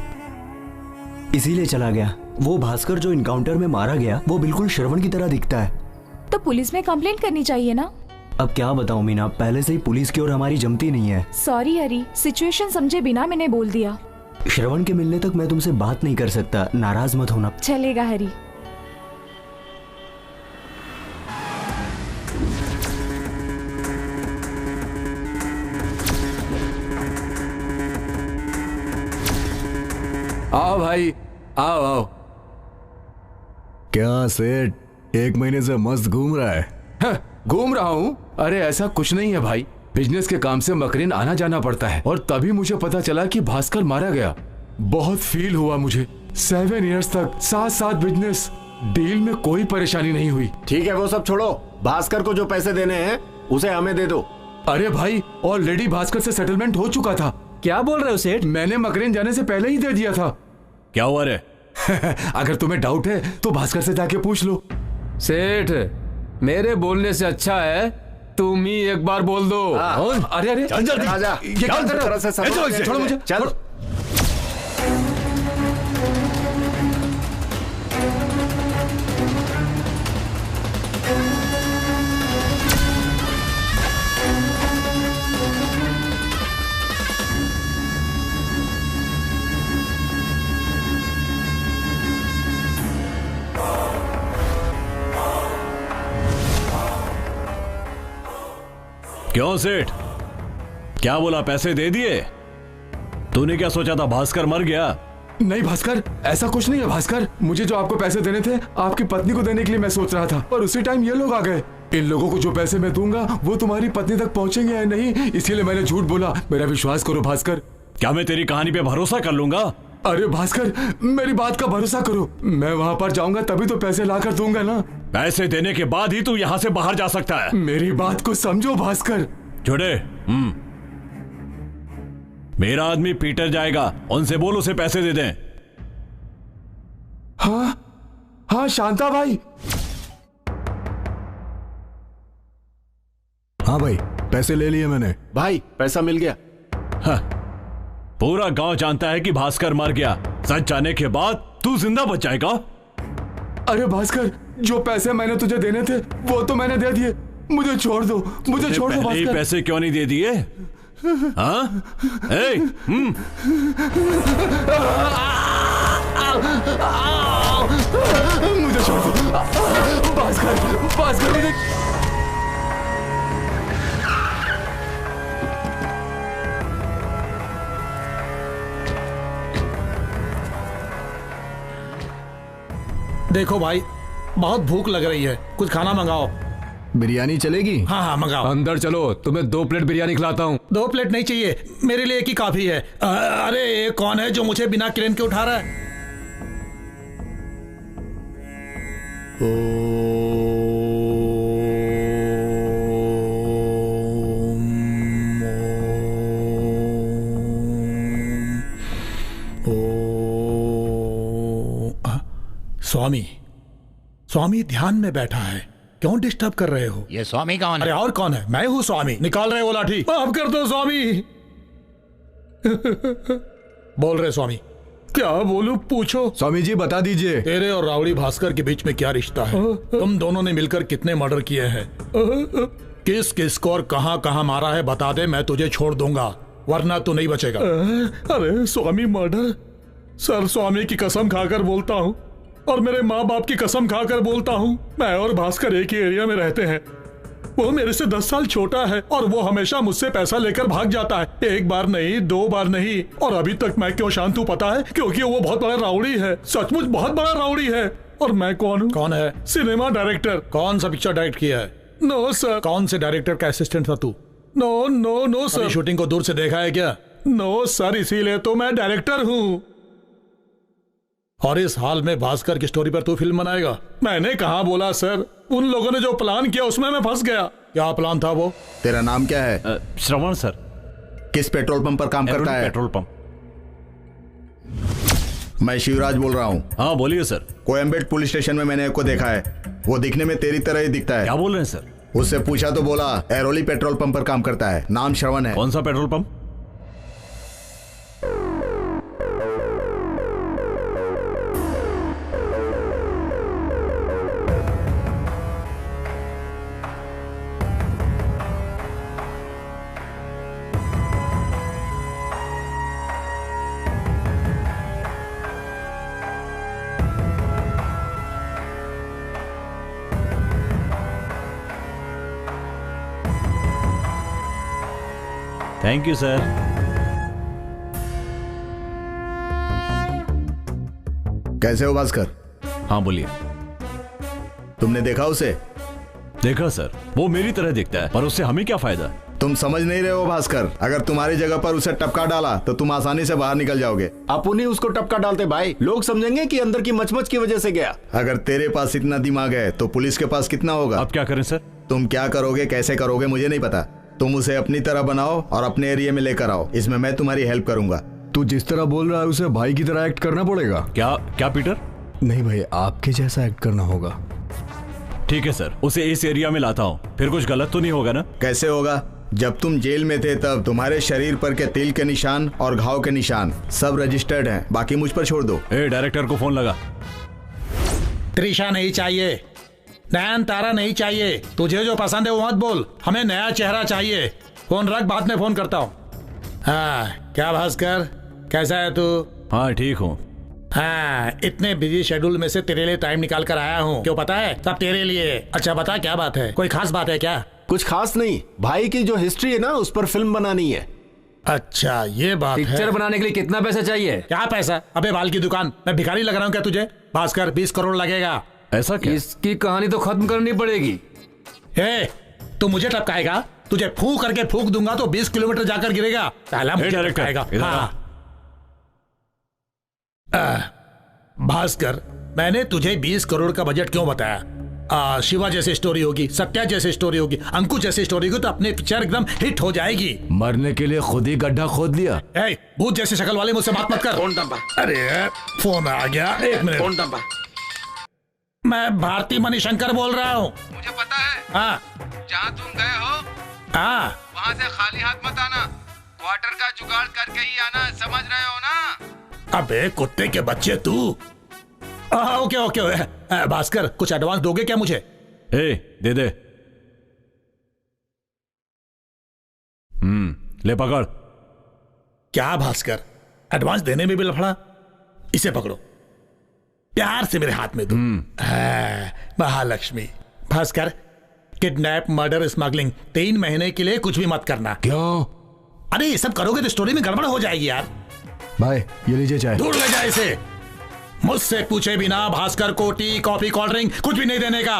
S7: इसीलिए चला गया। वो भास्कर जो इनकाउंटर में मारा गया वो बिल्कुल श्रवण की तरह दिखता है।
S8: तो पुलिस में कंप्लेंट करनी चाहिए ना?
S7: अब क्या बताऊं मीना, पहले से ही पुलिस की और हमारी जमती नहीं है।
S8: सॉरी हरी, सिचुएशन समझे बिना मैंने बोल दिया।
S7: श्रवण के मिलने तक मैं तुमसे बात नहीं कर सकता, नाराज मत होना।
S8: चलेगा हरी।
S2: आओ भाई, आओ आओ।
S3: क्या सेठ 1 महीने से मस्त घूम रहा है?
S2: घूम रहा हूँ? अरे ऐसा कुछ नहीं है भाई, बिजनेस के काम से मकरीन आना जाना पड़ता है और तभी मुझे पता चला कि भास्कर मारा गया। बहुत फील हुआ मुझे। 7 इयर्स तक साथ बिजनेस डील में कोई परेशानी नहीं हुई।
S9: ठीक है वो सब छोड़ो, भास्कर को जो पैसे देने हैं उसे हमें दे दो।
S2: अरे भाई ऑलरेडी भास्कर से सेटलमेंट हो चुका था।
S19: क्या बोल रहे हो सेठ?
S2: मैंने मकरीन जाने से पहले ही दे दिया था।
S10: क्या हुआ रे?
S2: अगर तुम्हें डाउट है तो भास्कर से जाके पूछ लो।
S12: सेठ मेरे बोलने से अच्छा है तुम ही एक बार बोल दो।
S2: अरे
S9: चल जल्दी आजा।
S2: ये क्या कर रहे हो? छोड़ो मुझे।
S9: चल।
S10: क्यों सेठ, क्या बोला? पैसे दे दिए? तूने क्या सोचा था भास्कर मर गया?
S2: नहीं भास्कर, ऐसा कुछ नहीं है भास्कर। मुझे जो आपको पैसे देने थे आपकी पत्नी को देने के लिए मैं सोच रहा था, पर उसी टाइम ये लोग आ गए। इन लोगों को जो पैसे मैं दूंगा वो तुम्हारी पत्नी तक पहुंचेंगे या नहीं, इसीलिए मैंने झूठ बोला। मेरा विश्वास करो भास्कर।
S10: क्या मैं तेरी कहानी पे भरोसा कर लूंगा?
S2: अरे भास्कर मेरी बात का भरोसा करो, मैं वहाँ पर जाऊंगा तभी तो पैसे ला कर दूंगा ना।
S10: पैसे देने के बाद ही तू यहाँ से बाहर जा सकता है।
S2: मेरी बात को समझो भास्कर।
S10: छोड़े। मेरा आदमी पीटर जाएगा, उनसे बोल उसे पैसे दे दें।
S2: हाँ शांता भाई।
S3: हाँ भाई पैसे ले लिए मैंने।
S9: भाई पैसा मिल गया।
S10: हाँ, पूरा गांव जानता है कि भास्कर मर गया। सच जाने के बाद तू जिंदा बच जाएगा।
S2: अरे भास्कर जो पैसे मैंने तुझे देने थे वो तो मैंने दे दिए, मुझे छोड़ दो, मुझे छोड़ दो भास्कर।
S10: पैसे क्यों नहीं दे दिए? हाँ?
S2: मुझे छोड़ दो भास्कर, मुझे।
S5: देखो भाई बहुत भूख लग रही है, कुछ खाना मंगाओ।
S3: बिरयानी चलेगी?
S5: हाँ मंगाओ।
S12: अंदर चलो, तुम्हें 2 प्लेट बिरयानी खिलाता हूँ।
S5: 2 प्लेट नहीं चाहिए, मेरे लिए एक ही काफी है। अरे ये कौन है जो मुझे बिना क्रेन के उठा रहा है? स्वामी ध्यान में बैठा है, क्यों डिस्टर्ब कर रहे हो?
S20: ये स्वामी कौन है?
S5: अरे और कौन है? मैं हूँ स्वामी। निकाल रहे हो लाठी? माफ कर दो स्वामी। बोल रहे स्वामी। क्या बोलूं? पूछो।
S3: स्वामी जी बता दीजिए,
S5: तेरे और रावड़ी भास्कर के बीच में क्या रिश्ता है? तुम दोनों ने मिलकर कितने मर्डर किए हैं? किस किस को और कहां कहां मारा है बता दे, मैं तुझे छोड़ दूंगा, वरना तू नहीं बचेगा। अरे स्वामी मर्डर? सर स्वामी की कसम खाकर बोलता हूँ और मेरे माँ बाप की कसम खाकर बोलता हूँ, मैं और भास्कर एक ही एरिया में रहते हैं। वो मेरे से 10 साल छोटा है और वो हमेशा मुझसे पैसा लेकर भाग जाता है। 1 बार नहीं, 2 बार नहीं, और अभी तक मैं क्यों शांत हूँ पता है? क्योंकि वो बहुत बड़ा राउडी है, सचमुच बहुत बड़ा राउडी है। और मैं कौन हूँ? कौन है? Cinema director. कौन सा पिक्चर डायरेक्ट किया है? No sir. कौन से डायरेक्टर का असिस्टेंट था तू? No no no sir. Shooting को दूर से देखा है क्या? नो सर, इसीलिए तो मैं डायरेक्टर हूँ। और इस हाल में भास्कर की स्टोरी पर तू फिल्म बनाएगा? मैंने कहा बोला सर, उन लोगों ने जो प्लान किया उसमें मैं फंस गया। क्या प्लान था वो?
S3: तेरा नाम क्या है?
S10: श्रवण सर।
S3: किस पेट्रोल पंप पर काम करता है?
S10: Petrol pump.
S3: मैं शिवराज बोल रहा हूँ।
S10: हाँ बोलिए सर।
S3: कोयम्बेड पुलिस स्टेशन में मैंने को देखा है, वो दिखने में तेरी तरह ही दिखता है।
S10: क्या बोल रहे हैं सर?
S3: उससे पूछा तो बोला एरोली पेट्रोल पंप पर काम करता है, नाम श्रवण है।
S10: कौन सा petrol pump? Thank you sir.
S3: कैसे हो भास्कर?
S10: हाँ बोलिए।
S3: तुमने देखा उसे?
S10: देखा सर, वो मेरी तरह दिखता है, पर उससे हमें क्या फायदा?
S11: तुम समझ नहीं रहे हो भास्कर, अगर तुम्हारी जगह पर उसे टपका डाला तो तुम आसानी से बाहर निकल जाओगे।
S9: अपन ही उसको टपका डालते भाई, लोग समझेंगे कि अंदर की मचमच की वजह से गया।
S11: अगर तेरे पास इतना दिमाग है तो पुलिस के पास कितना होगा?
S10: अब क्या करें सर?
S11: तुम क्या करोगे, कैसे करोगे मुझे नहीं पता। तुम उसे अपनी तरह बनाओ और अपने एरिया में लेकर आओ, इसमें मैं तुम्हारी हेल्प करूंगा।
S3: तू जिस तरह बोल रहा है उसे भाई की तरह एक्ट करना पड़ेगा।
S10: क्या पीटर?
S3: नहीं भाई, आपके जैसा एक्ट करना होगा।
S10: ठीक है सर, उसे इस एरिया में लाता हूँ। फिर कुछ गलत तो नहीं होगा ना?
S11: कैसे होगा? जब तुम जेल में थे तब तुम्हारे शरीर पर के तिल के निशान और घाव के निशान सब रजिस्टर्ड हैं, बाकी मुझ पर छोड़ दो।
S10: डायरेक्टर को फोन लगा।
S5: त्रिशा नहीं चाहिए, नयन तारा नहीं चाहिए, तुझे जो पसंद है वो मत बोल, हमें नया चेहरा चाहिए। फोन रख, बाद में फोन करता हूँ। हाँ, क्या भास्कर, कैसा है तू?
S10: हाँ ठीक हूँ।
S5: हाँ, इतने बिजी शेड्यूल में से तेरे लिए टाइम निकाल कर आया हूँ। क्यों पता है? सब तेरे लिए। अच्छा बता, क्या बात है? कोई खास बात है क्या?
S9: कुछ खास नहीं, भाई की जो हिस्ट्री है ना उस पर फिल्म बनानी है।
S5: अच्छा ये बात है।
S19: पिक्चर बनाने के लिए कितना पैसा चाहिए?
S5: क्या पैसा? अबे बाल की दुकान, मैं भिखारी लग रहा हूँ क्या तुझे? भास्कर 20 करोड़ लगेगा।
S10: ऐसा क्या?
S19: इसकी कहानी तो खत्म करनी पड़ेगी।
S5: तू मुझे टपकाएगा? तुझे फूंक करके फूंक दूंगा तो 20 किलोमीटर जाकर गिरेगा। पहला मुझे टपकाएगा। भास्कर, मैंने तुझे 20 करोड़ का बजट क्यों बताया? शिवा जैसी स्टोरी होगी, सत्या जैसी स्टोरी होगी, अंकुश जैसी स्टोरी होगी तो अपनी पिक्चर एकदम हिट हो जाएगी।
S2: मरने के लिए खुद ही गड्ढा खोद लिया।
S5: भूत जैसी शक्ल वाले मुझसे बात मत कर।
S17: फोन डब्बा।
S5: अरे फोन आ गया, एक मिनट।
S17: फोन डब्बा।
S5: मैं भारती मणिशंकर बोल रहा हूँ।
S20: मुझे पता है।
S5: हाँ,
S20: जहाँ तुम गए हो वहाँ से खाली हाथ मत आना, क्वार्टर का जुगाड़ करके ही आना, समझ रहे हो ना?
S5: अबे कुत्ते के बच्चे तू। Okay okay. भास्कर, कुछ एडवांस दोगे क्या मुझे?
S10: दे दे। ले पकड़।
S5: क्या भास्कर, एडवांस देने में भी लफड़ा? इसे पकड़ो, प्यार से मेरे हाथ में दो। Mahalakshmi. Bhaskar, kidnap, murder, smuggling 3 महीने के लिए कुछ भी मत करना।
S2: क्यों?
S5: अरे ये सब करोगे तो स्टोरी में गड़बड़ हो जाएगी यार।
S3: भाई ये लीजिए चाय।
S5: दूर ले जाए इसे। मुझसे पूछे बिना भास्कर को टी, कॉफी, कोल्ड ड्रिंक कुछ भी नहीं देने का।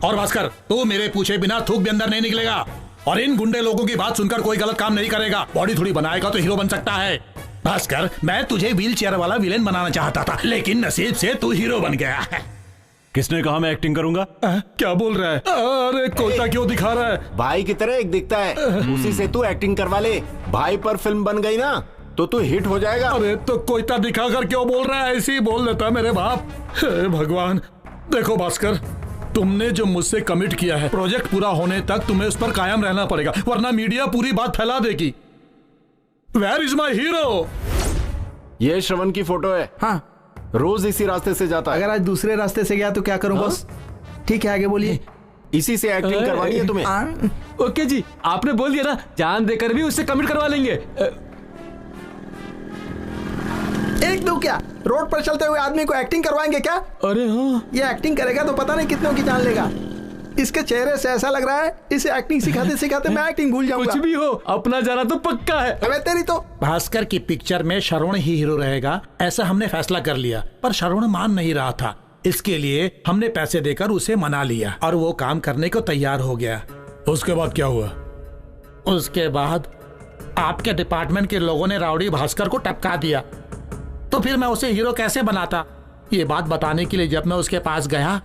S5: और भास्कर, तू मेरे पूछे बिना थूक भी अंदर नहीं निकलेगा। और इन गुंडे लोगों की बात सुनकर कोई गलत काम नहीं करेगा। बॉडी थोड़ी बनाएगा तो हीरो बन सकता है। भास्कर, मैं तुझे व्हील चेयर वाला विलेन बनाना चाहता था, लेकिन नसीब से तू हीरो बन गया है।
S10: किसने कहा मैं एक्टिंग करूंगा?
S5: क्या बोल रहा है? अरे कोयता क्यों दिखा रहा है?
S9: भाई की तरह एक दिखता है, उसी से तू एक्टिंग करवा ले। भाई पर फिल्म बन गई ना तो तू हिट हो जाएगा।
S5: अरे तो कोयता दिखाकर क्यों बोल रहा है? ऐसे ही बोल देता मेरे बाप। हे भगवान। देखो भास्कर, तुमने जो मुझसे कमिट किया है, प्रोजेक्ट पूरा होने तक तुम्हें उस पर कायम रहना पड़ेगा, वरना मीडिया पूरी बात फैला देगी। Where is my hero?
S9: ये श्रवण की फोटो है।
S11: हाँ,
S9: रोज इसी रास्ते से जाता है।
S11: अगर आज दूसरे रास्ते से गया तो क्या करूं बॉस? ठीक है, आगे बोलिए।
S9: इसी से एक्टिंग करवानी है तुम्हें।
S19: ओके जी, आपने बोल दिया ना, जान देकर भी उससे कमिट करवा लेंगे।
S11: एक दो क्या, रोड पर चलते हुए आदमी को एक्टिंग करवाएंगे क्या?
S19: अरे हाँ,
S11: ये एक्टिंग करेगा तो पता नहीं कितनों की जान लेगा। इसके चेहरे से ऐसा लग रहा है इसे एक्टिंग सिखाते सिखाते मैं एक्टिंग भूल जाऊंगा।
S19: कुछ भी हो, अपना जाना तो पक्का है।
S11: अबे तेरी तो।
S5: भास्कर की पिक्चर में श्रवण ही हीरो रहेगा, ऐसा हमने फैसला कर लिया, पर श्रवण मान नहीं रहा था। इसके लिए हमने पैसे देकर उसे मना लिया और वो काम करने को तैयार हो गया। उसके बाद क्या हुआ? उसके बाद आपके डिपार्टमेंट के लोगों ने राउडी भास्कर को टपका दिया। तो फिर मैं उसे हीरो कैसे बनाता? ये बात बताने के लिए जब मैं उसके पास गया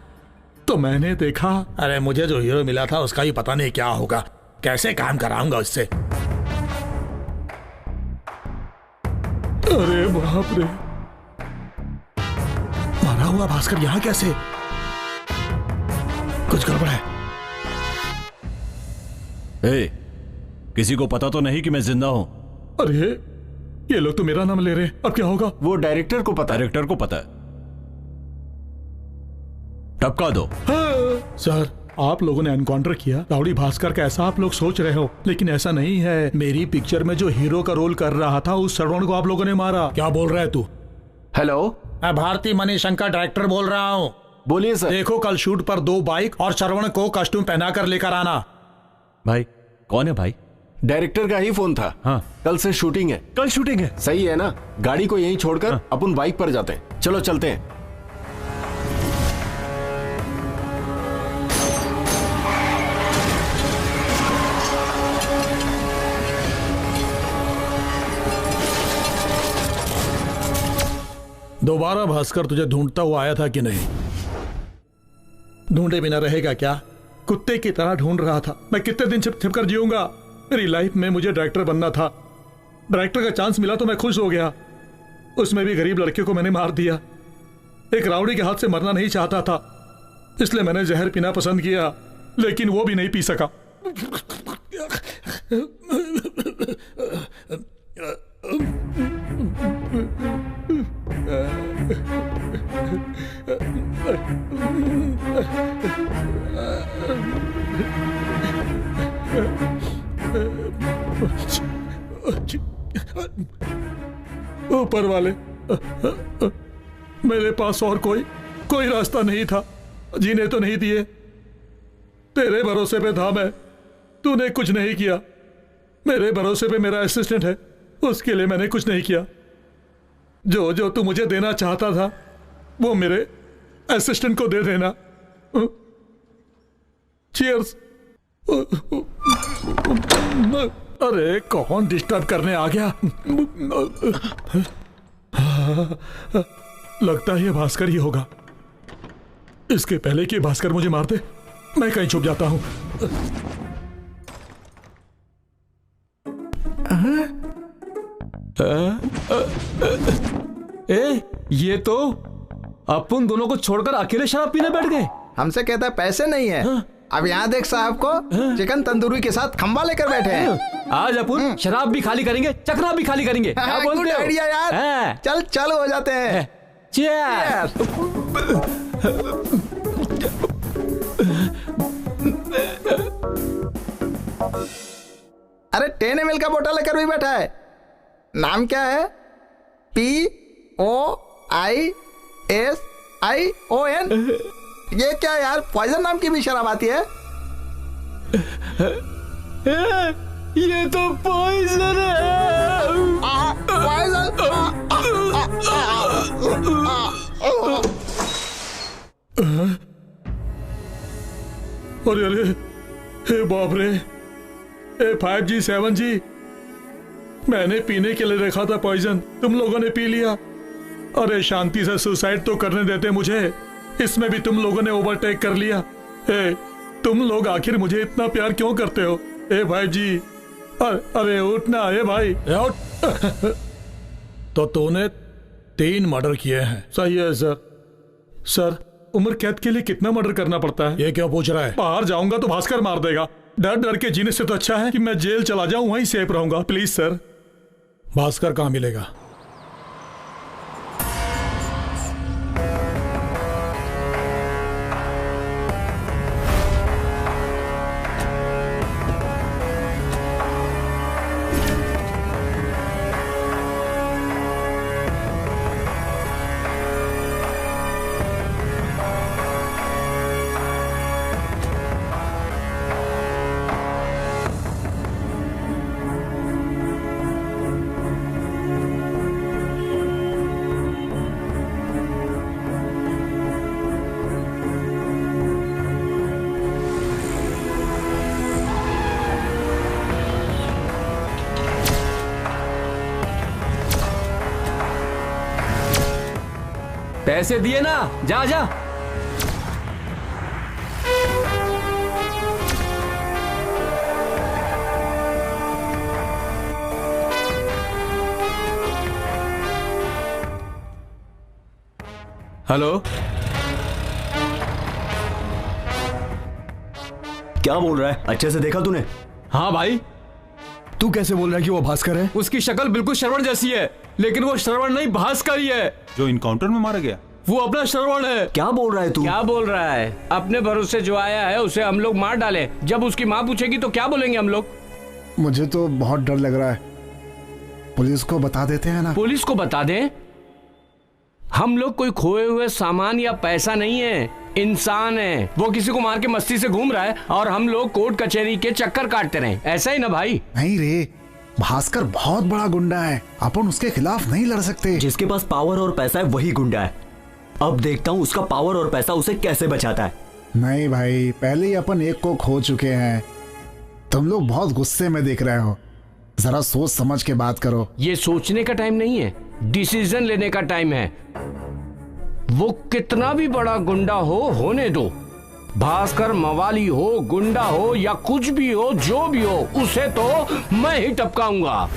S5: तो मैंने देखा, अरे मुझे जो हीरो मिला था उसका ही पता नहीं क्या होगा। कैसे काम कराऊंगा उससे? अरे बाप रे, मारा हुआ भास्कर यहाँ कैसे? कुछ गड़बड़ है।
S10: किसी को पता तो नहीं कि मैं जिंदा हूं?
S5: अरे ये लोग तो मेरा नाम ले रहे हैं, अब क्या होगा?
S9: वो डायरेक्टर को पता है।
S10: डायरेक्टर को पता है। टपका दो।
S5: हाँ। सर, आप लोगों ने एनकाउंटर किया राउडी भास्कर का, ऐसा आप लोग सोच रहे हो, लेकिन ऐसा नहीं है। मेरी पिक्चर में जो हीरो का रोल कर रहा था उस श्रवण को आप लोगों ने मारा। क्या बोल रहा है तू?
S9: हेलो,
S5: मैं भारती मणिशंकर डायरेक्टर बोल रहा हूँ।
S9: बोलिए सर।
S5: देखो, कल शूट पर 2 बाइक और श्रवण को कॉस्ट्यूम पहनाकर लेकर आना।
S10: भाई कौन है भाई?
S9: डायरेक्टर का ही फोन था।
S10: हाँ,
S9: कल से शूटिंग है।
S10: कल शूटिंग है?
S9: सही है ना? गाड़ी को यहीं छोड़कर अपन बाइक पर जाते हैं। चलो चलते हैं।
S5: दोबारा भास्कर तुझे ढूंढता हुआ आया था कि नहीं? ढूंढे बिना रहेगा क्या? कुत्ते की तरह ढूंढ रहा था। मैं कितने दिन छिप छिप कर जीऊंगा? मेरी लाइफ में मुझे डायरेक्टर बनना था। डायरेक्टर का चांस मिला तो मैं खुश हो गया। उसमें भी गरीब लड़के को मैंने मार दिया। एक राउडी के हाथ से मरना नहीं चाहता था, इसलिए मैंने जहर पीना पसंद किया, लेकिन वो भी नहीं पी सका। ऊपर वाले, मेरे पास और कोई रास्ता नहीं था। जीने तो नहीं दिए, तेरे भरोसे पे था मैं। तूने कुछ नहीं किया। मेरे भरोसे पे मेरा असिस्टेंट है, उसके लिए मैंने कुछ नहीं किया। जो तू मुझे देना चाहता था वो मेरे असिस्टेंट को दे देना। चीयर्स। अरे कौन डिस्टर्ब करने आ गया? लगता है ये भास्कर ही होगा। इसके पहले कि भास्कर मुझे मार दे, मैं कहीं छुप जाता हूं।
S19: ये तो अपन दोनों को छोड़कर अकेले शराब पीने बैठ गए।
S11: हमसे कहता है पैसे नहीं है। अब यहाँ देख साहब को चिकन तंदूरी के साथ खंबा लेकर बैठे हैं।
S19: आज अपन शराब भी खाली करेंगे, चखना भी खाली करेंगे। क्या बोलते हो?
S11: आइडिया यार। चल हो जाते हैं।
S19: चीयर्स।
S11: अरे 10 ml का बोतल लेकर भी बैठा है। नाम क्या है? POISION। ये क्या यार, पॉइजन नाम की भी शराब आती है?
S19: ये तो पॉइजन है।
S5: अरे हे बाप रे, 5G 7G, मैंने पीने के लिए रखा था पॉइजन, तुम लोगों ने पी लिया। अरे शांति से सुसाइड तो करने देते मुझे, इसमें भी तुम लोगों ने ओवरटेक कर लिया। तुम लोग आखिर मुझे इतना प्यार क्यों करते हो? 5G, अरे उठना। भाई उठ। तो तूने 3 मर्डर किए हैं। सही है सर। उम्र कैद के लिए कितना मर्डर करना पड़ता है? ये क्यों पूछ रहा है? बाहर जाऊंगा तो भास्कर मार देगा। डर के जीने से तो अच्छा है कि मैं जेल चला जाऊं, वहीं सेफ रहूंगा। Please sir. भास्कर कहां मिलेगा?
S19: पैसे दिए ना, जा जा। हेलो,
S7: क्या बोल रहा है? अच्छे से देखा तूने?
S19: हाँ भाई।
S3: तू कैसे बोल रहा है कि वो भास्कर है?
S19: उसकी शक्ल बिल्कुल श्रवण जैसी है, लेकिन वो श्रवण नहीं, भास्कर ही है।
S4: जो इनकाउंटर में मारा गया
S19: वो अपना श्रवण है।
S7: क्या बोल रहा है तू?
S6: क्या बोल रहा है? अपने भरोसे जो आया है उसे हम लोग मार डाले। जब उसकी माँ पूछेगी तो क्या बोलेंगे हम लोग?
S16: मुझे तो बहुत डर लग रहा है। पुलिस को बता देते हैं ना?
S6: पुलिस को बता दें? हम लोग कोई खोए हुए सामान या पैसा नहीं है, इंसान है। वो किसी को मार के मस्ती से घूम रहा है और हम लोग कोर्ट कचहरी के चक्कर काटते रहे। ऐसा ही ना भाई?
S16: नहीं रे, भास्कर बहुत बड़ा गुंडा है, अपन उसके खिलाफ नहीं लड़ सकते।
S7: जिसके पास पावर और पैसा है वही गुंडा है। अब देखता हूँ उसका पावर और पैसा उसे कैसे बचाता है।
S16: नहीं भाई, पहले ही अपन एक को खो चुके हैं। तुम लोग बहुत गुस्से में दिख रहे हो, जरा सोच समझ के बात करो।
S6: ये सोचने का टाइम नहीं है। डिसीजन लेने का टाइम है। वो कितना भी बड़ा गुंडा हो, होने दो। भास्कर मवाली हो, गुंडा हो या कुछ भी हो, जो भी हो, उसे तो मैं ही टपकाऊंगा।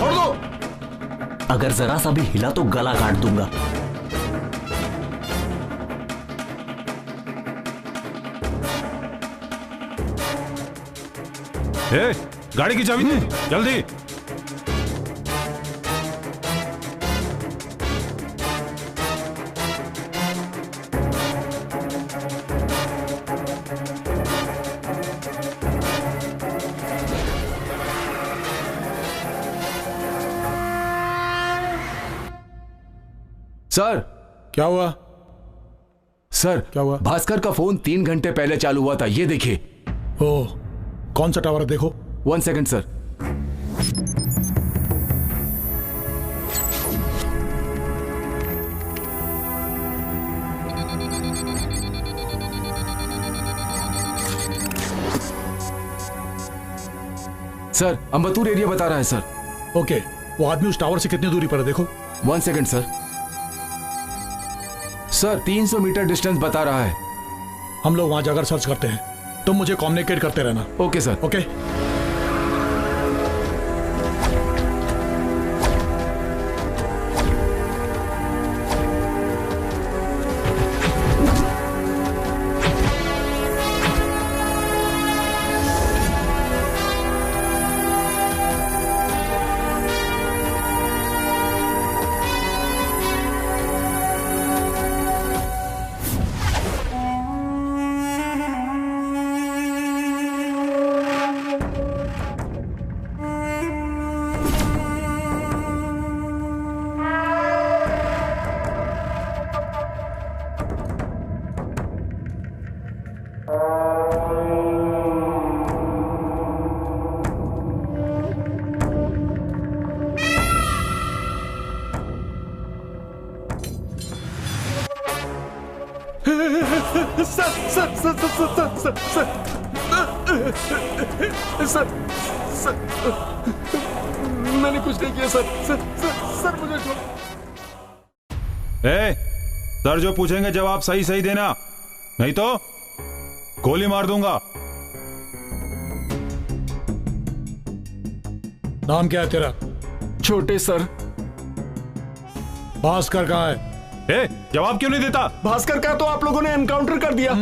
S9: छोड़ दो।
S7: अगर जरा सा भी हिला तो गला काट दूंगा।
S4: गाड़ी की चाबी दे जल्दी।
S2: सर
S5: क्या हुआ?
S2: सर
S5: क्या हुआ?
S2: भास्कर का फोन 3 घंटे पहले चालू हुआ था, ये देखिए।
S5: ओह, कौन सा टावर है देखो।
S2: 1 सेकंड सर। सर अंबतूर एरिया बता रहा है सर।
S5: ओके, वो आदमी उस टावर से कितनी दूरी पर है देखो।
S2: 1 second sir. Sir 300 metre distance बता रहा है।
S5: हम लोग वहां जाकर सर्च करते हैं, तुम मुझे कम्युनिकेट करते रहना।
S2: Okay sir.
S5: ओके।
S9: सर मैंने कुछ नहीं किया सर। सर मुझे
S4: सर जो पूछेंगे जवाब सही सही देना, नहीं तो गोली मार दूंगा।
S5: नाम क्या है तेरा?
S9: छोटे सर।
S5: भास्कर कहाँ है?
S4: जवाब क्यों नहीं देता?
S9: भास्कर का तो आप लोगों ने एनकाउंटर कर दिया।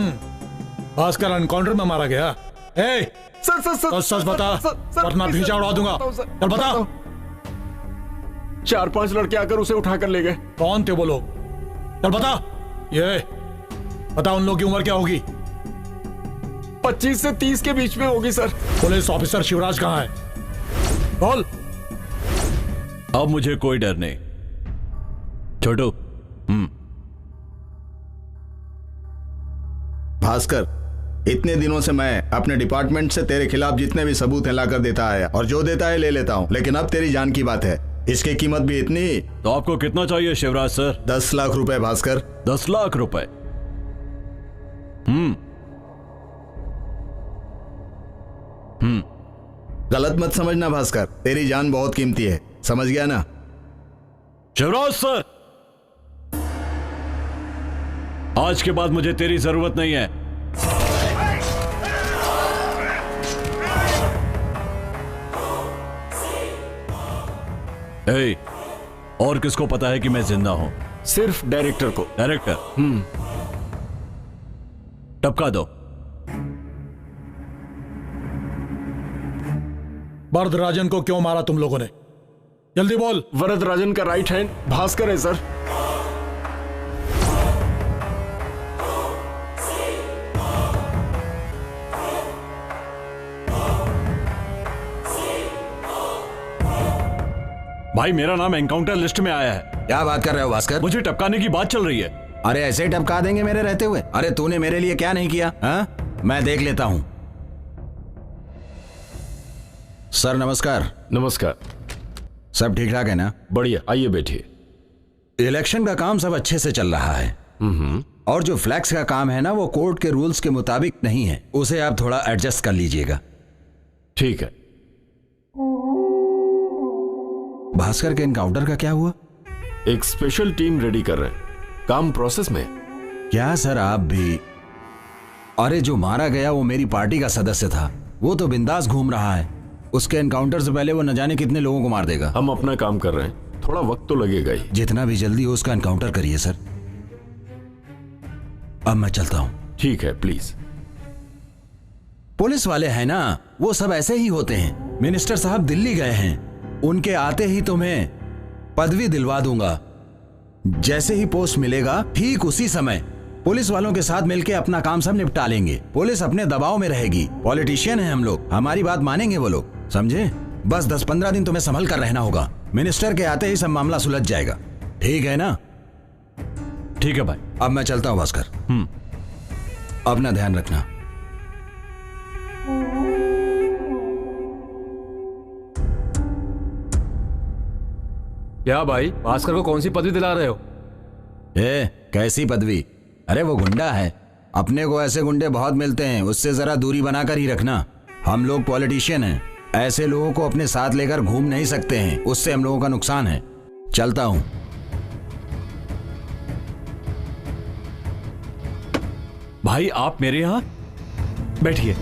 S5: भास्कर एनकाउंटर में मारा गया।
S9: सर
S5: सच बता वरना भेजा उड़ा दूंगा। चल बता।
S9: 4-5 लड़के आकर उसे उठा कर ले गए।
S5: कौन थे वो लोग? चल बता। ये बता उन लोगों की उम्र क्या होगी?
S9: 25 से 30 के बीच में होगी सर।
S5: पुलिस ऑफिसर शिवराज कहाँ है? बोल।
S10: अब मुझे कोई डर नहीं छोटू।
S11: भास्कर, इतने दिनों से मैं अपने डिपार्टमेंट से तेरे खिलाफ जितने भी सबूत है लाकर देता है और जो देता है ले लेता हूँ, लेकिन अब तेरी जान की बात है, इसकी कीमत भी इतनी।
S10: तो आपको कितना चाहिए शिवराज सर?
S11: 10 लाख रुपए भास्कर।
S10: 10 लाख रुपए?
S11: गलत मत समझना भास्कर, तेरी जान बहुत कीमती है, समझ गया ना?
S10: शिवराज सर, आज के बाद मुझे तेरी जरूरत नहीं है। और किसको पता है कि मैं जिंदा हूं?
S9: सिर्फ डायरेक्टर को।
S10: डायरेक्टर? टपका दो।
S5: वरदराजन को क्यों मारा तुम लोगों ने? जल्दी बोल।
S9: वरदराजन का राइट हैंड भास्कर है सर।
S10: भाई मेरा नाम एनकाउंटर लिस्ट में आया है।
S1: क्या बात कर रहे हो भास्कर?
S10: मुझे टपकाने की बात चल रही है।
S1: अरे ऐसे ही टपका देंगे मेरे रहते हुए? अरे तूने मेरे लिए क्या नहीं किया? हाँ, मैं देख लेता हूं। सर नमस्कार।
S18: नमस्कार।
S1: सब ठीक ठाक है ना?
S18: बढ़िया, आइए बैठिए।
S1: इलेक्शन का काम सब अच्छे से चल रहा है। और जो फ्लैक्स का काम है ना, वो कोर्ट के रूल्स के मुताबिक नहीं है, उसे आप थोड़ा एडजस्ट कर लीजिएगा।
S18: ठीक है।
S1: भास्कर के एनकाउंटर का क्या हुआ?
S18: एक स्पेशल टीम रेडी कर रहे हैं, काम प्रोसेस में।
S1: क्या सर आप भी? अरे जो मारा गया वो मेरी पार्टी का सदस्य था, वो तो बिंदास घूम रहा है। उसके एनकाउंटर से पहले वो न जाने कितने लोगों को मार देगा।
S18: हम अपना काम कर रहे हैं, थोड़ा वक्त तो लगेगा ही।
S1: जितना भी जल्दी हो उसका एनकाउंटर करिए सर। अब मैं चलता हूं।
S18: ठीक है, प्लीज।
S1: पुलिस वाले हैं ना, वो सब ऐसे ही होते हैं। मिनिस्टर साहब दिल्ली गए हैं, उनके आते ही तुम्हें पदवी दिलवा दूंगा। जैसे ही पोस्ट मिलेगा ठीक उसी समय पुलिस वालों के साथ मिलकर अपना काम सब निपटा लेंगे। पुलिस अपने दबाव में रहेगी, पॉलिटिशियन हैं हम लोग, हमारी बात मानेंगे वो लोग, समझे? बस 10-15 दिन तुम्हें संभल कर रहना होगा। मिनिस्टर के आते ही सब मामला सुलझ जाएगा, ठीक है ना?
S10: ठीक है भाई।
S1: अब मैं चलता हूं भास्कर। अपना ध्यान रखना।
S12: क्या भाई, भास्कर को कौन सी पदवी दिला रहे हो?
S1: कैसी पदवी? अरे वो गुंडा है, अपने को ऐसे गुंडे बहुत मिलते हैं, उससे जरा दूरी बनाकर ही रखना। हम लोग पॉलिटिशियन हैं, ऐसे लोगों को अपने साथ लेकर घूम नहीं सकते हैं, उससे हम लोगों का नुकसान है। चलता हूं।
S10: भाई आप मेरे यहां बैठिए।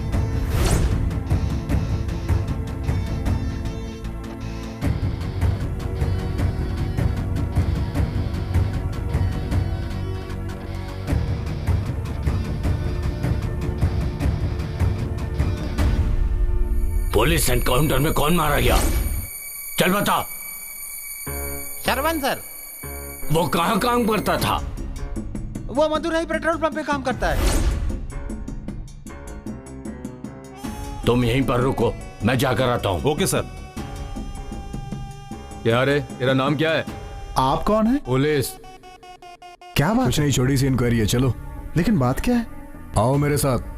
S6: पुलिस एनकाउंटर में कौन मारा गया? चल बता।
S21: सरवन सर।
S6: वो कहाँ काम करता था?
S21: वो मदुरई पेट्रोल पंप पे काम करता है।
S6: तुम यहीं पर रुको, मैं जाकर आता हूँ।
S4: Okay sir.
S12: क्या रे, तेरा नाम क्या है?
S16: आप कौन है?
S12: पुलिस।
S16: क्या बात?
S3: कुछ नहीं, छोटी सी इंक्वायरी है, चलो।
S16: लेकिन बात क्या है?
S3: आओ मेरे साथ।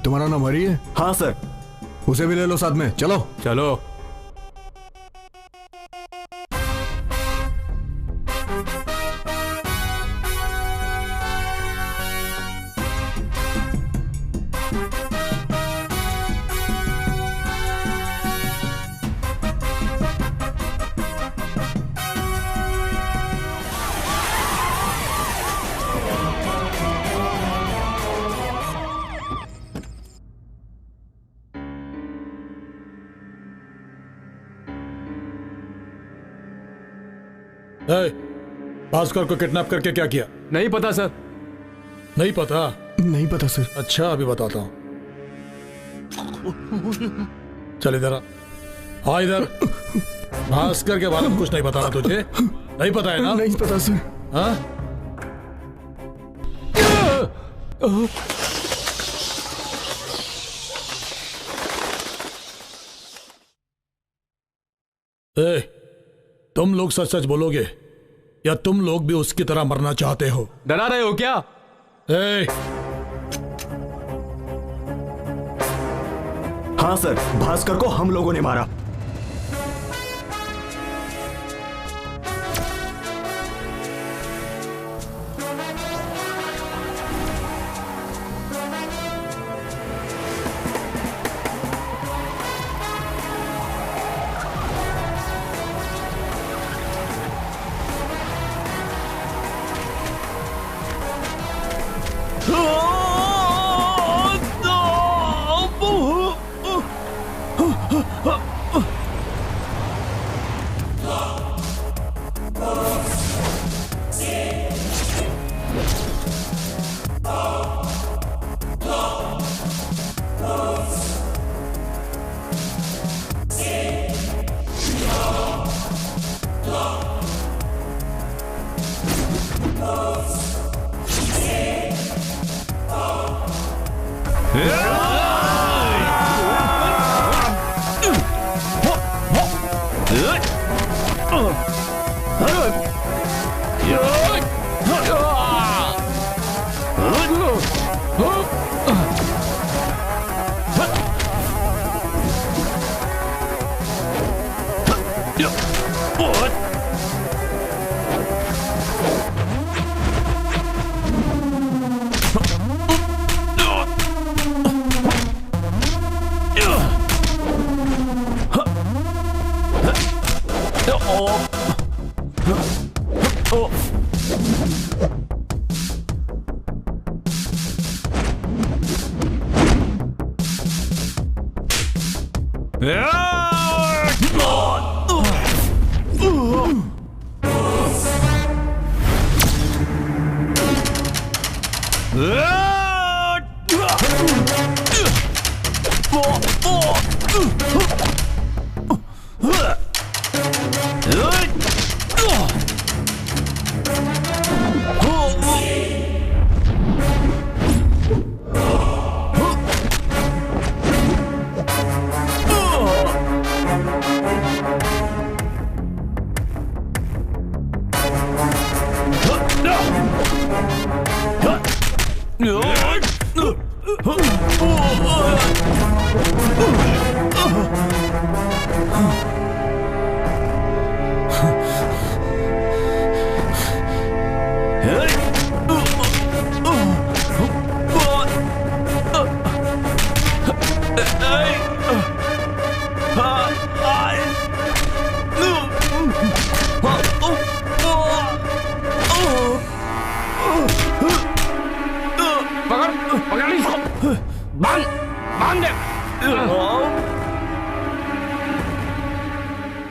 S3: तुम्हारा नाम हरी है?
S7: हाँ सर।
S3: उसे भी ले लो साथ में, चलो।
S12: चलो।
S5: भास्कर को किडनैप करके क्या किया?
S12: नहीं पता सर।
S5: नहीं पता?
S3: नहीं पता सर।
S5: अच्छा, अभी बताता हूं। चल इधर आ। इधर। भास्कर के बारे में कुछ नहीं बताना तुझे? नहीं पता है ना?
S3: नहीं पता सर।
S5: हाँ? तुम लोग सच सच बोलोगे या तुम लोग भी उसकी तरह मरना चाहते हो?
S12: डरा रहे हो क्या?
S7: हाँ सर, भास्कर को हम लोगों ने मारा।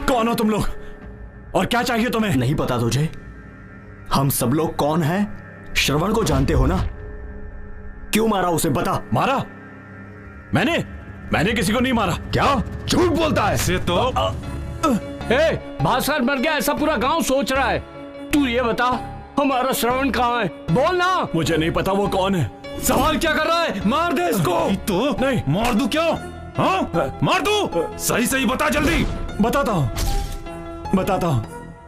S3: कौन हो तुम लोग और क्या चाहिए तुम्हें?
S7: नहीं पता तुझे? हम सब लोग कौन हैं? श्रवण को जानते हो ना? क्यों मारा उसे? बता।
S3: मारा? मैंने किसी को नहीं मारा। क्या झूठ बोलता है?
S4: से तो
S6: भास्कर मर गया ऐसा पूरा गांव सोच रहा है। तू ये बता हमारा श्रवण कहाँ है? बोल ना।
S3: मुझे नहीं पता वो कौन है।
S12: सवाल क्या कर रहा है? मार दे इसको।
S4: तो नहीं मार दूं क्यों? हाँ मार दूं? सही बता जल्दी।
S3: बताता हूँ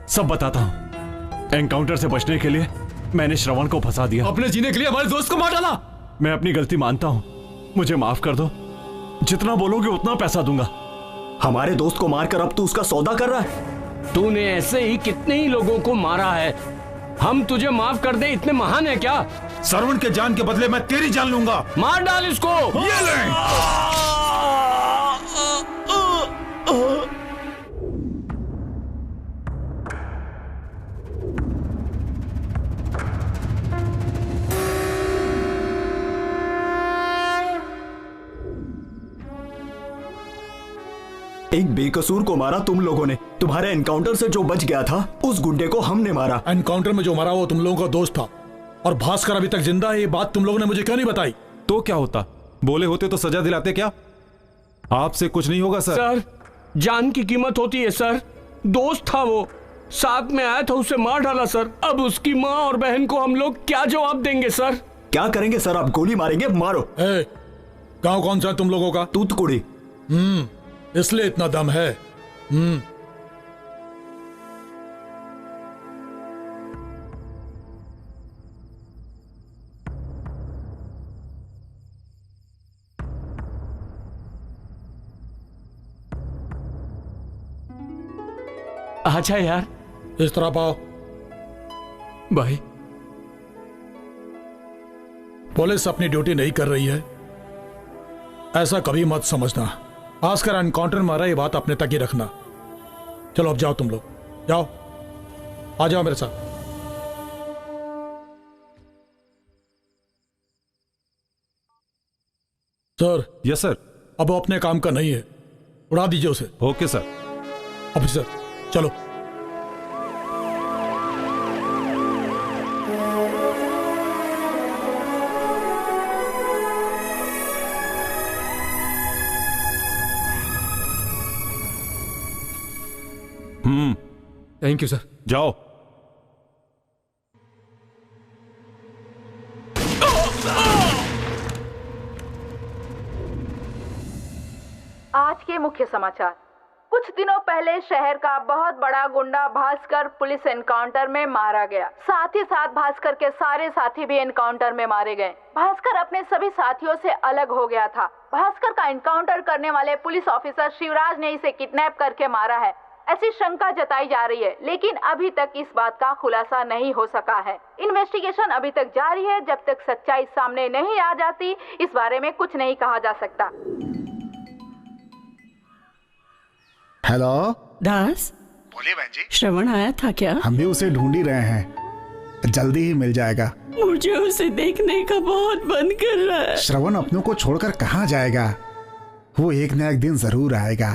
S3: सब बताता हूँ। एनकाउंटर से बचने के लिए मैंने श्रवण को फंसा दिया।
S12: अपने जीने के लिए हमारे दोस्त को मार डाला।
S3: मैं अपनी गलती मानता हूँ, मुझे माफ कर दो। जितना बोलोगे उतना पैसा दूंगा।
S7: हमारे दोस्त को मारकर अब तू उसका सौदा कर रहा है?
S6: तूने ऐसे ही कितने ही लोगों को मारा है। हम तुझे माफ कर दे इतने महान है क्या?
S4: श्रवण के जान के बदले मैं तेरी जान लूंगा।
S6: मार डाल इसको।
S4: ये ले।
S7: एक बेकसूर को मारा तुम लोगों ने। तुम्हारे एनकाउंटर से जो बच गया था उस गुंडे को हमने मारा।
S5: एनकाउंटर में जो मारा वो तुम लोगों का दोस्त था और भास्कर अभी तक जिंदा है। ये बात तुम लोगों ने मुझे क्यों नहीं बताई?
S4: तो क्या होता? बोले होते तो सजा दिलाते क्या? आपसे कुछ नहीं होगा सर।
S6: जान की कीमत होती है सर। दोस्त था वो, साथ में आया था, उसे मार डाला सर। अब उसकी माँ और बहन को हम लोग क्या जवाब देंगे सर?
S7: क्या करेंगे सर? आप गोली मारेंगे? मारो।
S5: गाँव कौन सा है तुम लोगों का?
S7: तूतकुड़ी।
S5: इसलिए इतना दम है।
S6: अच्छा यार,
S5: इस तरह पाओ।
S12: भाई,
S5: पुलिस अपनी ड्यूटी नहीं कर रही है ऐसा कभी मत समझना। भास्कर एनकाउंटर मारा ये बात अपने तक ही रखना। चलो अब जाओ, तुम लोग जाओ, आ जाओ मेरे साथ। सर।
S4: Yes sir.
S5: अब वो अपने काम का नहीं है, उड़ा दीजिए उसे।
S4: Okay sir.
S5: ऑफिसर चलो।
S12: Thank you sir.
S4: जाओ।
S14: आज के मुख्य समाचार। कुछ दिनों पहले शहर का बहुत बड़ा गुंडा भास्कर पुलिस एनकाउंटर में मारा गया। साथ ही साथ भास्कर के सारे साथी भी एनकाउंटर में मारे गए। भास्कर अपने सभी साथियों से अलग हो गया था। भास्कर का एनकाउंटर करने वाले पुलिस ऑफिसर शिवराज ने इसे किडनैप करके मारा है, ऐसी शंका जताई जा रही है, लेकिन अभी तक इस बात का खुलासा नहीं हो सका है। इन्वेस्टिगेशन अभी तक जारी है। जब तक सच्चाई सामने नहीं आ जाती, इस बारे में कुछ नहीं कहा जा सकता।
S16: हेलो
S21: दास,
S16: बोलिए बहन जी।
S15: श्रवण आया था क्या?
S16: हम भी उसे ढूंढ ही रहे हैं, जल्दी ही मिल जाएगा।
S15: मुझे उसे देखने का बहुत मन कर रहा है।
S16: श्रवण अपनों को छोड़कर कहाँ जाएगा, वो एक न एक दिन जरूर आएगा।